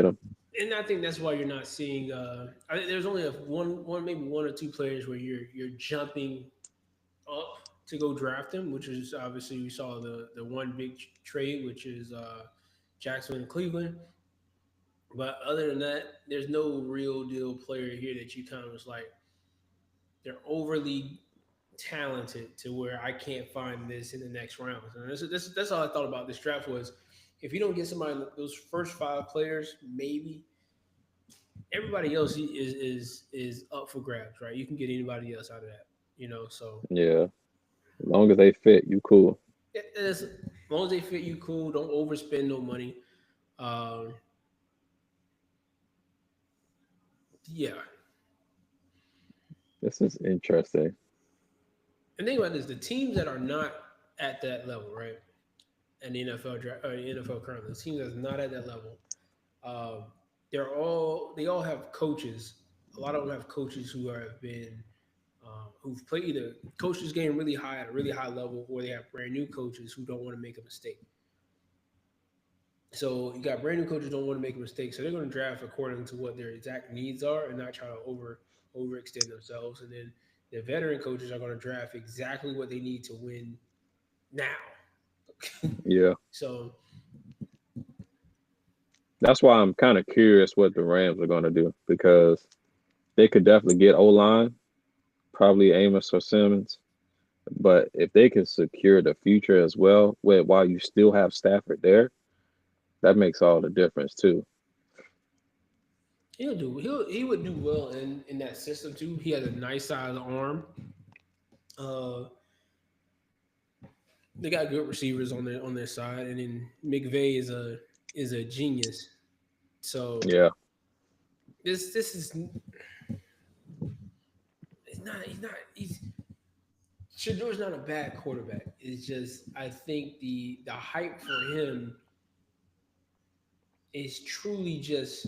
him. And I think that's why you're not seeing. I think there's only maybe one or two players where you're jumping up to go draft him, which is obviously we saw the one big trade, which is Jackson and Cleveland. But other than that, there's no real deal player here that you kind of was like, they're overly talented to where I can't find this in the next round. And that's all I thought about this draft was, if you don't get somebody, those first 5 players, maybe everybody else is up for grabs, right? You can get anybody else out of that, you know. So yeah, as long as they fit, you cool. As long as they fit, you cool. Don't overspend no money. Yeah. This is interesting. And think about this: the teams that are not at that level, right? And the NFL draft, or the NFL currently, the teams that's not at that level, they all have coaches. A lot of them have coaches who have been who've played either coaches game really high at a really high level, or they have brand new coaches who don't want to make a mistake. So you got brand new coaches who don't want to make a mistake, so they're going to draft according to what their exact needs are and not try to overextend themselves. And then the veteran coaches are going to draft exactly what they need to win now. Yeah. So that's why I'm kind of curious what the Rams are going to do, because they could definitely get O-line, probably Amos or Simmons. But if they can secure the future as well, while you still have Stafford there, that makes all the difference too. He would do well in that system too. He has a nice size arm. They got good receivers on their side, and then McVay is a is a genius. So Yeah. this is he's Shador's not a bad quarterback. It's just I think the hype for him is truly just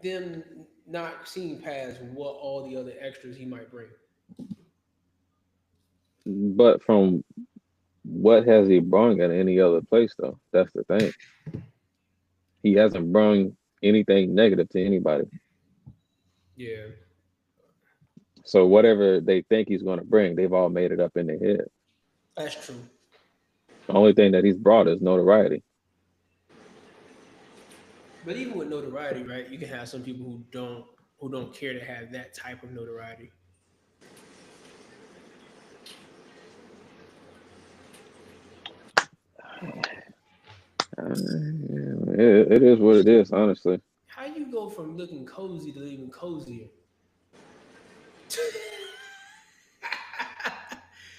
them not seeing past what all the other extras he might bring. But from what has he brought at any other place though? That's the thing. He hasn't brought anything negative to anybody. Yeah. So whatever they think he's going to bring, they've all made it up in their head. That's true. The only thing that he's brought is notoriety. But even with notoriety, right, you can have some people who don't care to have that type of notoriety. It is what it is, honestly. How you go from looking cozy to even cozier?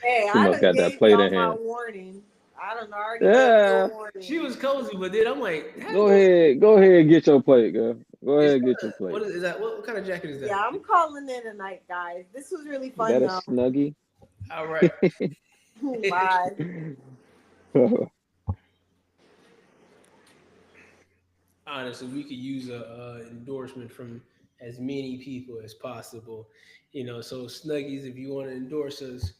Hey, She I must done got that gave plate y'all in my hand. warning. I don't know. I already gave you Yeah. a warning. She was cozy, but then I'm like, Go ahead and get your plate, girl. Go ahead and get your what plate. is that? What kind of jacket is that? Yeah, I'm calling in tonight, guys. This was really Is fun, that a though. Snuggie? All right. Bye. Honestly, we could use a endorsement from as many people as possible. So Snuggies, if you want to endorse us,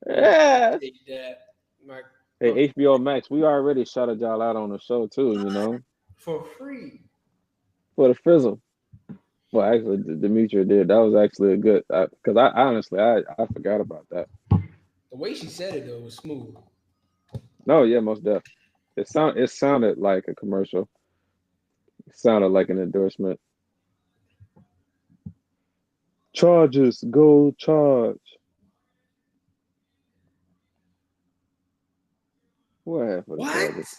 Yeah. take that. My, Hey, HBO Max, we already shouted y'all out on the show too, for free. for the fizzle. Well, actually, Demetria did. That was actually a good, because I honestly, I forgot about that. The way she said it though was smooth. No, yeah, most definitely. It sounded like a commercial. It sounded like an endorsement. Charges, go charge. What happened for the Chargers?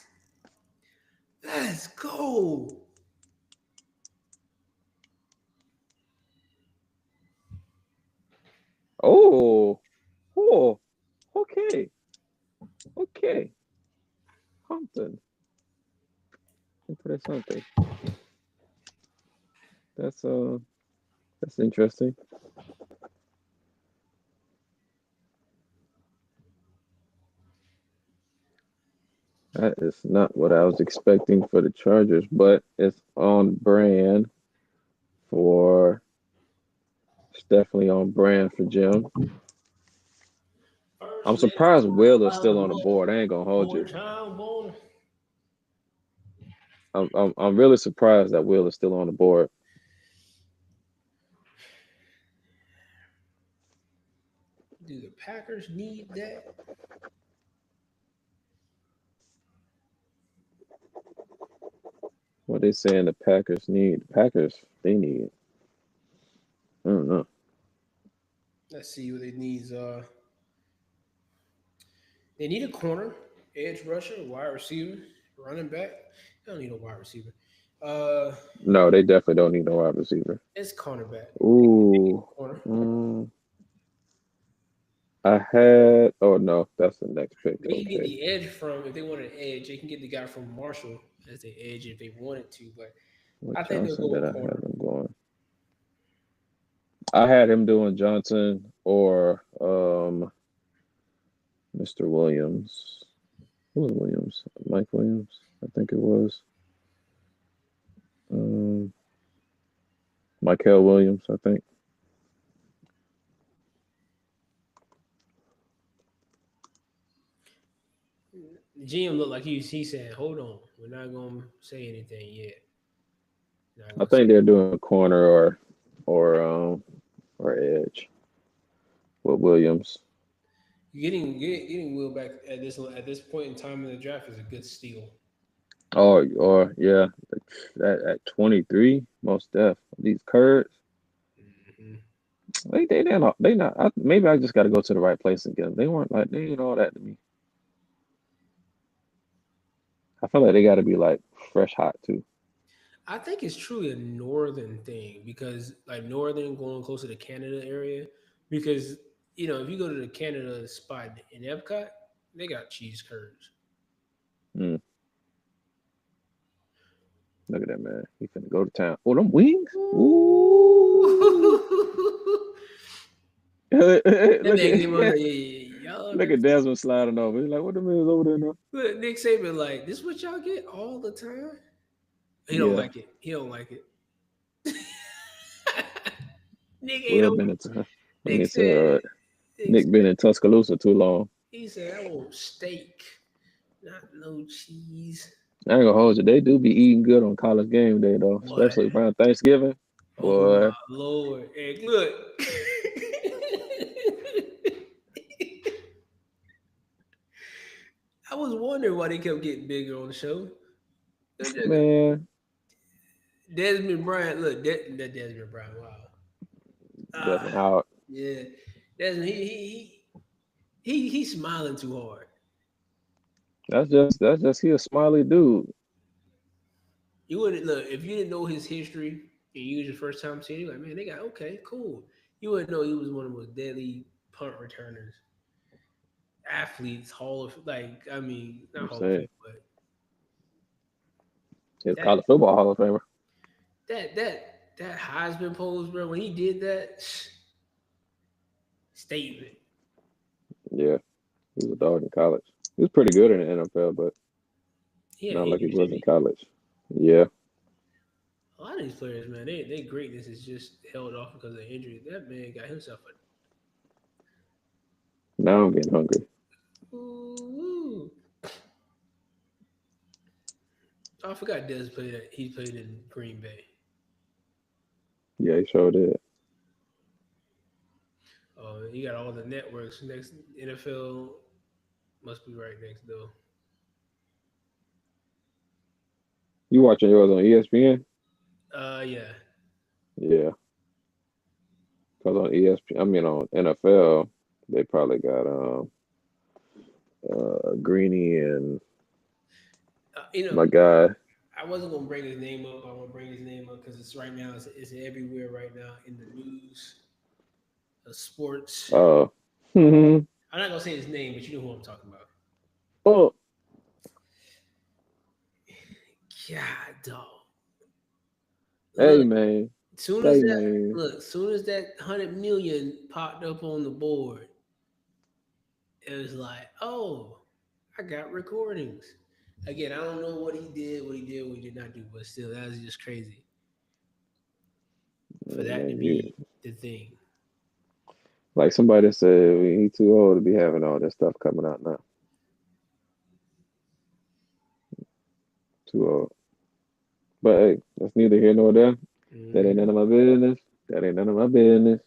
Let's go. Oh, okay. Compton. That's something. That's interesting. That is not what I was expecting for the Chargers, but it's on brand for. It's definitely on brand for Jim. I'm surprised Will is still on the board. I ain't gonna hold you. I'm really surprised that Will is still on the board. Do the Packers need that? What they saying the Packers need? The Packers, they need it. I don't know. Let's see what they needs. They need a corner, edge rusher, wide receiver, running back. They don't need a wide receiver. No, they definitely don't need no wide receiver. It's cornerback. Ooh. I had. Oh no, that's the next pick. They can get Okay. the edge from if they want an edge. They can get the guy from Marshall as the edge if they wanted to. But What I think they'll Johnson go did I with corner. have him going? I had him doing Johnson or Mr. Williams. Who was Williams? Mike Williams, I think it was. Michael Williams, I think. GM looked like he's saying, "Hold on, we're not gonna say anything yet." I think they're doing corner or edge with Williams. Getting Will back at this point in time in the draft is a good steal. Oh, or yeah, at 23, most def. These Kurds, they not. Maybe I just got to go to the right place and get them. They weren't like they ain't all that to me. I feel like they got to be like fresh hot too. I think it's truly a northern thing because like northern going closer to Canada area because if you go to the Canada spot in Epcot, they got cheese curds. Look at that man. He finna go to town. Oh, them wings. Ooh. look at Desmond sliding over. He's like, what the man's over there now? Look, Nick Saban like, this what y'all get all the time? He don't like it. He don't like it. Nick ain't Nick been in Tuscaloosa too long. He said, I want steak, not no cheese. I ain't gonna hold you. They do be eating good on college game day though, especially around Thanksgiving. Boy. Oh my Lord. Hey, look. I was wondering why they kept getting bigger on the show. Man. Desmond Bryant, look, that Desmond Bryant, wow. Desmond Howard. Yeah. Desmond, he's smiling too hard. That's just he a smiley dude. You wouldn't look if you didn't know his history and you was your first time seeing it, like, man, they got okay, cool. You wouldn't know he was one of the most deadly punt returners. Athletes, not Hall of Fame, but he's college football Hall of Famer. That Heisman pose, bro, when he did that statement. Yeah. He was a dog in college. He was pretty good in the NFL, but not like he was in college. Yeah. A lot of these players, man, their greatness is just held off because of injury. That man got himself Now I'm getting hungry. Ooh. I forgot Des played that. He played in Green Bay. Yeah, he sure did. Oh, you got all the networks. Next NFL must be right next door. You watching yours on ESPN? Yeah. Yeah. Because on ESPN, on NFL, they probably got Greeny and my guy. I wasn't gonna bring his name up. I want to bring his name up because it's right now. It's everywhere right now in the news, sports. Oh. I'm not gonna say his name, but you know who I'm talking about. Oh. God, dog. Hey, man. Soon as that 100 million popped up on the board, it was like, oh, I got recordings. Again, I don't know what he did, what he did not do, but still, that was just crazy for that to be the thing. Like somebody said, he's too old to be having all this stuff coming out now. Too old. But hey, that's neither here nor there. That ain't none of my business. That ain't none of my business.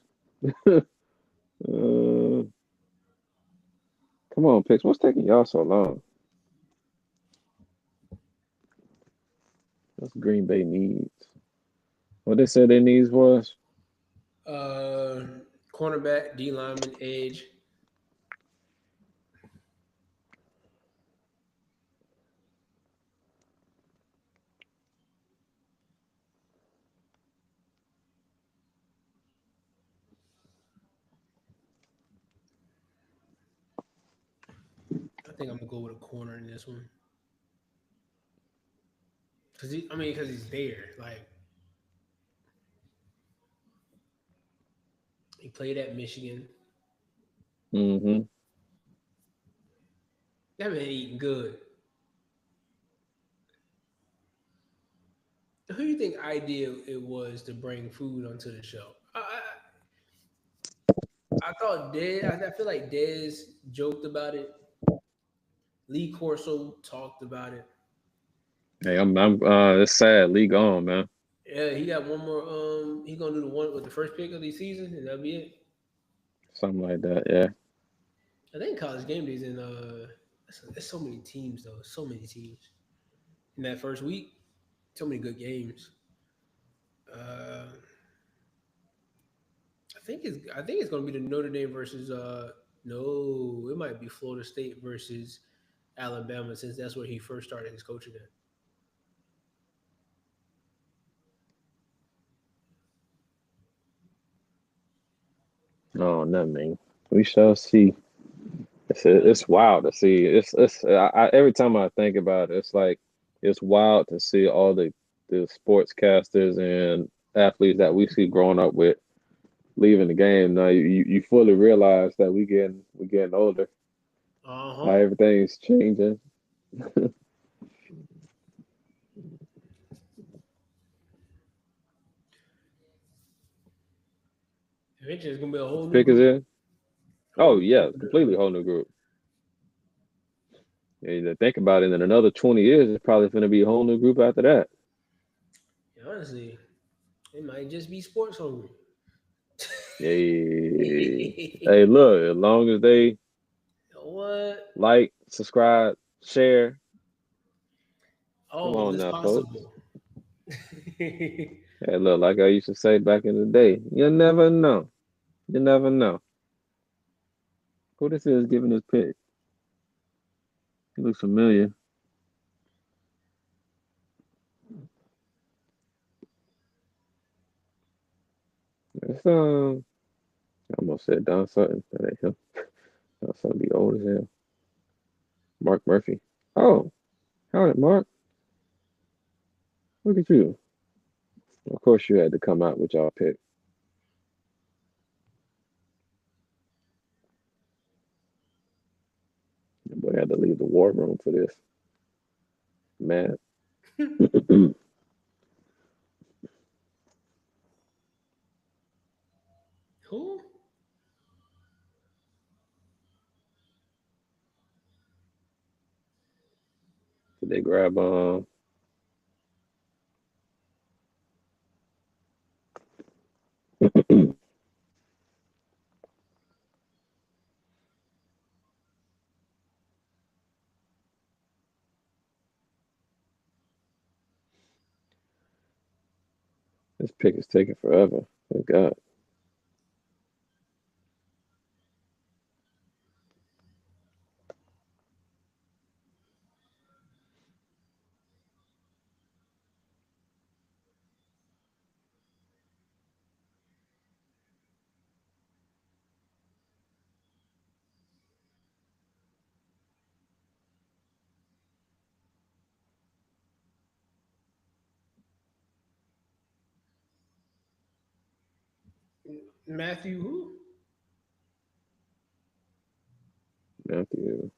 Come on, Pix. What's taking y'all so long? What's Green Bay needs? What they said their needs was? Cornerback, D lineman, edge. I think I'm gonna go with a corner in this one. Because he's there. Like, he played at Michigan. Mm-hmm. That man eating good. Who do you think idea it was to bring food onto the show? I thought I feel like Dez joked about it. Lee Corso talked about it. Hey, I'm it's sad. Lee gone, man. Yeah, he got one more. He's gonna do the one with the first pick of the season, and that'll be it. Something like that, yeah. I think College Game Day's in. There's so many teams though. So many teams in that first week. So many good games. I think it's gonna be the Notre Dame versus. No, it might be Florida State versus Alabama, since that's where he first started his coaching at. Oh, no, man. We shall see. It's wild to see. Every time I think about it, it's like it's wild to see all the the sportscasters and athletes that we see growing up with leaving the game. Now you fully realize that we're getting older. How everything's changing. Eventually, it's gonna be a whole new Pick is group. in. Oh yeah, completely whole new group. And to think about it, in another 20 years, it's probably going to be a whole new group after that. Yeah, honestly, it might just be sports hungry. Hey, look, as long as they like, subscribe, share. Come on it's now, possible. Hey, look, like I used to say back in the day, you never know. You never know. Who this is giving this pick? He looks familiar. It's I almost said Don Sutton. That ain't him. Don Sutton be old as hell. Mark Murphy. Oh, howdy, Mark. Look at you. Of course, you had to come out with y'all pick. Your boy had to leave the war room for this. Mad. Who? Did they grab this pick is taking forever. Thank God. Matthew who? Matthew.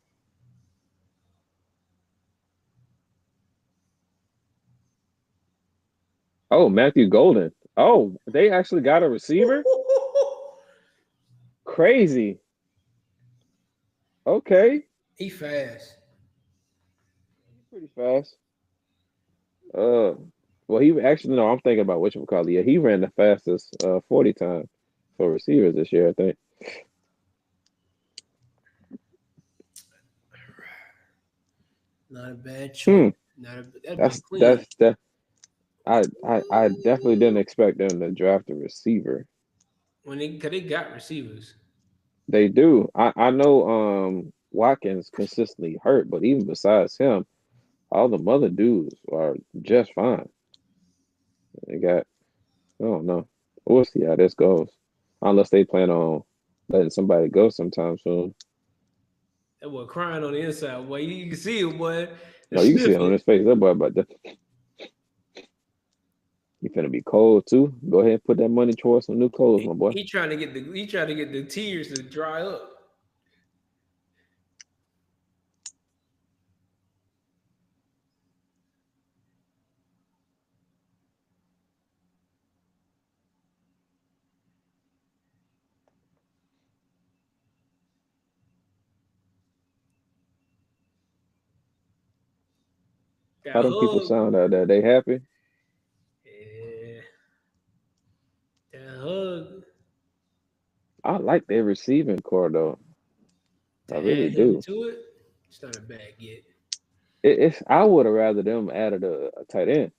Oh, Matthew Golden. Oh, they actually got a receiver? Crazy. Okay. He fast. Pretty fast. Well, he actually, no, I'm thinking about whatchamacallit. Yeah, he ran the fastest 40 time for receivers this year, I think. Not a bad choice. That's that. I definitely didn't expect them to draft a receiver. Cause they got receivers. They do. I know Watkins consistently hurt, but even besides him, all the other dudes are just fine. They got, I don't know. We'll see how this goes. Unless they plan on letting somebody go sometime soon. That boy crying on the inside, boy. You can see it, boy. No, you can see it on his face. That boy about that. You finna be cold too. Go ahead and put that money towards some new clothes, my boy. He trying to get the tears to dry up. How them people sound out there? They happy? Yeah. That hug. I like their receiving core though. I really Add him do. to it. It's not a bad get. It's I would have rather them added a tight end.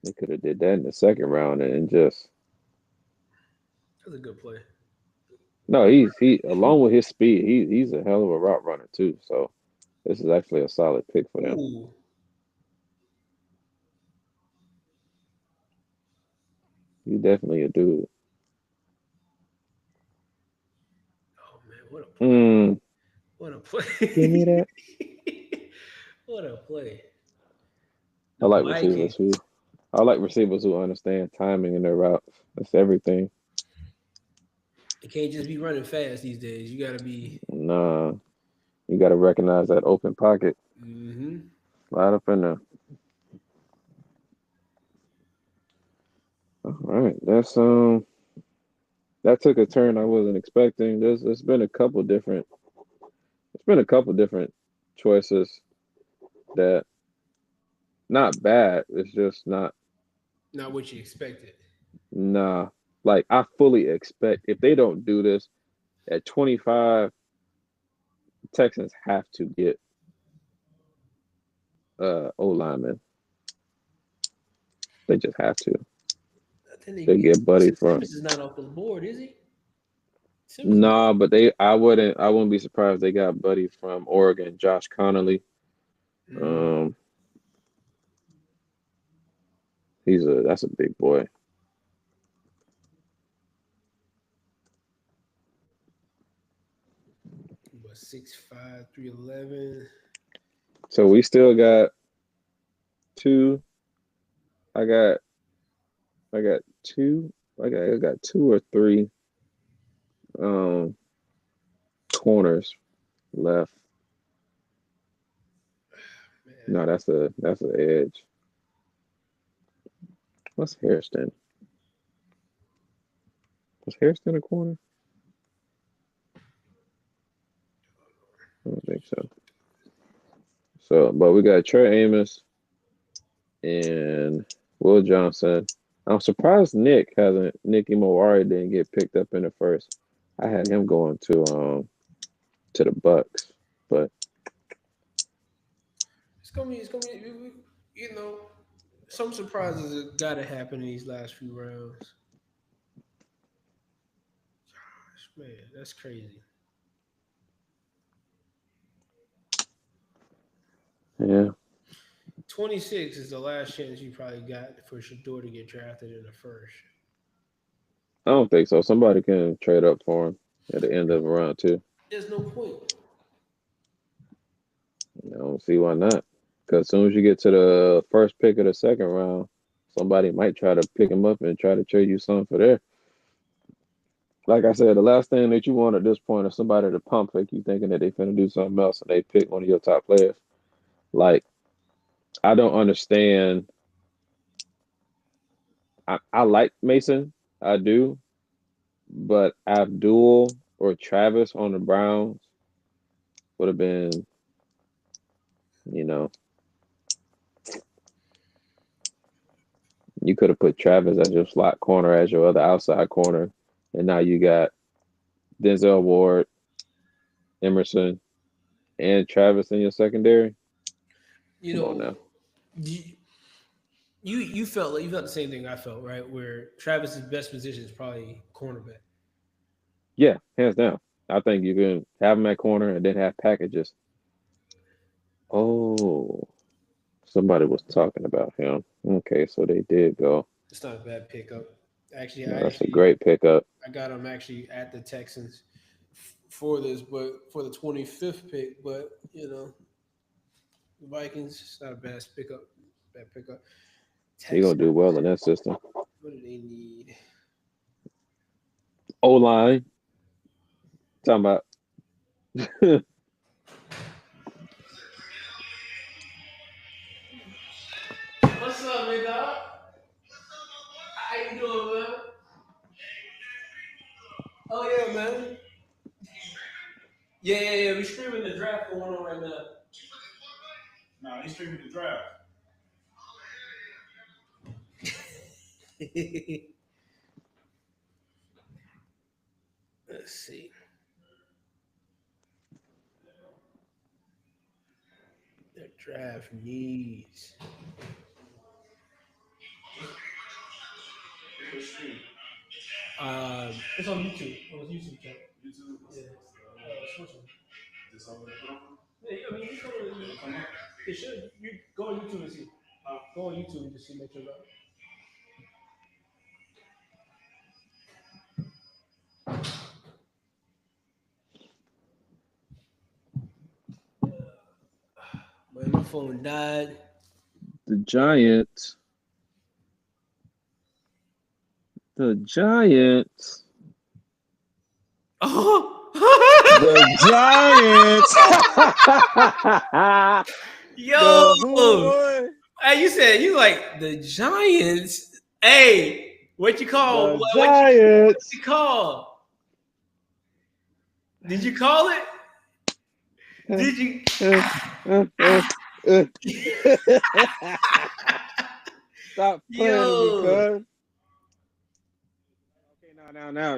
They could have did that in the second round and just. That's a good play. No, he along with his speed, he's a hell of a route runner too. So this is actually a solid pick for them. Ooh. He's definitely a dude. Oh man, what a play! What a play! Give me that. What a play. I like receivers who understand timing in their routes. That's everything. You can't just be running fast these days. You got to be. Nah, you got to recognize that open pocket. Mm-hmm. Slide up in there. All right, that took a turn I wasn't expecting. It's been a couple different choices that not bad. It's just not Not what you expected. nah. Like I fully expect if they don't do this at 25, Texans have to get O lineman. They just have to. They get Buddy from. Simmons is not off the board, is he? Nah, but I wouldn't be surprised they got Buddy from Oregon, Josh Connolly. That's a big boy. What, 6'5", 311. So we still got two. I got two. I got two or three corners left. No, that's an edge. What's Hairston? Was Hairston a corner? I don't think so. So, but we got Trey Amos and Will Johnson. I'm surprised Nick Imowari didn't get picked up in the first. I had him going to the Bucks, but It's gonna be, some surprises have got to happen in these last few rounds. Gosh, man, that's crazy. yeah. 26 is the last chance you probably got for Shador to get drafted in the first. I don't think so. Somebody can trade up for him at the end of round 2. There's no point. I don't see why not. Because as soon as you get to the first pick of the second round, somebody might try to pick him up and try to trade you something for there. Like I said, the last thing that you want at this point is somebody to pump fake you thinking that they finna do something else and they pick one of your top players. Like, I don't understand. I like Mason, I do, but Abdul or Travis on the Browns would have been, you could have put Travis as your slot corner, as your other outside corner, and now you got Denzel Ward, Emerson, and Travis in your secondary. Come on now. You felt the same thing I felt, right? Where Travis's best position is probably cornerback. Yeah, hands down. I think you can have him at corner and then have packages. Oh, somebody was talking about him. Okay, so they did go. It's not a bad pickup. Actually, That's a great pickup. I got him actually at the Texans for this, but for the 25th pick. But the Vikings, it's not a bad pickup. He gonna do well in that system. What do they need? O-line. Talking about. What's up, man, dog? How you doing, man? Oh yeah, man. Yeah. We streaming the draft going on right now. No, he's streaming the draft. Let's see. The draft needs. It's on YouTube. On his YouTube channel. YouTube. Yeah. This over there? Yeah, I mean, it should. You go on YouTube and see. Go on YouTube and just see. Make sure that. Man, my phone died. The Giants. The Giants. Oh. The Giants. Yo. Hey, you said you like the Giants. Hey, what you call? The Giants. What you call? Did you call it? Did you? Stop playing with me, cuz. Okay,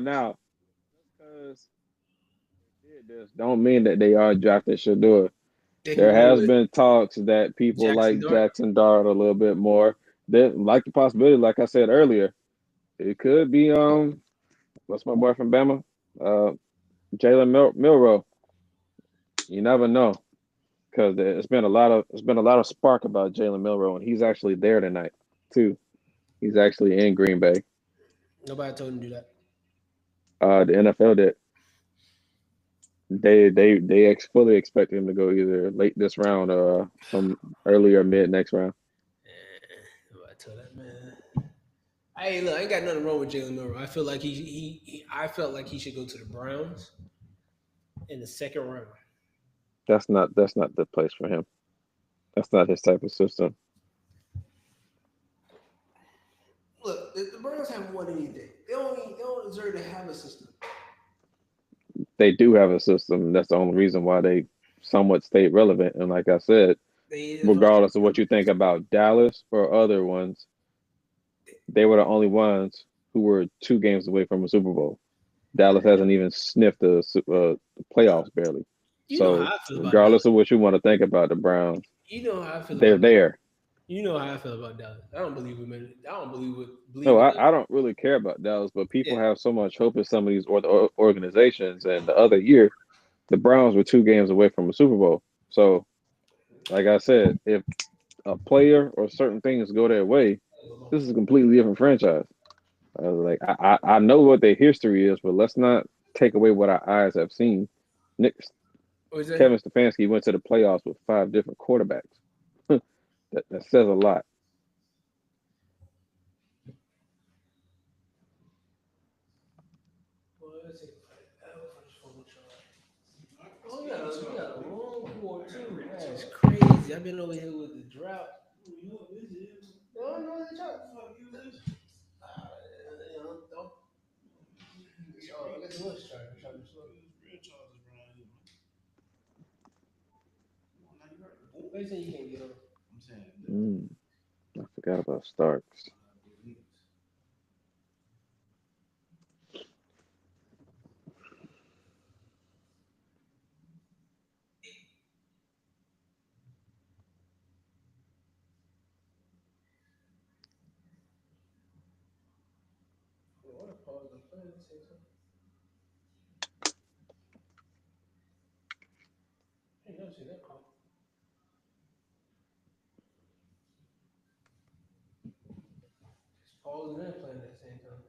now. Because they did this don't mean that they are drafted Shador. There has been talks that people like Jackson Dart a little bit more. That like the possibility, like I said earlier, it could be what's my boy from Bama? Jalen Milroe. You never know. Because it's been a lot of spark about Jalen Milroe, and he's actually there tonight too. He's actually in Green Bay. Nobody told him to do that. The NFL did. They fully expect him to go either late this round or some early or mid next round. Nobody told that man. Hey, look, I ain't got nothing wrong with Jalen Milroe. I feel like I felt like he should go to the Browns in the second round. That's not the place for him. That's not his type of system. Look, the Browns haven't won anything. They don't deserve to have a system. They do have a system. That's the only reason why they somewhat stayed relevant. And like I said, regardless of what you think about Dallas or other ones, they were the only ones who were 2 games away from a Super Bowl. Dallas hasn't even sniffed the playoffs barely. So regardless of what you want to think about the Browns, you know how I feel. They're there. You know how I feel about Dallas. I don't believe we made it. I don't believe it. No, I don't really care about Dallas, but people have so much hope in some of these organizations. And the other year, the Browns were 2 games away from a Super Bowl. So, like I said, if a player or certain things go their way, this is a completely different franchise. I know what their history is, but let's not take away what our eyes have seen. Kevin Stefanski went to the playoffs with 5 different quarterbacks. that says a lot. Oh yeah, we got a long court too. That's crazy. I've been over here with the drought. No, the drought. I got the lunch charge. What you say you can't get on? I forgot about Starks. Hey, never seen that call. Just pause and then playing at the same time.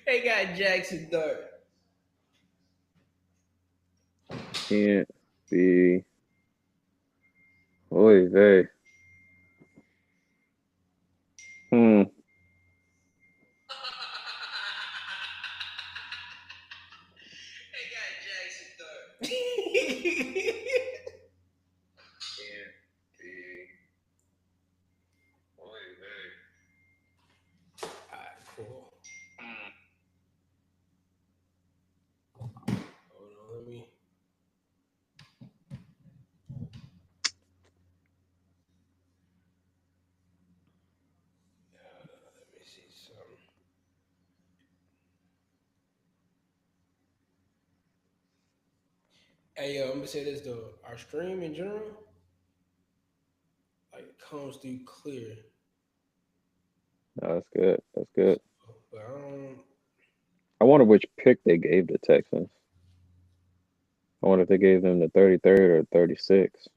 They got Jackson Dart. Can't be. Oy vey. They got Jackson Dart. Can't be. Oy vey. Alright, cool. Hold on, let me. Let me see something. Hey, yo, I'm gonna say this though. Our stream in general, like, comes through clear. No, that's good. That's good. But I don't. I wonder which pick they gave the Texans. I wonder if they gave them the 33rd or 36th.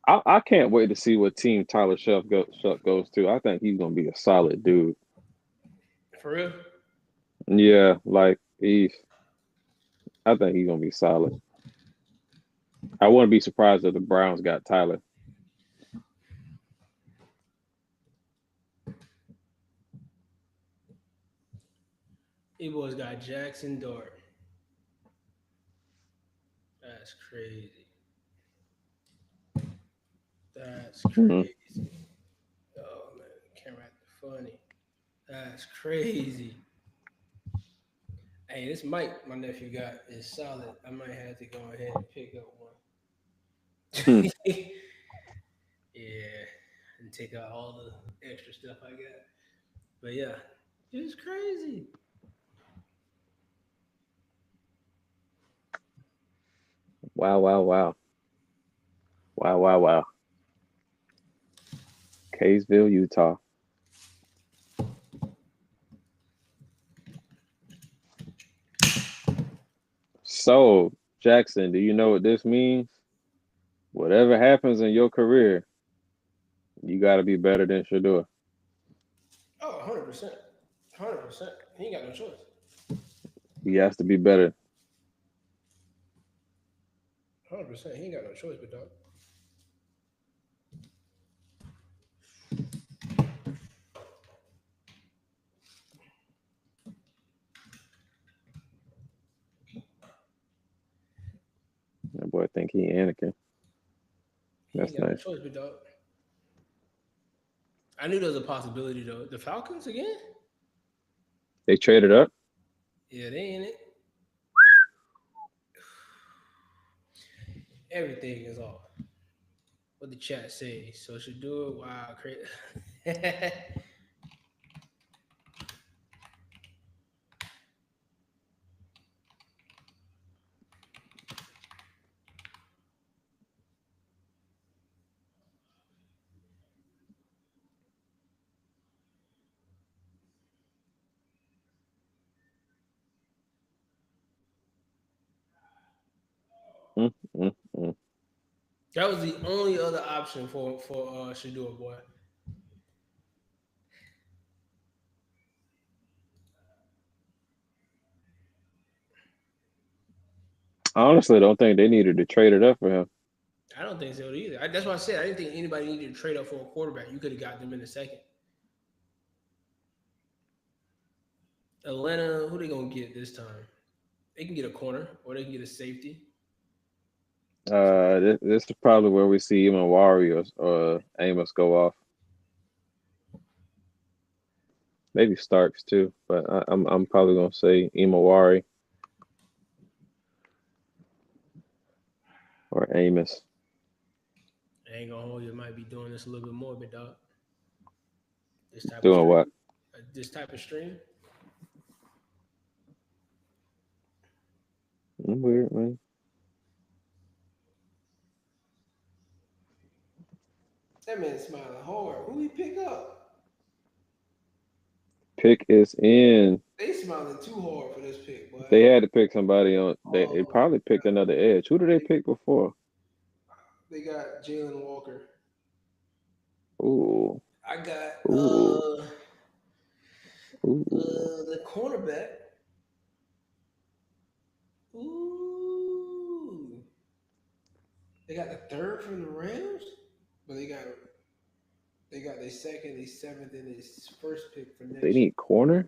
I can't wait to see what team Tyler Shuck goes to. I think he's gonna be a solid dude. For real? Yeah, like I think he's gonna be solid. I wouldn't be surprised if the Browns got Tyler. You boys got Jackson Dart. That's crazy. That's crazy. Oh man, camera acting funny. That's crazy. Hey, this mic my nephew got is solid. I might have to go ahead and pick up one. Yeah, and take out all the extra stuff I got. But yeah, it's crazy. Wow, wow, wow. Wow, wow, wow. Kaysville, Utah. So, Jackson, do you know what this means? Whatever happens in your career, you got to be better than Shador. Oh, 100%. 100%. He ain't got no choice. He has to be better. 100%. He ain't got no choice, but dog. That boy think he Anakin. That's He ain't got nice. no choice, but dog. I knew there was a possibility though. The Falcons again? They traded up. Yeah, they in it. Everything is off. What the chat say? So should do it. Wow, crazy. Mm, mm, mm. That was the only other option for Shador, boy. I honestly don't think they needed to trade it up for him. I don't think so either. That's why I said I didn't think anybody needed to trade up for a quarterback. You could have got them in a second. Atlanta, who they gonna get this time? They can get a corner or they can get a safety. This is probably where we see even Warriors or Amos go off. Maybe Starks too, but I'm probably gonna say Imawari or Amos. I ain't gonna hold you. Might be doing this a little bit more, but dog. This type Doing of stream, what? This type of stream. Weird, man. That man smiling hard. Who he pick up? Pick is in. They smiling too hard for this pick, boy. They had to pick somebody on. They probably picked another edge. Who did they pick before? They got Jalen Walker. Ooh. I got Ooh. the cornerback. Ooh. They got the third from the Rams, but they got their second, their seventh, and their first pick for next They year. need corner?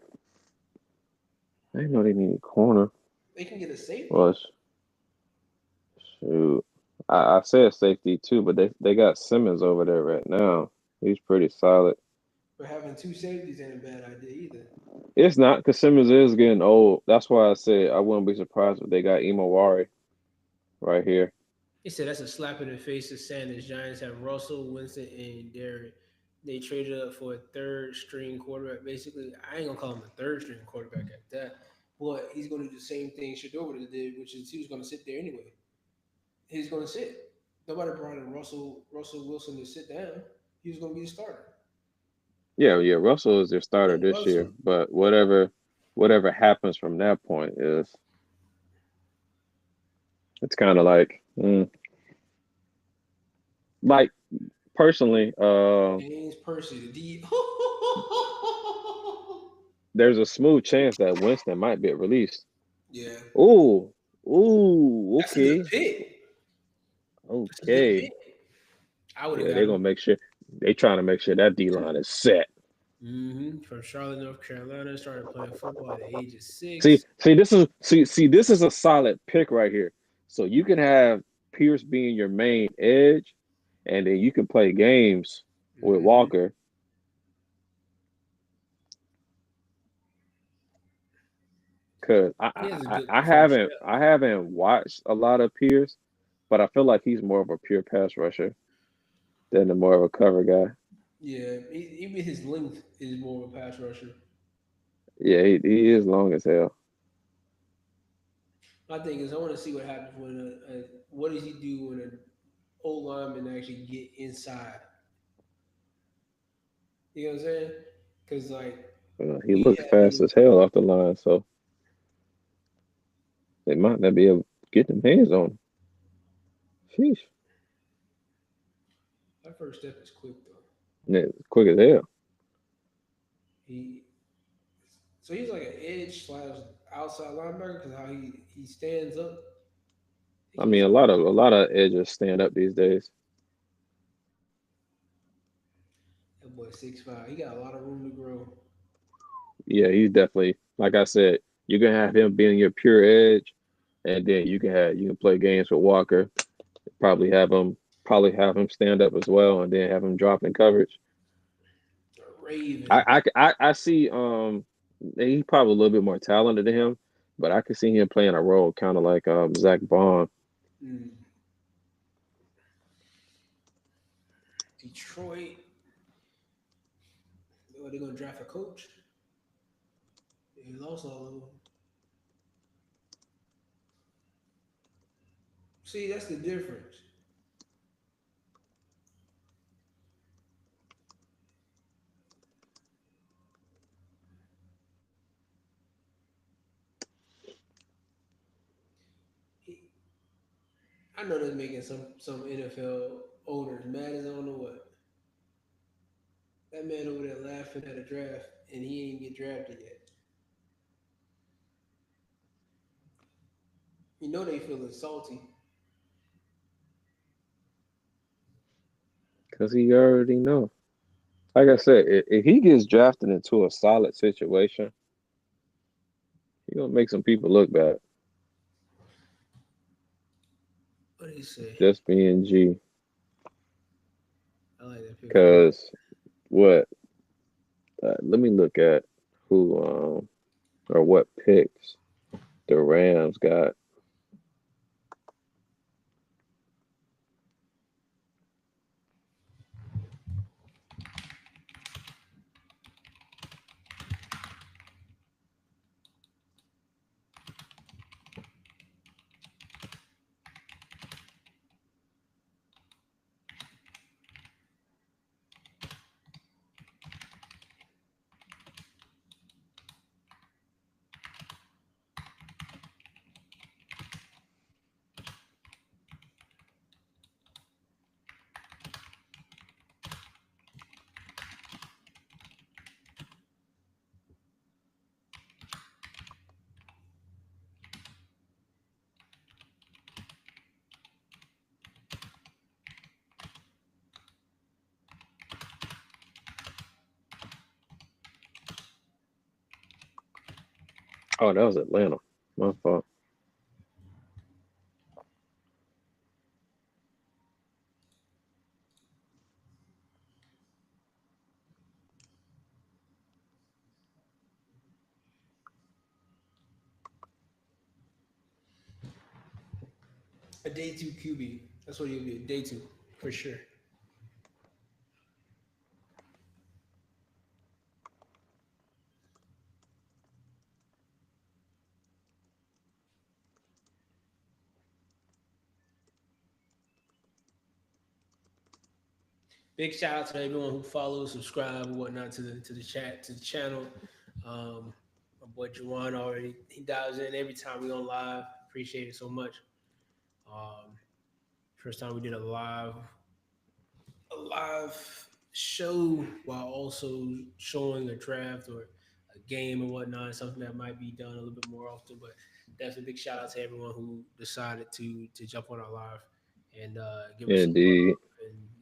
I didn't know they needed corner. They can get a safety. Well, shoot. I said safety too, but they got Simmons over there right now. He's pretty solid. But having two safeties ain't a bad idea either. It's not because Simmons is getting old. That's why I said I wouldn't be surprised if they got Imawari right here. He said that's a slap in the face to Sanders. Giants have Russell, Winston, and Derrick. They traded up for a third string quarterback. Basically, I ain't gonna call him a third string quarterback at that, but he's gonna do the same thing Shador would have did, which is he was gonna sit there anyway. He's gonna sit. Nobody brought in Russell Wilson to sit down. He was gonna be the starter. Yeah, yeah. Russell is their starter Yeah, this year, Russell. but whatever happens from that point is it's kind of like personally, James Percy, the D. there's a smooth chance that Winston might get released. Yeah, Ooh, ooh, that's a good okay, pick. That's a good okay. pick. I would have Yeah, got they're him. gonna make sure they trying to make sure that D line is set. From Charlotte, North Carolina. Started playing football at the age of See, 6. this is a solid pick right here. So you can have Pierce being your main edge, and then you can play games with Walker. Cause He has a good I first haven't step. I haven't watched a lot of Pierce, but I feel like he's more of a pure pass rusher than more of a cover guy. Yeah, even his length is more of a pass rusher. Yeah, he is long as hell. My thing is, I want to see what happens when what does he do when an old lineman actually get inside? You know what I'm saying? Because like He we looks have fast been, as hell off the line, so they might not be able to get them hands on him. Sheesh. that first step is quick though. Yeah, quick as hell. He so he's like an edge slash outside linebacker because how he stands up. I I think mean, he's a lot of edges stand up these days. that boy 6'5". He got a lot of room to grow. Yeah, he's definitely like I said. You can have him being your pure edge, and then you can play games with Walker. Probably have him stand up as well, and then have him drop in coverage. Raven. I see he's probably a little bit more talented than him, but I could see him playing a role kind of like Zach Bond. Mm. Detroit. Are they gonna draft a coach? They lost all of them. See, that's the difference. I know that's making some NFL owners mad as I don't know what. That man over there laughing at a draft and he ain't get drafted yet. You know they feeling salty. Because he already know. Like I said, if he gets drafted into a solid situation, he gonna make some people look bad. What do you say? Just being G. I like that pick for him. Because what? Let me look at who or what picks the Rams got. Oh, that was Atlanta. My fault. A day two QB. That's what he'll be. A day two for sure. big shout out to everyone who follows, subscribe, and whatnot to the channel. My boy Juwan already he dials in every time we on live. Appreciate it so much. First time we did a live show while also showing a draft or a game and whatnot, something that might be done a little bit more often. But that's a big shout out to everyone who decided to jump on our live and give us some love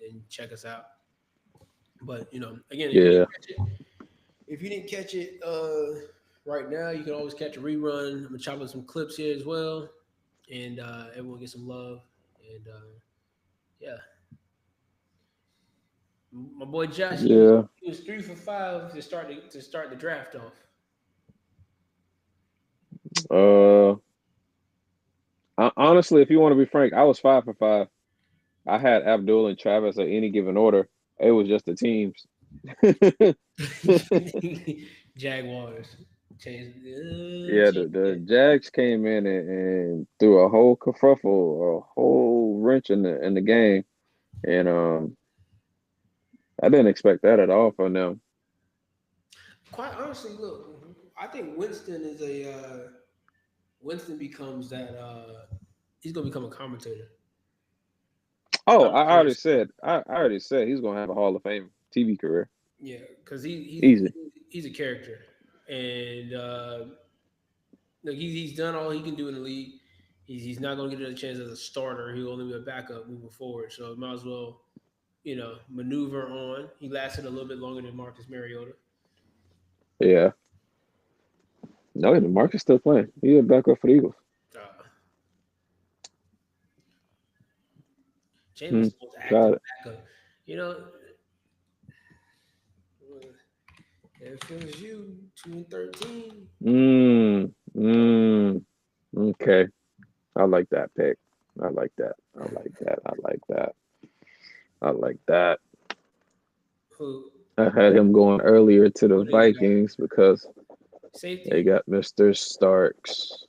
and check us out. But again, if you didn't catch it right now, you can always catch a rerun. I'm gonna chop up some clips here as well, and everyone get some love. And yeah, my boy Josh, he was 3 for 5 to start the draft off. Honestly, if you want to be frank, I was 5 for 5. I had Abdul and Travis at any given order. It was just the teams. Jaguars changed. The Jags came in and threw a whole kerfuffle, a whole wrench in the game, and I didn't expect that at all from them. Quite honestly, look, I think Winston is Winston becomes that. He's gonna become a commentator. Oh, I already said he's gonna have a Hall of Fame TV career. Yeah, because he's a character, and look, he's done all he can do in the league. He's not gonna get a chance as a starter. He'll only be a backup moving forward. So might as well, maneuver on. He lasted a little bit longer than Marcus Mariota. Yeah. No, Marcus still playing. He's a backup for the Eagles. James is supposed to active backup. It feels you 2-13. Okay. I like that pick. I like that. Who? I had him going earlier to the Vikings because they got Mr. Starks.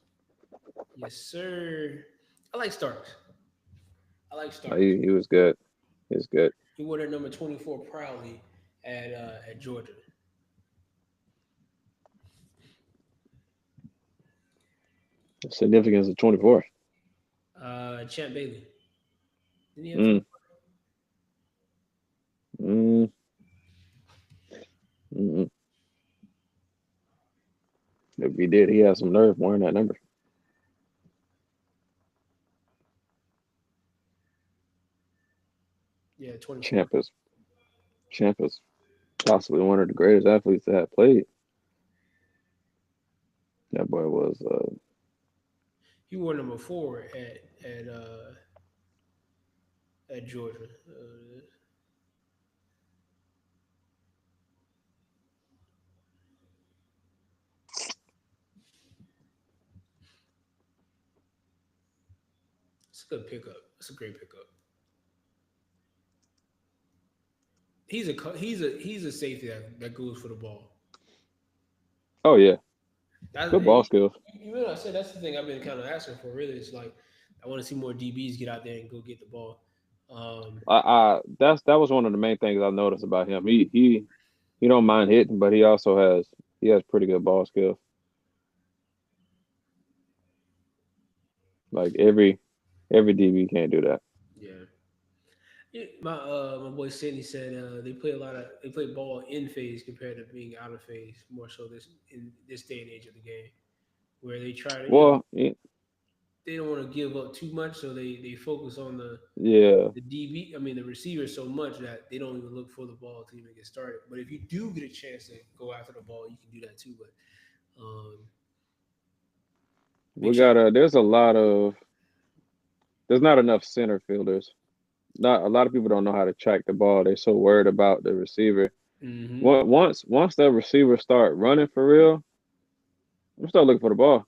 Yes, sir. I like Starks. He was good. He was good. He wore that number 24 proudly at Georgia. The significance of 24. Champ Bailey. Didn't he have 24? If he did, he had some nerve wearing that number. Yeah, 24. Champ is possibly one of the greatest athletes that have played. That boy was. He wore number 4 at Georgia. It's a good pickup. It's a great pickup. He's a safety that goes for the ball. Oh yeah, good ball skills. I said that's the thing I've been kind of asking for. Really, it's like I want to see more DBs get out there and go get the ball. That was one of the main things I noticed about him. He don't mind hitting, but he has pretty good ball skills. Like every DB can't do that. Yeah. My boy Sidney said they play ball in phase compared to being out of phase more so in this day and age of the game, where they try to they don't want to give up too much, so they focus on the DB. I mean the receiver so much that they don't even look for the ball to even get started. But if you do get a chance to go after the ball, you can do that too. But there's not enough center fielders. Not a lot of people don't know how to track the ball. They're so worried about the receiver. Mm-hmm. Once the receiver start running for real, I'm start looking for the ball.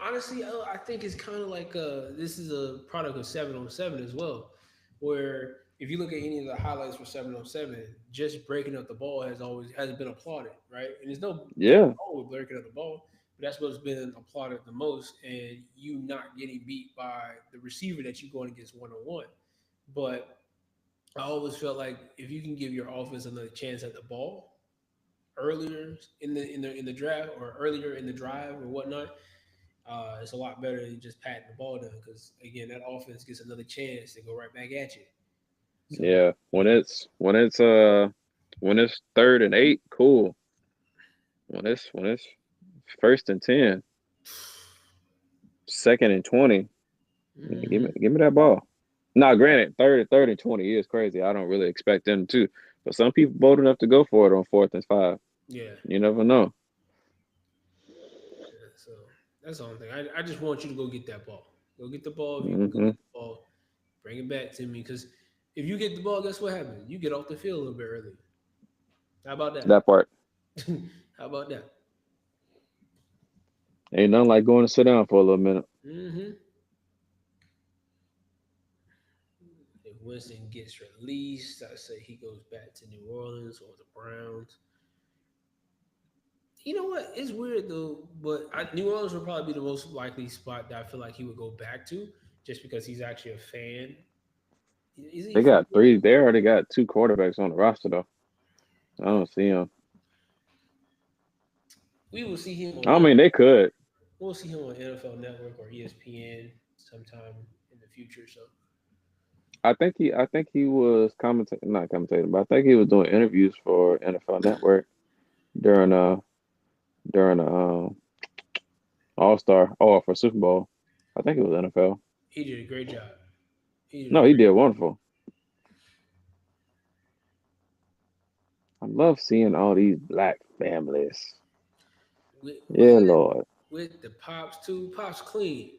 Honestly, I think it's kind of like this is a product of 7-on-7 as well, where if you look at any of the highlights for 7-on-7, just breaking up the ball has been applauded, right? And there's no wrong with breaking up the ball, but that's what's been applauded the most, and you not getting beat by the receiver that you're going against 1-on-1. But I always felt like if you can give your offense another chance at the ball earlier in the draft or earlier in the drive or whatnot, it's a lot better than just patting the ball down. Because again, that offense gets another chance to go right back at you. So, Yeah, when it's 3rd and 8, cool. When it's 1st and 10, 2nd and 20, give me that ball. Now, granted, third and 20 is crazy. I don't really expect them to, but some people bold enough to go for it on 4th and 5. Yeah. You never know. Yeah, so that's the only thing. I just want you to go get that ball. Go get the ball. If you can go Mm-hmm. get the ball, bring it back to me. Because if you get the ball, guess what happens? You get off the field a little bit earlier. How about that? That part. How about that? Ain't nothing like going to sit down for a little minute. Mm-hmm. If Winston gets released, I say he goes back to New Orleans or the Browns. You know what? It's weird though, but New Orleans would probably be the most likely spot that I feel like he would go back to, just because he's actually a fan. Is he They got 3. They already got 2 quarterbacks on the roster though. I don't see him. We will see him I on. mean, they could. We'll see him on NFL Network or ESPN sometime in the future. So I think he was not commentating, but I think he was doing interviews for NFL Network during All-Star or for Super Bowl. I think it was NFL. he did a great job. No, he did wonderful. I love seeing all these black families. Yeah, Lord. With the Pops too. Pops clean.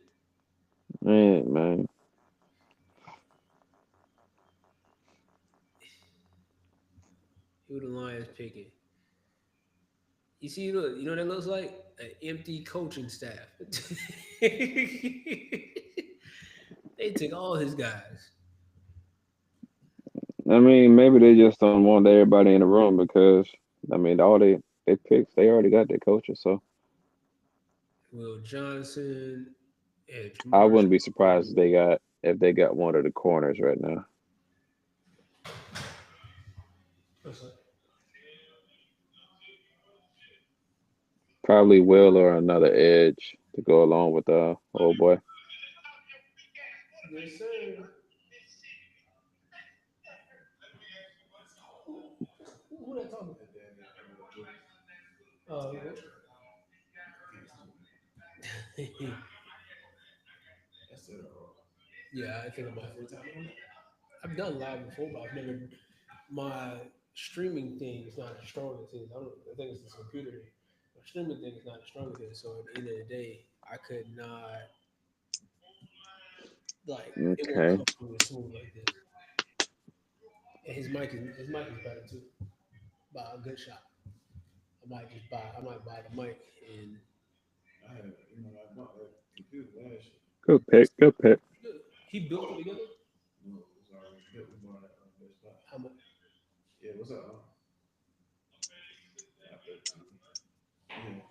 Man. Who the Lions picking? You see, look, you know what that looks like? An empty coaching staff. They took all his guys. I mean, maybe they just don't want everybody in the room because I mean, all they picked, they already got their coaches. So Will Johnson and I wouldn't be surprised if they got one of the corners right now. Probably Will or another edge to go along with old boy. Yes, sir. Who that talking about? Oh, yeah, I think I'm my full time. I've done live before, but I've never. My streaming thing is not as strong as his. I think it's the computer thing. My streaming thing is not as strong as his. So at the end of the day, I could not it won't Okay. come through as smooth like this. And his mic is better too, by a good shot. I might buy the mic and I bought that computer last year. Good pick. He built it together. No, it was already built. We bought it on Best Buy. How much? Yeah, what's up? Yeah.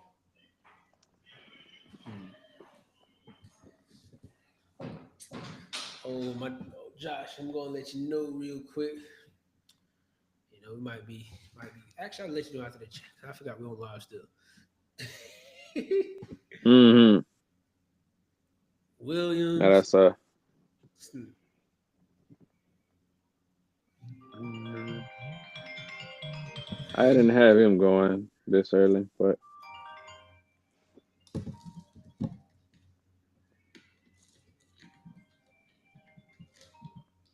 Josh, I'm gonna let you know real quick. You know, we might be. Actually, I'll let you know after the chat. I forgot we're on live still. Mm-hmm. Williams. Now that's I didn't have him going this early, but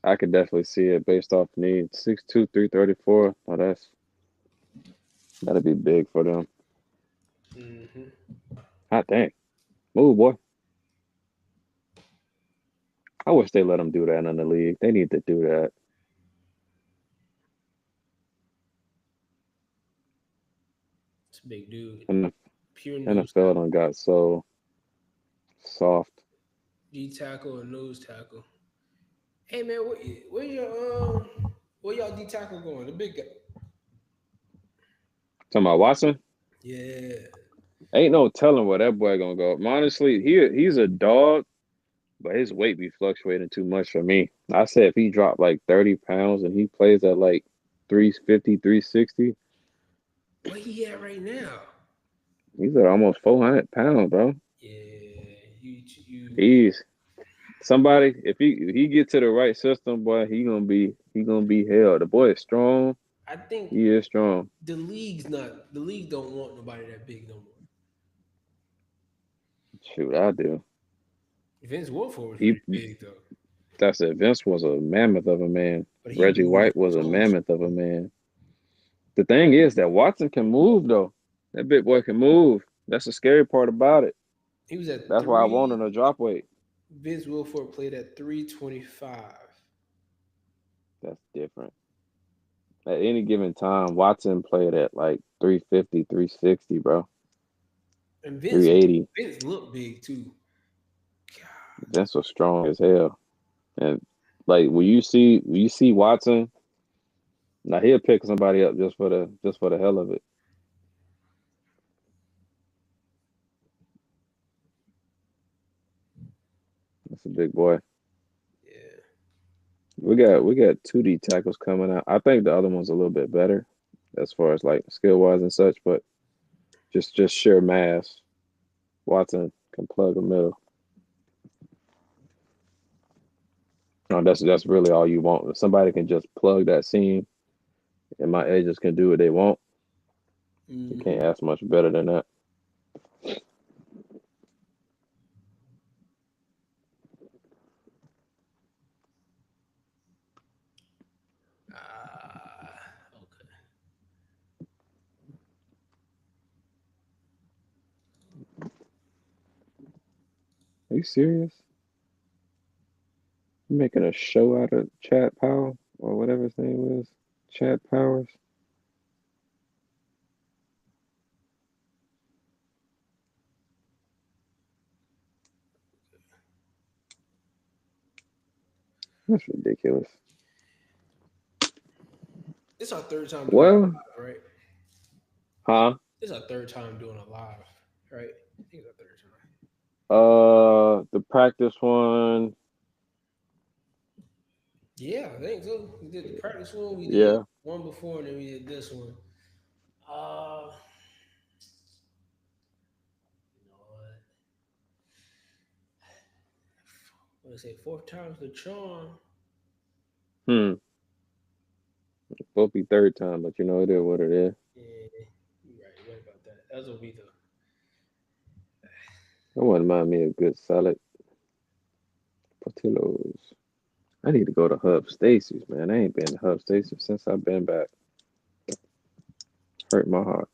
I could definitely see it based off need. 6'2", 334. Oh, that'd be big for them. Mm-hmm. Hot dang. Move, boy. I wish they let them do that in the league. They need to do that. It's a big dude. And the Pure nose NFL done got so soft. D tackle and nose tackle. Hey man, where y'all D tackle going? The big guy. Talking about Watson? Yeah. Ain't no telling where that boy gonna go. Honestly, he's a dog, But his weight be fluctuating too much for me. I said if he dropped like 30 pounds and he plays at like 350, 360. Where he at right now? He's at almost 400 pounds, bro. Yeah, you. He's somebody. If he get to the right system, boy, he gonna be hell. The boy is strong. I think He is strong. The league don't want nobody that big no more. Shoot, I do. Vince Wilfork was pretty big though. That's it. Vince was a mammoth of a man. But Reggie White was a mammoth of a man. The thing is that Watson can move though. That big boy can move. That's the scary part about it. He was at. That's why I want him to drop weight. Vince Wilfork played at 325. That's different. At any given time, Watson played at like 350, 360, bro. And Vince 380. Vince looked big too. God. Vince was strong as hell. And like when you see Watson, now he'll pick somebody up just for the hell of it. That's a big boy. Yeah. We got 2D tackles coming out. I think the other one's a little bit better as far as like skill wise and such, but just sheer mass. Watson can plug the middle. No, that's really all you want. If somebody can just plug that seam, and my edges can do what they want, you can't ask much better than that. Okay. Are you serious? You're making a show out of Chad Powell or whatever his name was? Chad Powers? That's ridiculous. It's our third time Well, doing it live, right? Huh? It's our third time doing it live, right? I think it's our third time. The practice one. Yeah, I think so. We did the practice one. We did Yeah. one before, and then we did this one. You know what I say? Fourth time's the charm. Will be third time, but you know it is what it is. Yeah, you're right about that. That's what we do. That wouldn't mind me a good salad. Portillo's. I need to go to Hub Stacy's, man. I ain't been to Hub Stacy's since I've been back. Hurt my heart.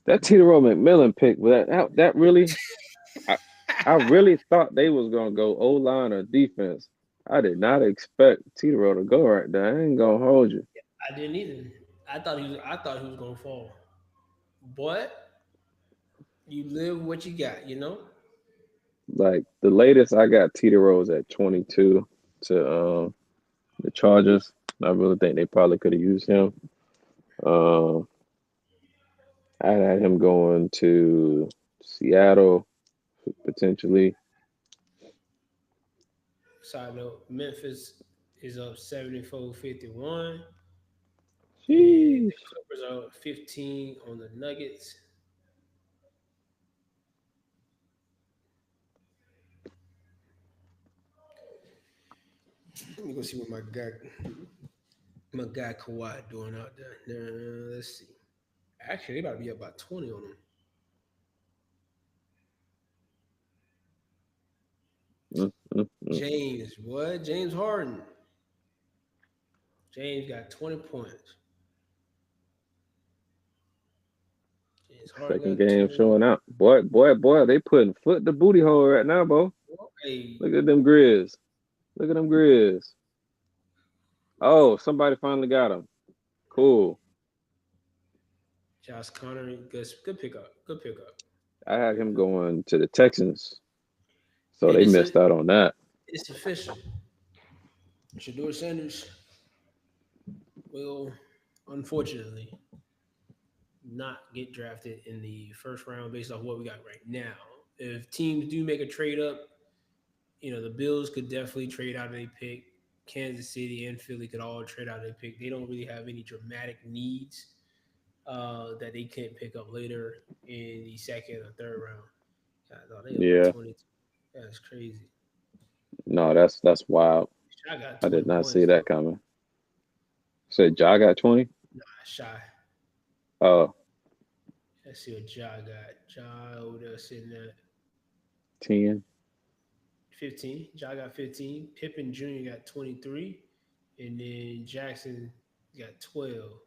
That Tito McMillan pick, that really, I really thought they was gonna go O-line or defense. I did not expect Tito to go right there. I ain't gonna hold you. I didn't either. I thought he was gonna fall, but you live what you got, you know. Like the latest, I got Tito Rose at 22 to the Chargers. I really think they probably could have used him. I had him going to Seattle potentially. Side note: Memphis is up 74-51. Sheesh. The Clippers are up 15 on the Nuggets. Let me go see what my guy Kawhi doing out there. Let's see. Actually, they about to be up by 20 on him. James, what? James Harden. James got 20 points. Second game showing out. Boy, they putting foot in the booty hole right now, bro. Hey. Look at them Grizz. Look at them Grizz. Oh, somebody finally got him. Cool. Josh Connery, good pickup. Good pickup. I had him going to the Texans. So they missed out on that. It's official. Shedeur Sanders will, unfortunately, not get drafted in the first round based off what we got right now. If teams do make a trade up, the Bills could definitely trade out a pick. Kansas City and Philly could all trade out a pick. They don't really have any dramatic needs that they can't pick up later in the second or third round. God, they Yeah. 22. That's crazy. No, that's wild. I got 20 I did not points, see that coming. Said Ja got 20? Nah, shy. Oh, Let's see what Ja got. Ja over there sitting at 10. 15. Ja got 15. Pippen Jr. got 23. And then Jackson got 12.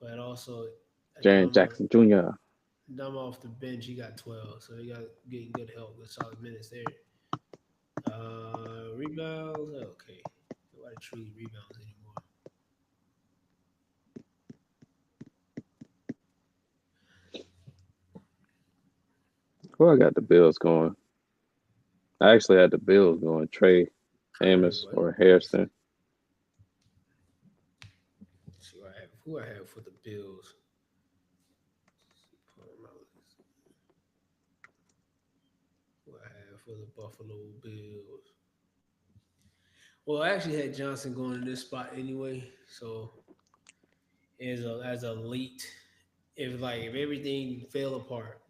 But also, Jaren Jackson Jr. Dumb off the bench, he got 12. So he got getting good help with solid minutes there. Rebounds, okay. Nobody truly rebounds anymore. Who I got the Bills going? I actually had the Bills going. Trey Amos or Harrison. Let's see who I have for the Bills. Who I have for the Buffalo Bills. Well, I actually had Johnson going to this spot anyway. So as a late, if everything fell apart,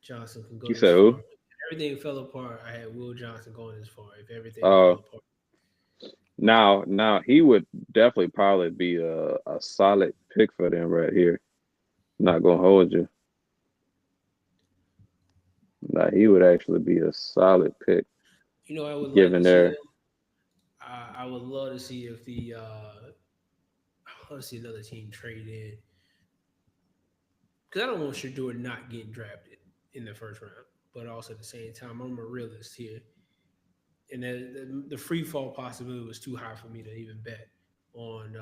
Johnson can go You this said far. who? If everything fell apart, I had Will Johnson going this far. If everything Oh. fell apart. Now he would definitely probably be a solid pick for them right here. Not gonna hold you. Now he would actually be a solid pick. I would like given to see their them. I would love to see if I want to see another team trade in. Because I don't want Shador not getting drafted in the first round. But also at the same time, I'm a realist here. And the free fall possibility was too high for me to even bet on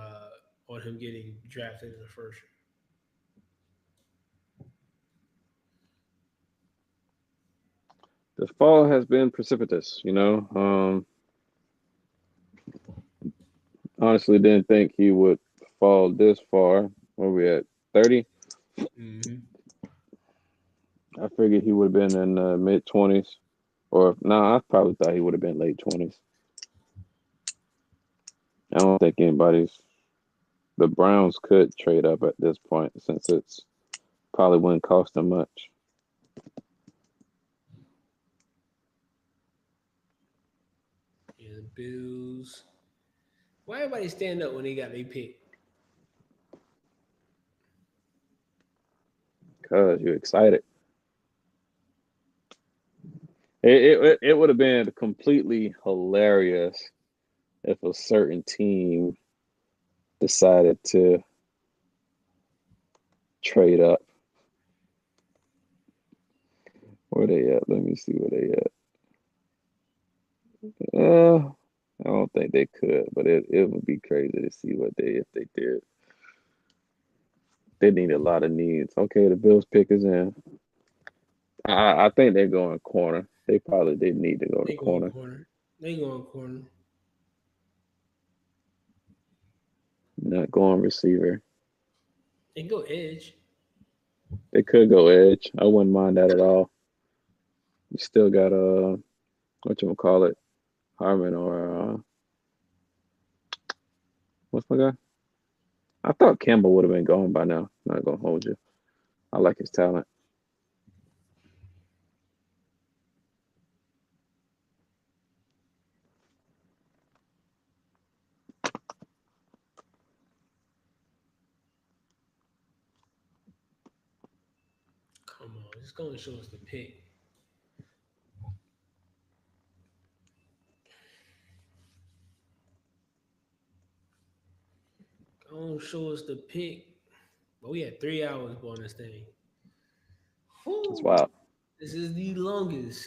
him getting drafted in the first. the fall has been precipitous, honestly didn't think he would fall this far. Where we at? 30? Mm-hmm. I figured he would have been in the mid-20s. Or I probably thought he would have been late 20s. I don't think the Browns could trade up at this point since it's probably wouldn't cost them much. Yeah, the Bills. Why everybody stand up when they got their pick? Because you're excited. It would have been completely hilarious if a certain team decided to trade up. Where they at? Let me see where they at. I don't think they could, but it would be crazy to see if they did. They need a lot of needs. Okay, the Bills pick is in. I think they're going corner. They need to go to corner. They going corner. Not going receiver. They go edge. They could go edge. I wouldn't mind that at all. You still got whatchamacallit, Harmon or what's my guy? I thought Campbell would have been gone by now. Not gonna hold you. I like his talent. Come on, it's going to show us the pick. Don't show us the pick. But we had 3 hours on this thing. That's wild. This is the longest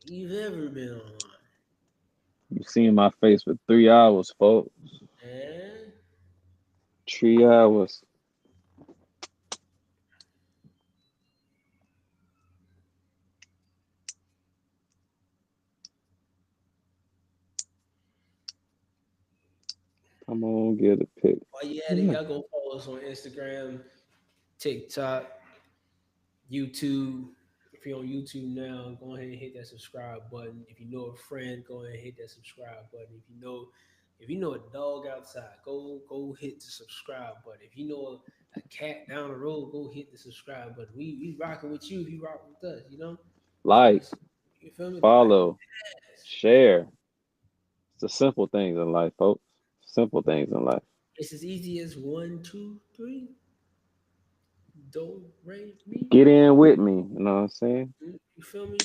you've ever been online. You've seen my face for 3 hours, folks. And 3 hours. Come on, get a pick. While you at it, y'all go follow us on Instagram, TikTok, YouTube. If you're on YouTube now, go ahead and hit that subscribe button. If you know a friend, go ahead and hit that subscribe button. If you know a dog outside, go hit the subscribe button. If you know a cat down the road, go hit the subscribe button. We rocking with you if you rock with us, you know? Like, You feel me? follow, Yes. share. It's the simple things in life, folks. Simple things in life. It's as easy as 1, 2, 3. Do, re, mi. Get in with me. You know what I'm saying? You feel me?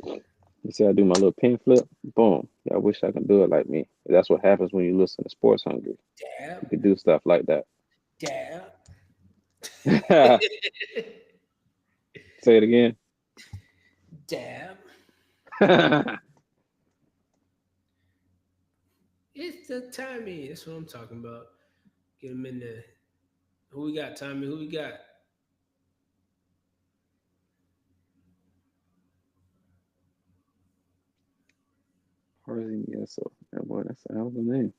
You see, I do my little pin flip. Boom. Yeah, I wish I could do it like me. That's what happens when you listen to Sports Hungry. Dab. You can do stuff like that. Dab. Say it again. Dab. It's the timing. That's what I'm talking about. Get them in there. Who we got, Tommy? Who we got? So that boy, that's a hell of a name.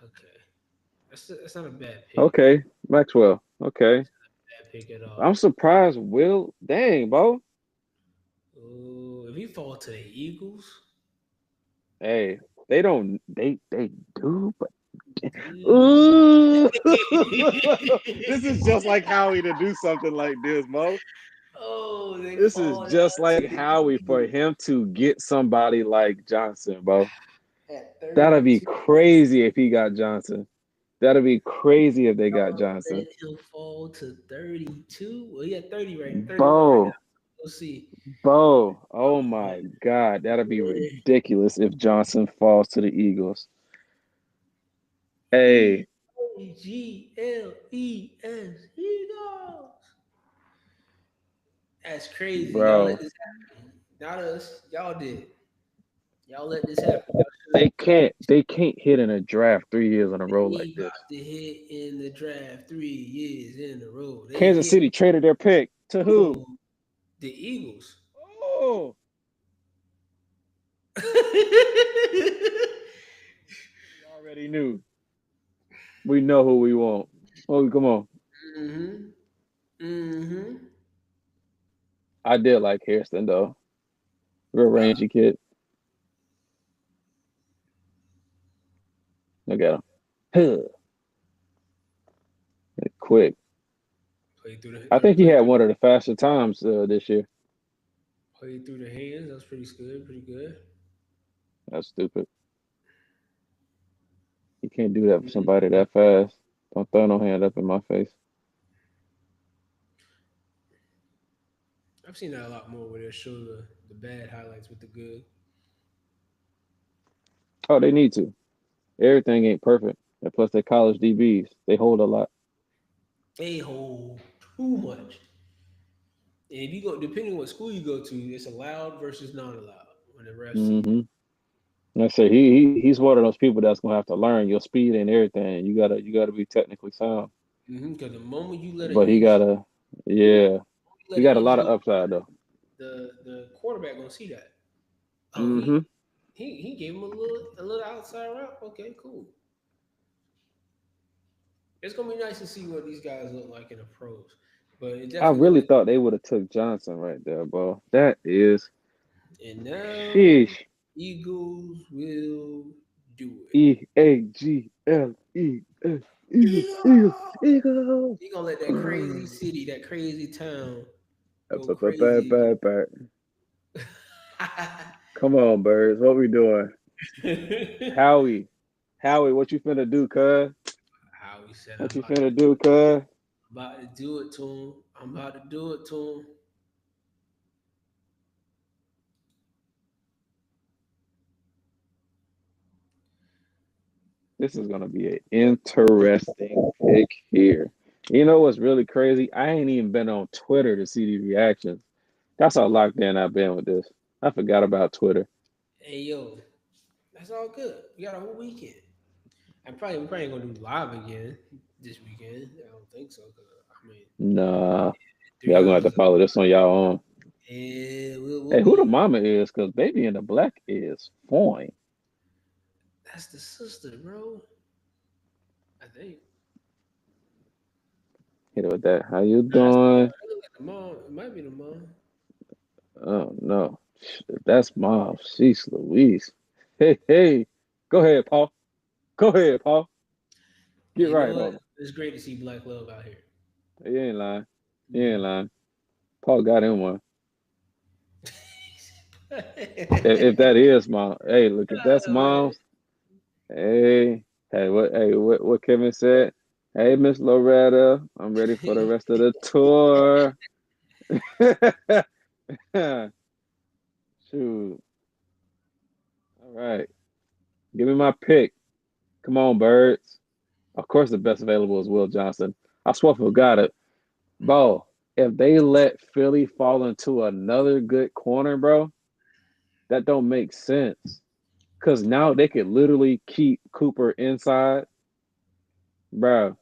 Okay. That's not a bad pick. Okay, Maxwell. Okay. Bad pick at all. I'm surprised Will. Dang, bro. Oh, if he fall to the Eagles. Hey, they don't. They do, but. Ooh. This is just like Howie to do something like this, Mo. Oh, this is just like Howie for him to get somebody like Johnson, bro. That'd be crazy if he got Johnson. That'd be crazy if they got Johnson. Let him fall to 32. Well, he had 30 right. 30 Bo. Right, we'll see. Bo. Oh my God. That'd be ridiculous if Johnson falls to the Eagles. Hey. Eagles. Eagles. That's crazy. Bro. Y'all let this happen. Not us. Y'all did. Y'all let this happen. They can't hit in a draft 3 years in a row like this. Got to hit in the draft 3 years in a row. Kansas City traded their pick to who? The Eagles. Oh. We already knew. We know who we want. Oh, come on. I did like Hairston though. Real rangy kid. Look at him. Quick. I think he had one of the faster times this year. Played through the hands. That was pretty good. Pretty good. That's stupid. You can't do that for somebody that fast. Don't throw no hand up in my face. I've seen that a lot more where they show the bad highlights with the good. Oh, they need to. Everything ain't perfect. And plus, they're college DBs. They hold a lot. They hold too much. And if you go, depending on what school you go to, it's allowed versus not allowed when the refs see. I say he's one of those people that's gonna have to learn your speed and everything. You gotta be technically sound. Because the moment you let but he gotta, he got a lot of upside though. The quarterback gonna see that. He gave him a little outside route. Okay, cool. It's gonna be nice to see what these guys look like in the pros. But I really thought they would have took Johnson right there, bro. That is. And now sheesh. Eagles will do it. Eagles. He gonna let that crazy city, that crazy town go crazy. Bad. Come on, birds. What we doing? Howie, what you finna do, cuz? Howie said, what you finna do, cuz? I'm about to do it to him. I'm about to do it to him. This is gonna be an interesting pick here. You know what's really crazy? I ain't even been on Twitter to see these reactions. That's how locked in I've been with this. I forgot about Twitter. Hey yo, that's all good. We got a whole weekend. We probably ain't gonna do live again this weekend. I don't think so. Nah, y'all gonna have to follow this on y'all own. Yeah, Hey, who the mama is? Because Baby in the Black is fine. That's the sister, bro. I think. Hit it with that. How you doing? It look like the mom. It might be the mom. Oh no, that's mom. She's Louise. Hey, go ahead, Paul. Go ahead, Paul. Get You know right what? on it. It's great to see black love out here. You ain't lying. You ain't lying. Paul got in one. If that is mom, hey, look, if that's mom's, what Kevin said. Hey, Miss Loretta, I'm ready for the rest of the tour. Shoot. All right. Give me my pick. Come on, birds. Of course, the best available is Will Johnson. I swear for God it. Bro, if they let Philly fall into another good corner, bro, that don't make sense. Because now they could literally keep Cooper inside. Bro.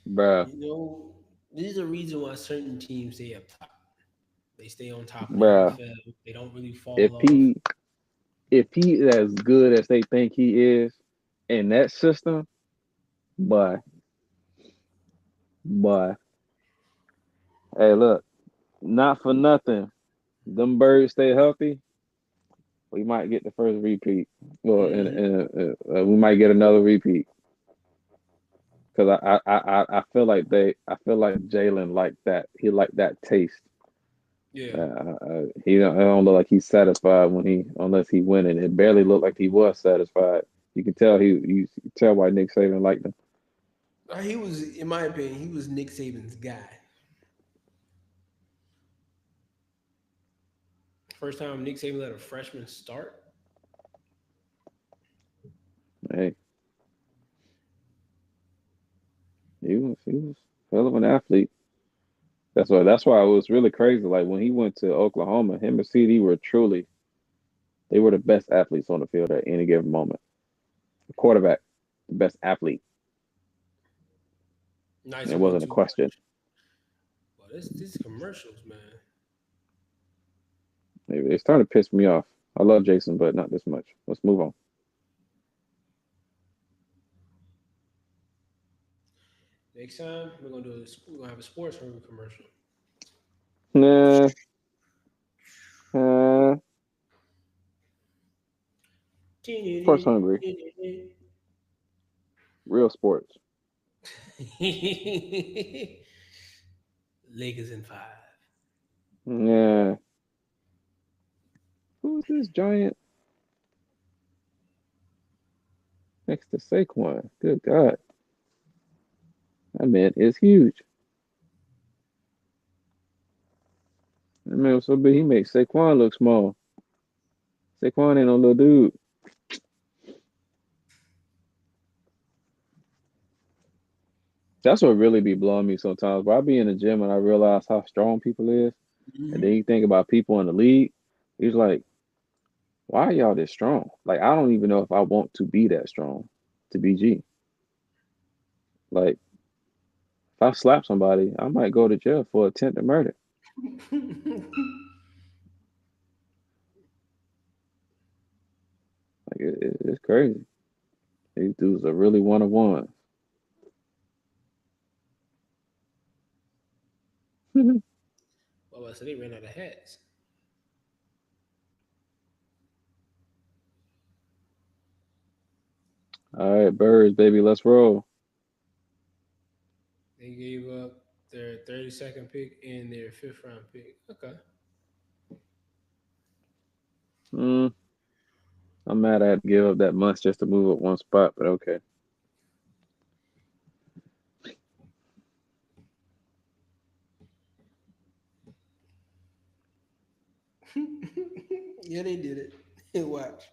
You know, this is the reason why certain teams stay up top. They stay on top of the Bruh. NFL. They don't really If fall off. he is as good as they think he is in that system, but hey, look, not for nothing. Them birds stay healthy, we might get the first repeat. Well, and we might get another repeat. Because I feel like Jalen liked that. He liked that taste. Yeah. I don't look like he's satisfied unless he winning. It barely looked like he was satisfied. You can tell you can tell why Nick Saban liked him. He was, in my opinion, he was Nick Saban's guy. First time Nick Saban let a freshman start. Hey, he was a hell of an athlete. That's why it was really crazy. Like when he went to Oklahoma, him and CD they were the best athletes on the field at any given moment. The quarterback, the best athlete. Nice It wasn't a 1-2 question. punch. Well, these commercials, man. It's starting to piss me off. I love Jason, but not this much. Let's move on. Next time we're gonna have a sports movie commercial. Nah. Sports hungry. Real sports. Lakers in 5. Yeah. Who's this giant next to Saquon? Good God. That man is huge. That man was so big he makes Saquon look small. Saquon ain't no little dude. That's what really be blowing me sometimes. But I be in the gym and I realize how strong people is. And then you think about people in the league, he's like, why are y'all this strong? Like, I don't even know if I want to be that strong to BG. Like, if I slap somebody, I might go to jail for attempted murder. Like, it's crazy. These dudes are really one of one. Well, so they ran out of hats. All right, birds, baby, let's roll. They gave up their 32nd pick and their 5th round pick. Okay. I'm mad I had to give up that much just to move up one spot, but okay. Yeah, they did it. Watch.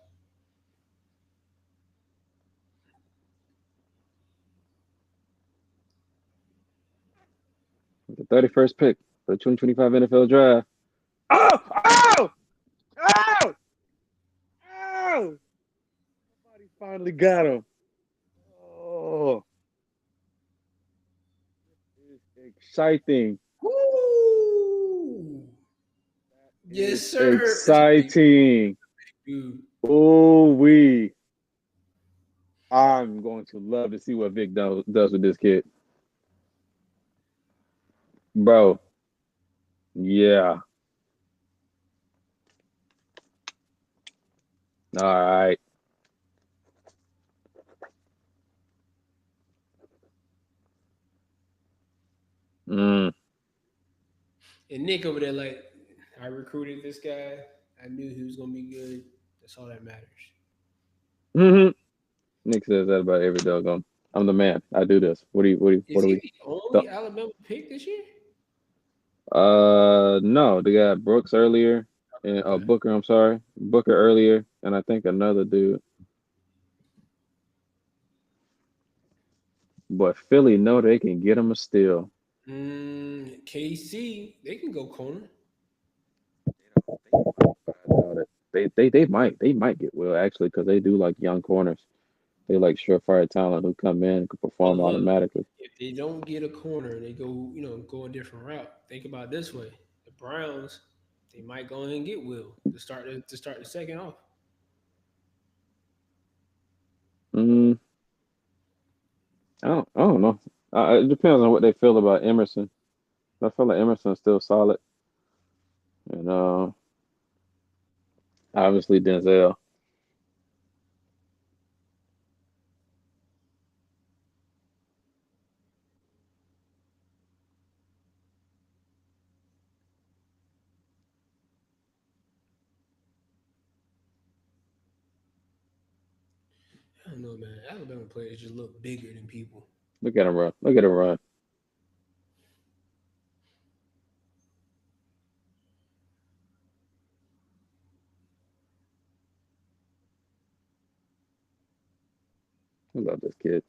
The 31st pick for the 2025 NFL Draft. Oh! Oh! Oh! Oh! Somebody finally got him. Oh, it's exciting. Woo! Yes, It's sir. exciting. Oh, I'm going to love to see what Vic does with this kid. Bro, yeah. All right. Mm. And Nick over there, like, I recruited this guy. I knew he was gonna be good. That's all that matters. Mm-hmm. Nick says that about every doggone. I'm the man. I do this. What do Is he we? the only Alabama pick this year? No, they got Brooks earlier and Booker. I'm sorry, Booker earlier, and I think another dude. But Philly know they can get him a steal. KC, they can go corner. They might get Will actually because they do like young corners. They like surefire talent who come in and can perform Look, automatically. if they don't get a corner, they go a different route. Think about it this way: the Browns, they might go in and get Will to start the second off. Mm, I don't know. It depends on what they feel about Emerson. I feel like Emerson's still solid, and obviously Denzel. I don't know, man. Alabama players just look bigger than people. Look at him run. Look at him run. I love this kid.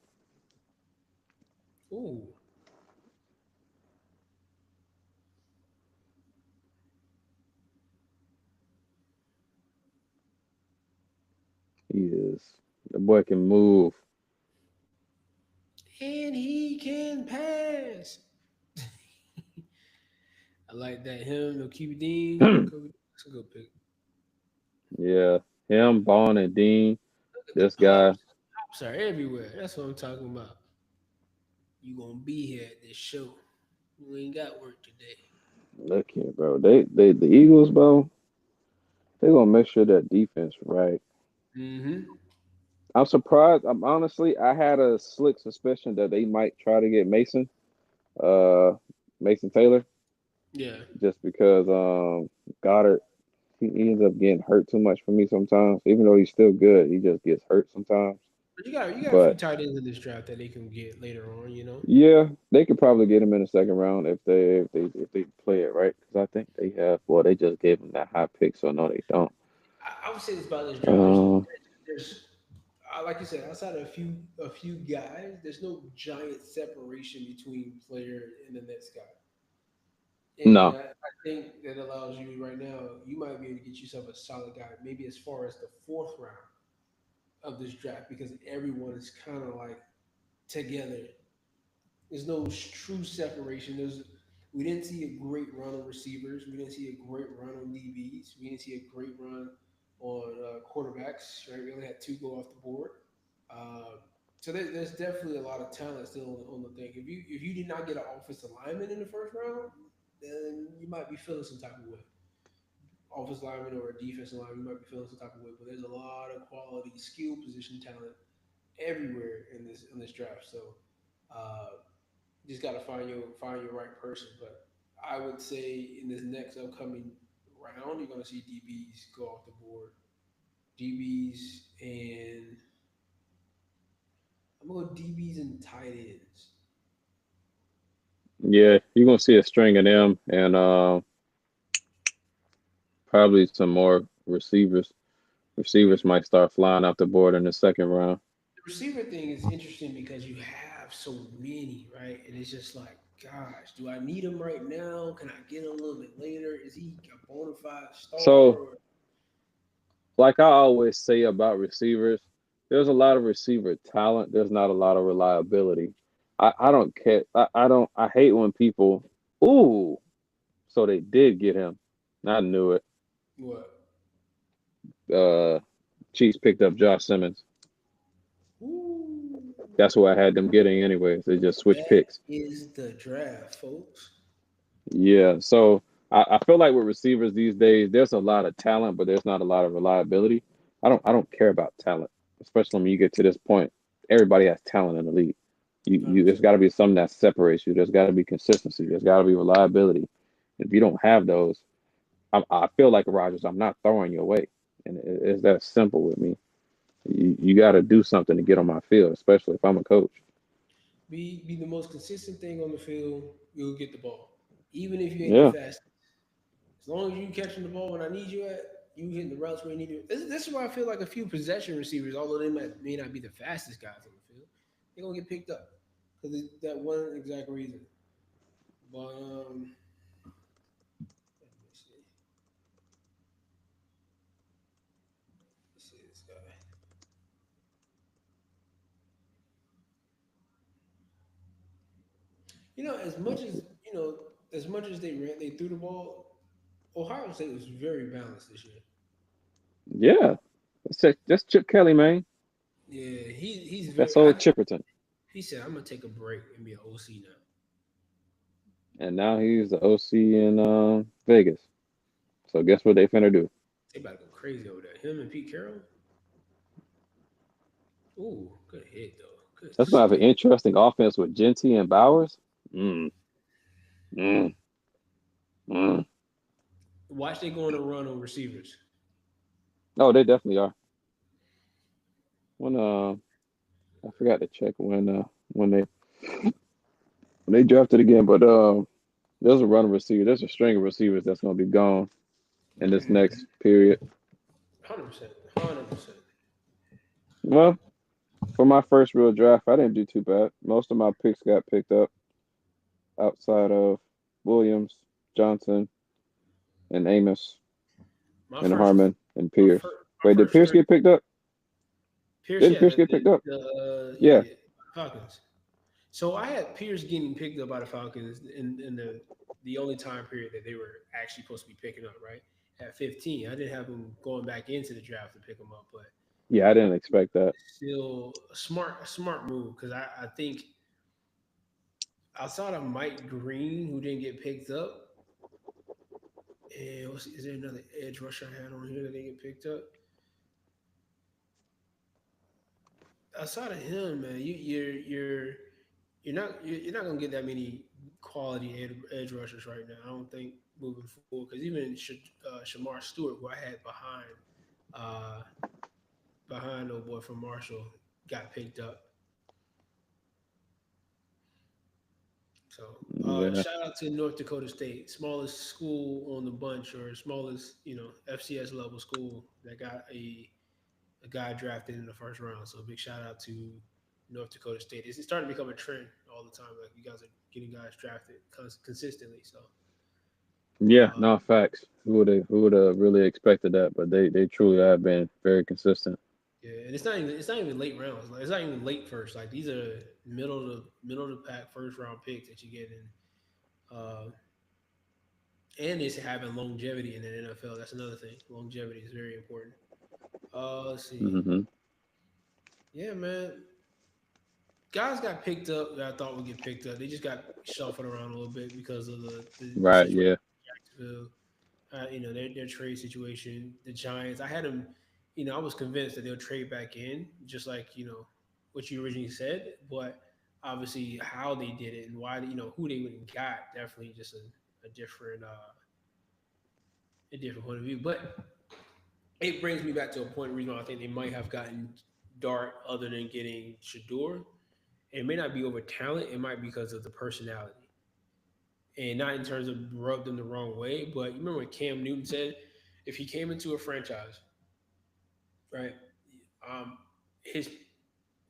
Ooh. He is. The boy can move. And he can pass. I like that. Him, no QB Dean. That's a good pick. Yeah, him, Bond, and Dean. Look at the This guy. pops are everywhere. That's what I'm talking about. You gonna be here at this show. You ain't got work today. Look here, bro. The Eagles, bro. They gonna make sure that defense right. Mm-hmm. I'm surprised. I had a slick suspicion that they might try to get uh, Mason Taylor, Yeah. just because Goddard he ends up getting hurt too much for me sometimes. Even though he's still good, he just gets hurt sometimes. But you got a few But tight ends in this draft that they can get later on, you know. yeah, they could probably get him in the second round if they play it right. Because I think they have. Well, they just gave him that high pick, so no, they don't. I would say this about this draft. Uh, There's like you said, outside of a few guys, there's no giant separation between player and the next guy. And no, I think that allows you right now, you might be able to get yourself a solid guy, maybe as far as the fourth round of this draft, because everyone is kind of like together. There's no true separation. We didn't see a great run on receivers. We didn't see a great run on DBs. We didn't see a great run on quarterbacks. Right, we only had two go off the board. Uh, so there's definitely a lot of talent still on the thing. If you did not get an offensive lineman in the first round, then you might be feeling some type of way. Offensive lineman or a defensive lineman, you might be feeling some type of way. But there's a lot of quality, skill position talent everywhere in this draft. So you just got to find your right person. But I would say in this next upcoming round, you're going to see DBs go off the board. DBs and I'm going to go DBs and tight ends. yeah, you're gonna see a string of them, and probably some more receivers. Receivers might start flying off the board in the second round. The receiver thing is interesting because you have so many, right? And it's just like, gosh, do I need him right now? Can I get him a little bit later? Is he a bona fide star? So, like I always say about receivers, there's a lot of receiver talent. There's not a lot of reliability. I don't care. I don't. I hate when people. Ooh, so they did get him. I knew it. What? Uh, Chiefs picked up Josh Simmons. Ooh, That's who I had them getting anyways. They just switched that picks. is the draft, folks. Yeah, so I feel like with receivers these days, there's a lot of talent, but there's not a lot of reliability. I don't care about talent, especially when you get to this point. Everybody has talent in the league. There's 100%. got to be something that separates you. There's got to be consistency. There's got to be reliability. If you don't have those, I feel like Rogers. I'm not throwing you away, and it's that simple with me. You got to do something to get on my field, especially if I'm a coach. Be the most consistent thing on the field. You'll get the ball, even if you ain't the Yeah, fastest. As long as you catching the ball when I need you at, you hitting the routes where you need to. This is why I feel like a few possession receivers, although they may not be the fastest guys on the field, they're gonna get picked up because that one exact reason. But let me see. Let's see this guy. As much as as much as they threw the ball. Ohio State was very balanced this year. yeah. That's Chip Kelly, man. Yeah, he's That's very. old Chipperton. He said, "I'm gonna take a break and be an OC now." And now he's the OC in Vegas. So guess what they finna do? They about to go crazy over there. Him and Pete Carroll. Ooh, good hit though. Good That's gonna have an stick. interesting offense with Genty and Bowers. Mm, mm, mm. Watch they go on a run on receivers. Oh, they definitely are. When I forgot to check when they drafted again, but there's a run of receiver. There's a string of receivers that's gonna be gone in this next period. 100%. 100%. Well, for my first real draft, I didn't do too bad. Most of my picks got picked up outside of Williams, Johnson, and Amos, My and first, Harmon, and my Pierce. first, my Wait, did first Pierce three. get picked up? Pierce, Didn't yeah, Pierce get picked up? Yeah. yeah, Falcons. So I had Pierce getting picked up by the Falcons in the only time period that they were actually supposed to be picking up, right? At 15. I didn't have him going back into the draft to pick him up, but Yeah, I didn't expect that. still a smart move because I think outside of Mike Green, who didn't get picked up, and is there another edge rusher I had on here that didn't get picked up? Outside of him, man, you're not gonna get that many quality edge rushers right now. I don't think moving forward because even Shamar Stewart, who I had uh, behind old boy from Marshall, got picked up. So Yeah. shout out to North Dakota State, smallest school on the bunch or smallest FCS level school that got a guy drafted in the first round. So big shout out to North Dakota State. It's starting to become a trend all the time. Like you guys are getting guys drafted consistently. So Yeah, uh, no facts. Who would have really expected that? But they truly have been very consistent. yeah, and it's not even late rounds. Like it's not even late first. Like these are middle of the pack first round picks that you get in. And it's having longevity in the NFL. That's another thing. Longevity is very important. Let's see. Hmm. Yeah, man. Guys got picked up that I thought would get picked up. They just got shuffled around a little bit because of the Right. situation Yeah. in Jacksonville. Their trade situation. The Giants. I had them. I was convinced that they'll trade back in, just like what you originally said. But obviously, how they did it and why who they went and got definitely just a different point of view. But it brings me back to a point reason why I think they might have gotten Dart other than getting Shador. It may not be over talent, it might be because of the personality. And not in terms of rub them the wrong way, but you remember what Cam Newton said? If he came into a franchise, right, his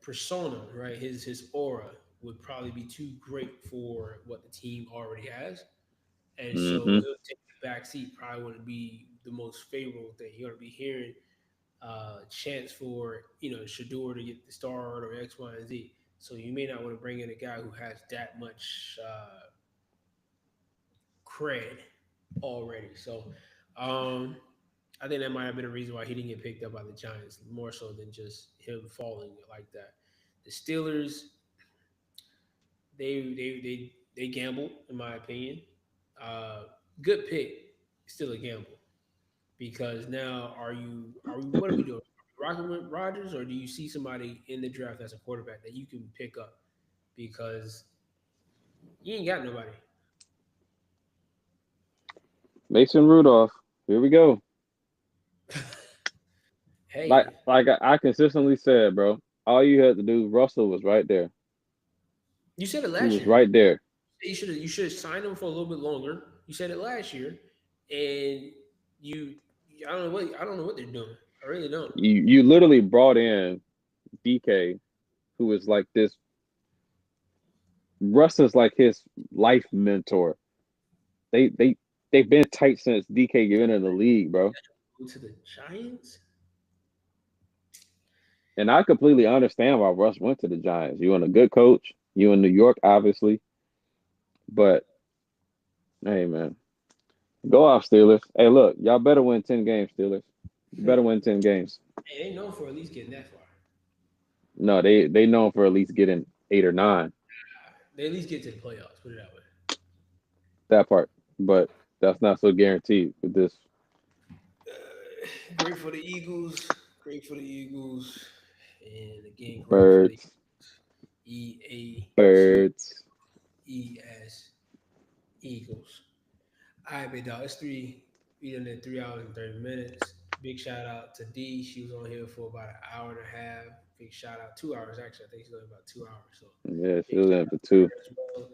persona, right, his aura would probably be too great for what the team already has. And so Hmm. he'll take the back seat, probably wouldn't be the most favorable thing. You're gonna be hearing chance for Shador to get the start or X, Y, and Z. So you may not want to bring in a guy who has that much cred already. So, um, I think that might have been a reason why he didn't get picked up by the Giants, more so than just him falling like that. The Steelers, they gamble, in my opinion. Good pick, still a gamble. Because now what are we doing? Are we rocking with Rodgers, or do you see somebody in the draft as a quarterback that you can pick up? Because you ain't got nobody. Mason Rudolph. Here we go. Hey, like I consistently said, bro. All you had to do, Russell was right there. you said it He last was year. right there. You should have signed him for a little bit longer. You said it last year, and I don't know what they're doing. I really don't. You literally brought in DK, who is like this. Russ is like his life mentor. They've been tight since DK getting in the league, bro. Go to the Giants. And I completely understand why Russ went to the Giants. You and a good coach. You in New York, obviously. But hey, man, go off Steelers. Hey, look, y'all better win 10 games, Steelers. You better win 10 games. Hey, they known for at least getting that far. No, they known for at least getting 8 or 9. They at least get to the playoffs. Put it that way. That part, but that's not so guaranteed with this. Great for the Eagles. Great for the Eagles. And again, great Birds. for the EA. Birds. ES Eagles. All right, big dog. It's 3. We done did 3 hours and 30 minutes. Big shout out to D. She was on here for about an hour and a half. Big shout out, 2 hours actually. I think she's on about 2 hours. So Yeah, she was in for 2. well.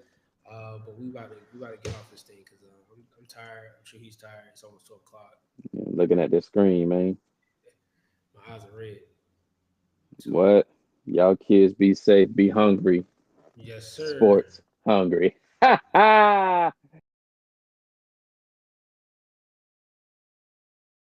But we about to get off this thing because I'm tired. I'm sure he's tired. It's almost 12 o'clock. Yeah, looking at this screen, man. My eyes are red. What? Y'all kids be safe, be hungry. Yes, sir. Sports hungry. Ha ha!